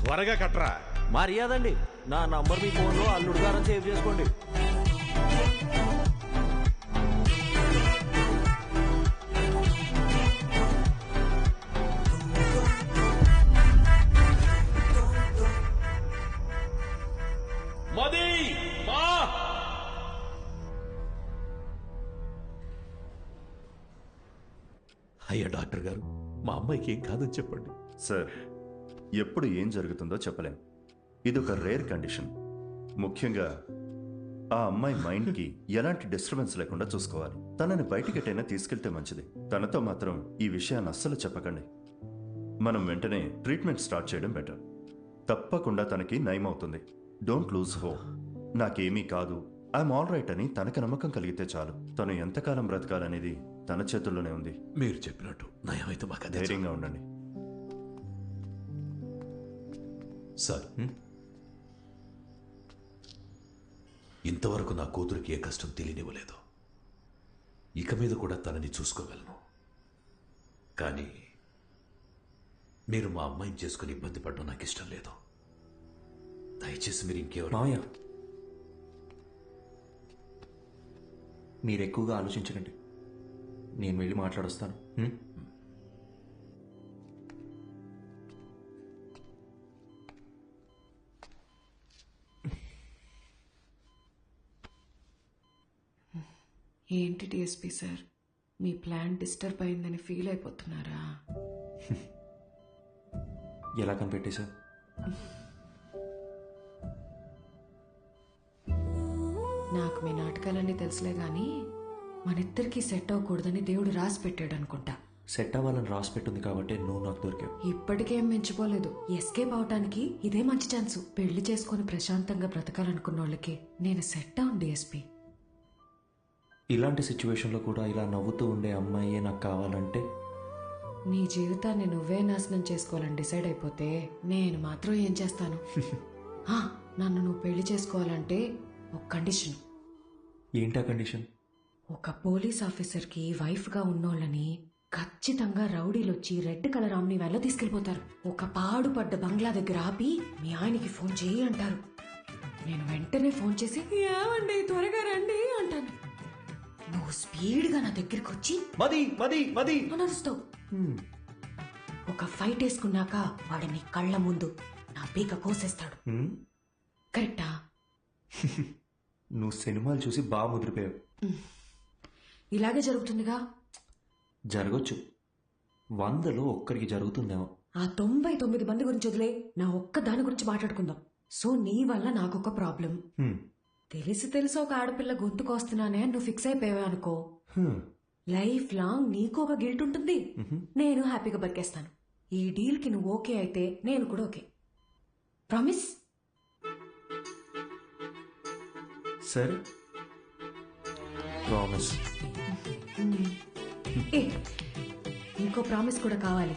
త్వరగా కట్రా. మర్యాదండి, నా నంబర్ మీ ఫోన్లో అల్లుడు గారని సేవ్ చేసుకోండి. అయ్యా డాక్టర్ గారు, మా అమ్మాయికి ఏం కాదని చెప్పండి. సార్, ఎప్పుడు ఏం జరుగుతుందో చెప్పలేం. ఇదొక రేర్ కండిషన్. ముఖ్యంగా ఆ అమ్మాయి మైండ్కి ఎలాంటి డిస్టర్బెన్స్ లేకుండా చూసుకోవాలి. తనని బయటికెటైనా తీసుకెళ్తే మంచిది. తనతో మాత్రం ఈ విషయాన్ని అస్సలు చెప్పకండి. మనం వెంటనే ట్రీట్మెంట్ స్టార్ట్ చేయడం బెటర్. తప్పకుండా తనకి నయం అవుతుంది. Don't lose hope. నాకేమీ కాదు, ఐఎమ్ ఆల్ రైట్ అని తనకు నమ్మకం కలిగితే చాలు. తను ఎంతకాలం బ్రతకాలనేది తన చేతుల్లోనే ఉంది. మీరు చెప్పినట్టు నయమైతే మాకు ధైర్యంగా ఉండండి. సార్, ఇంతవరకు నా కూతురికి ఏ కష్టం తెలియనివ్వలేదు. ఇక మీద కూడా తనని చూసుకోగలను. కానీ మీరు మా అమ్మాయిని చేసుకుని ఇబ్బంది పడడం నాకు ఇష్టం లేదు. దయచేసి మీరు ఇంకెవరు మావయ్య, మీరు ఎక్కువగా ఆలోచించకండి. నేను వెళ్ళి మాట్లాడొస్తాను. ఏంటి డిఎస్పీ సార్, మీ ప్లాన్ డిస్టర్బ్ అయిందని ఫీల్ అయిపోతున్నారా? ఎలా కనిపెట్టేశావు? నాకు మీ నాటకాలన్నీ తెలుసులే గాని మనిద్దరికి సెట్ అవ్వకూడదని దేవుడు రాసి పెట్టాడు అనుకుంటా. సెట్ అవ్వాలని రాసి పెట్టుంది కాబట్టి నువ్వు నాకు దొరికావు. ఇప్పటికేం మించిపోలేదు. ఎస్కేప్ అవటానికి ఇదే మంచి ఛాన్స్. పెళ్లి చేసుకుని ప్రశాంతంగా బ్రతకాలనుకున్న వాళ్ళకి నేను సెట్ అవును డిఎస్పీ. ఇలాంటి సిచ్యువేషన్లో కూడా ఇలా నవ్వుతూ ఉండే అమ్మాయే నాకు కావాలంటే? నీ జీవితాన్ని నువ్వే నాశనం చేసుకోవాలని డిసైడ్ అయిపోతే నేను మాత్రం ఏం చేస్తాను? నన్ను నువ్వు పెళ్లి చేసుకోవాలంటే ఒక కండిషన్. ఏంటా కండిషన్? ఒక పోలీస్ ఆఫీసర్కి వైఫ్గా ఉన్నోళ్ళని ఖచ్చితంగా రౌడీలొచ్చి రెడ్ కలర్ ఆమ్ని వ్యాన్లో తీసుకెళ్లిపోతారు. ఒక పాడుపడ్డ బంగ్లా దగ్గర ఆపి మీ ఆయనకి ఫోన్ చేయి అంటారు. నేను వెంటనే ఫోన్ చేసి ఏమండి త్వరగా రండి అంటాను. నువ్వు స్పీడ్గా నా దగ్గరికి వచ్చి నడుస్తావు. ఒక ఫైట్ వేసుకున్నాక వాడు నీ కళ్ళ ముందు నా పీక కోసేస్తాడు. కరెక్టా? నువ్వు సినిమాలు చూసి బాగా ముదిరిపోయావు. ఇలాగే జరుగుతుందిగా. జరగచ్చు, 100లో ఒక్కరికి జరుగుతుందేమో. ఆ 99 మంది గురించి వదిలే, నా ఒక్క దాని గురించి మాట్లాడుకుందాం. సో నీ వల్ల నాకొక ప్రాబ్లం. తెలిసి ఒక ఆడపిల్ల గొంతుకొస్తున్నానే నువ్వు ఫిక్స్ అయిపోయావే అనుకో, లైఫ్ లాంగ్ నీకు ఒక గిల్ట్ ఉంటుంది. నేను హ్యాపీగా బతికేస్తాను. ఈ డీల్ కి నువ్వు ఓకే అయితే నేను కూడా ఓకే. ప్రామిస్? సరే, ప్రామిస్. ఇంకో ప్రామిస్ కూడా కావాలి.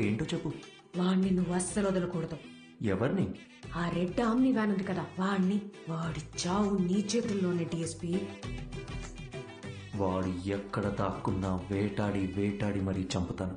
ఏంటో చెప్పు. వాణ్ణి నువ్వు అస్సలు వదలకూడదు. ఎవరిని? ఆ రెడ్ ఆమ్ని వ్యాన్ ఉంది కదా, వాణ్ణి. వాడి చావు నీ చేతుల్లోనే డిఎస్పీ. వాడు ఎక్కడ దాక్కున్నా వేటాడి వేటాడి మరీ చంపుతాను.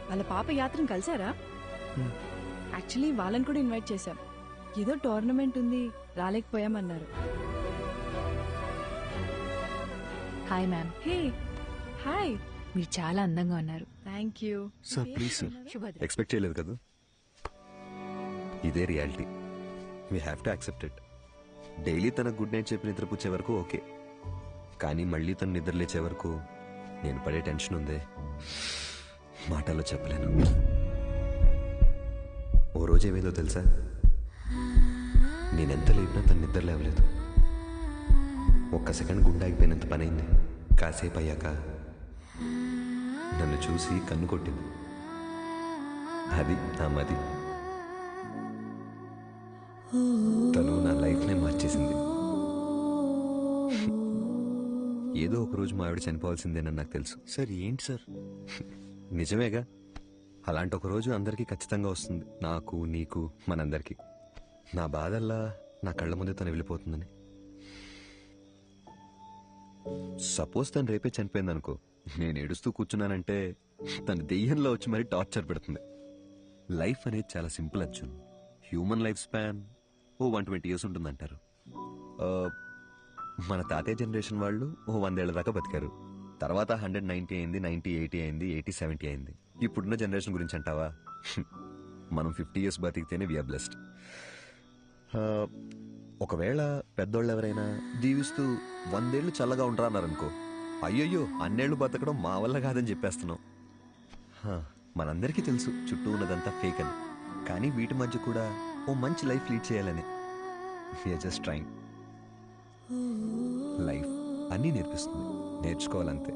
వాళ్ళ పాప యాత్రను కలిసారా? యాక్చువల్లీ వాళ్ళని కూడా ఇన్వైట్ చేశాం. ఏదో టోర్నమెంట్ ఉంది, రాలేకపోయామన్నారు. Hi ma'am. Hey hi. మీరు చాలా అందంగా ఉన్నారు. Thank you. Sir please sir, శుభోదయం. ఎక్స్పెక్ట్ చేయలేదు కదా. ఇదే reality, we have to accept it. Daily తన గుడ్ నైట్ చెప్పి నిద్రపుచ్చే వరకు ఓకే, కానీ మళ్ళీ తను నిద్ర లేచే వరకు నేను పడే టెన్షన్ ఉందే, మాటల్లో చెప్పలేను. ఓ రోజు ఏమైందో తెలుసా, నేనెంత లేపినా తను నిద్ర లేవలేదు. ఒక్క సెకండ్ గుండె ఆగిపోయినంత పనైంది. కాసేపు అయ్యాక నన్ను చూసి కన్ను కొట్టింది. అది నా మది. తను నా లైఫ్నే మార్చేసింది. ఏదో ఒక రోజు మా ఆవిడ చనిపోవాల్సిందేనని నాకు తెలుసు. సార్ ఏంటి సార్? నిజమేగా, అలాంటి ఒక రోజు అందరికీ ఖచ్చితంగా వస్తుంది, నాకు నీకు మనందరికీ. నా బాధల్లా నా కళ్ళ ముందే తను వెళ్ళిపోతుందని. సపోజ్ తను రేపే చనిపోయింది అనుకో, నేను ఏడుస్తూ కూర్చున్నానంటే తను దెయ్యంలో వచ్చి మరీ టార్చర్ పెడుతుంది. లైఫ్ అనేది చాలా simple Arjun. Human life span 120 years ఉంటుందంటారు. మన తాతయ్య జనరేషన్ వాళ్ళు 100 ఏళ్ల దాకా బతికారు. తర్వాత 190 అయింది, 90, 80 అయింది, 80, 70 అయింది. ఇప్పుడున్న జనరేషన్ గురించి అంటావా, మనం 50 years బతికితేనే వీఆర్ బ్లెస్డ్. ఒకవేళ పెద్దోళ్ళు ఎవరైనా దీవిస్తూ 100 ఏళ్ళు చల్లగా ఉంటారా అన్నారనుకో, అయ్యయ్యో అన్నేళ్లు బతకడం మా వల్ల కాదని చెప్పేస్తున్నాం. మనందరికీ తెలుసు చుట్టూ ఉన్నదంతా ఫేక్ అని, కానీ వీటి మధ్య కూడా ఓ మంచి లైఫ్ లీడ్ చేయాలని వీఆర్ జస్ట్ ట్రైంగ్. లైఫ్ అన్నీ నేర్పిస్తుంది, నేర్చుకోవాలంతే.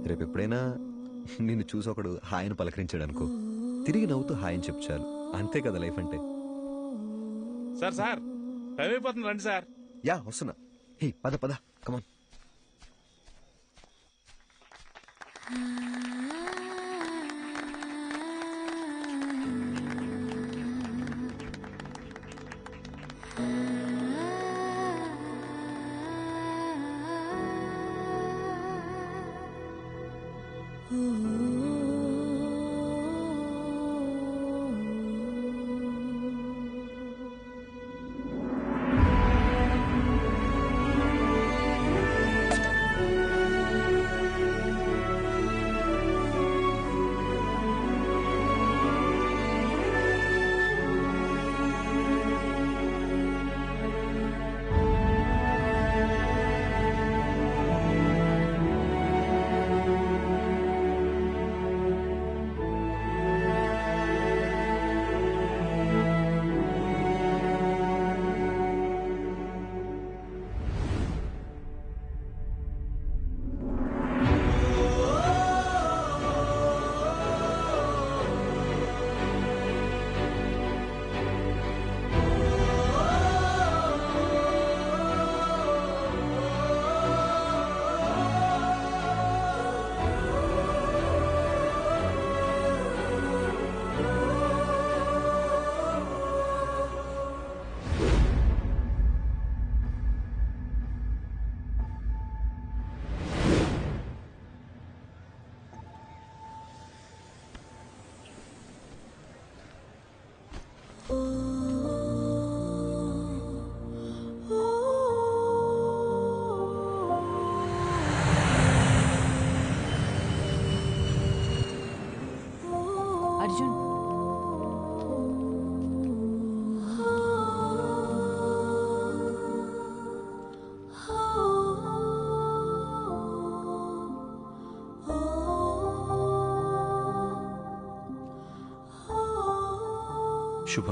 రేపు ఎప్పుడైనా నిన్ను చూసి ఒకడు హాయ్ అని పలకరించాడు అనుకో, తిరిగి నవ్వుతూ హాయ్ అని చెప్పు చాలు. అంతే కదా లైఫ్ అంటే. సార్ సార్ టైం అయిపోతుంది, రండి సార్. యా వస్తున్నా. హే పద పద, కమాన్. అర్జున్, శుభ,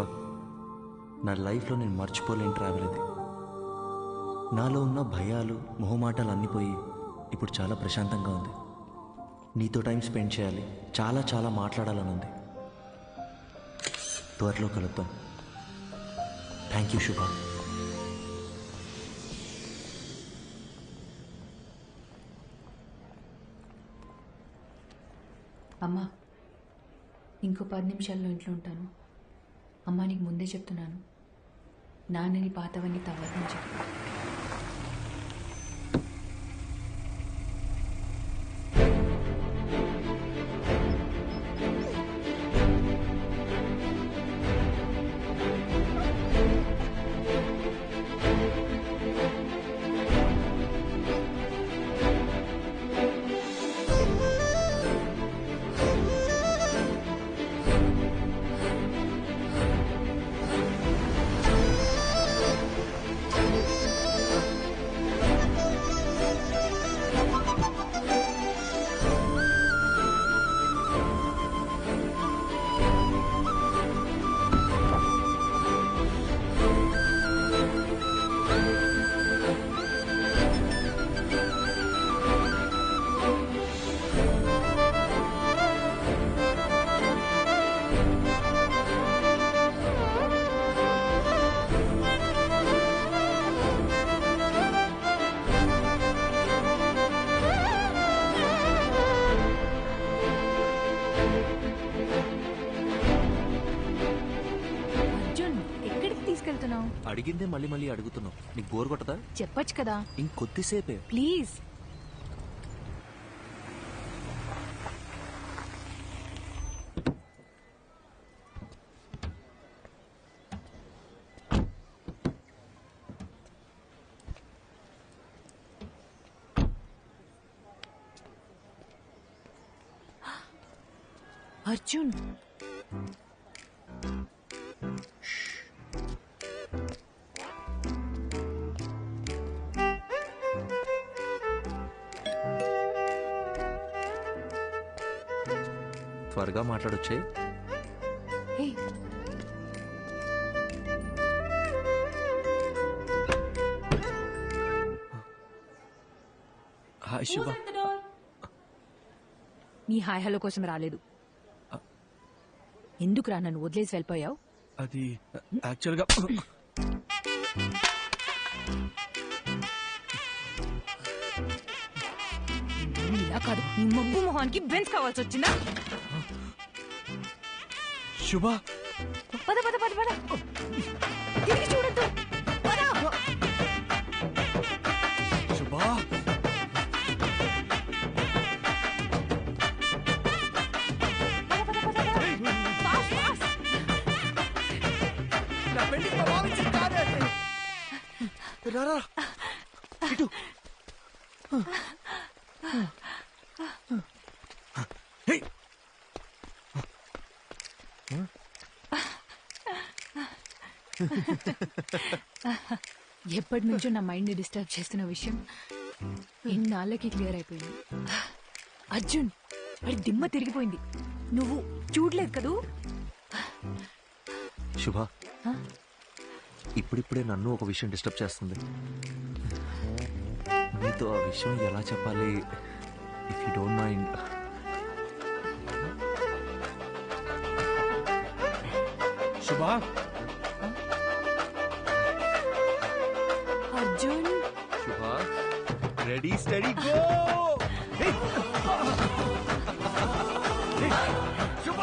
నా లైఫ్లో నేను మర్చిపోలేని ట్రావెల్ ఇది. నాలో ఉన్న భయాలు, మొహమాటాలు అన్నీ పోయి ఇప్పుడు చాలా ప్రశాంతంగా ఉంది. నీతో టైం స్పెండ్ చేయాలి, చాలా చాలా మాట్లాడాలని ఉంది. త్వరలో కలుద్దాం. థ్యాంక్ యూ శుభ. అమ్మా ఇంకో 10 నిమిషాల్లో ఇంట్లో ఉంటాను. అమ్మా నీకు ముందే చెప్తున్నాను, నాన్నని పాతవన్నీ తవ్వదని చెప్పు. అడిగిందే మళ్ళీ మళ్ళీ అడుగుతున్నావు. నీకు బోర్ కొట్టదా? చెప్పొచ్చు కదా. ఇంకొద్దిసేపే ప్లీజ్. అర్జున్, త్వరగా మాట్లాడొచ్చే. హే, హాయ్ శుభ. నీ హాయ్ హలో కోసం రాలేదు. ఎందుకురా నన్ను వదిలేసి వెళ్ళిపోయావు? అది యాక్చువల్గా ఇలా కాదు, నీ మబ్బు మొహానికి బెంచ్ కావాల్సి వచ్చిందా? శుభ, పద పద పద పద, తిరిగి చూడద్దు. శుభ, రారా ఇటు. ఎప్పటి నుంచో నా మైండ్ ని డిస్టర్బ్ చేస్తున్న విషయం ఇన్నాళ్ళకి క్లియర్ అయిపోయింది. అర్జున్, వాడి దిమ్మ తిరిగిపోయింది. నువ్వు చూడలేదు కదూ? శుభ, ఇప్పుడిప్పుడే నన్ను ఒక విషయం డిస్టర్బ్ చేస్తుంది. నీతో ఆ విషయం ఎలా చెప్పాలి? If you don't mind. శుభ, అర్జున్. శుభ, రెడీ స్టడీ గో. శుభ,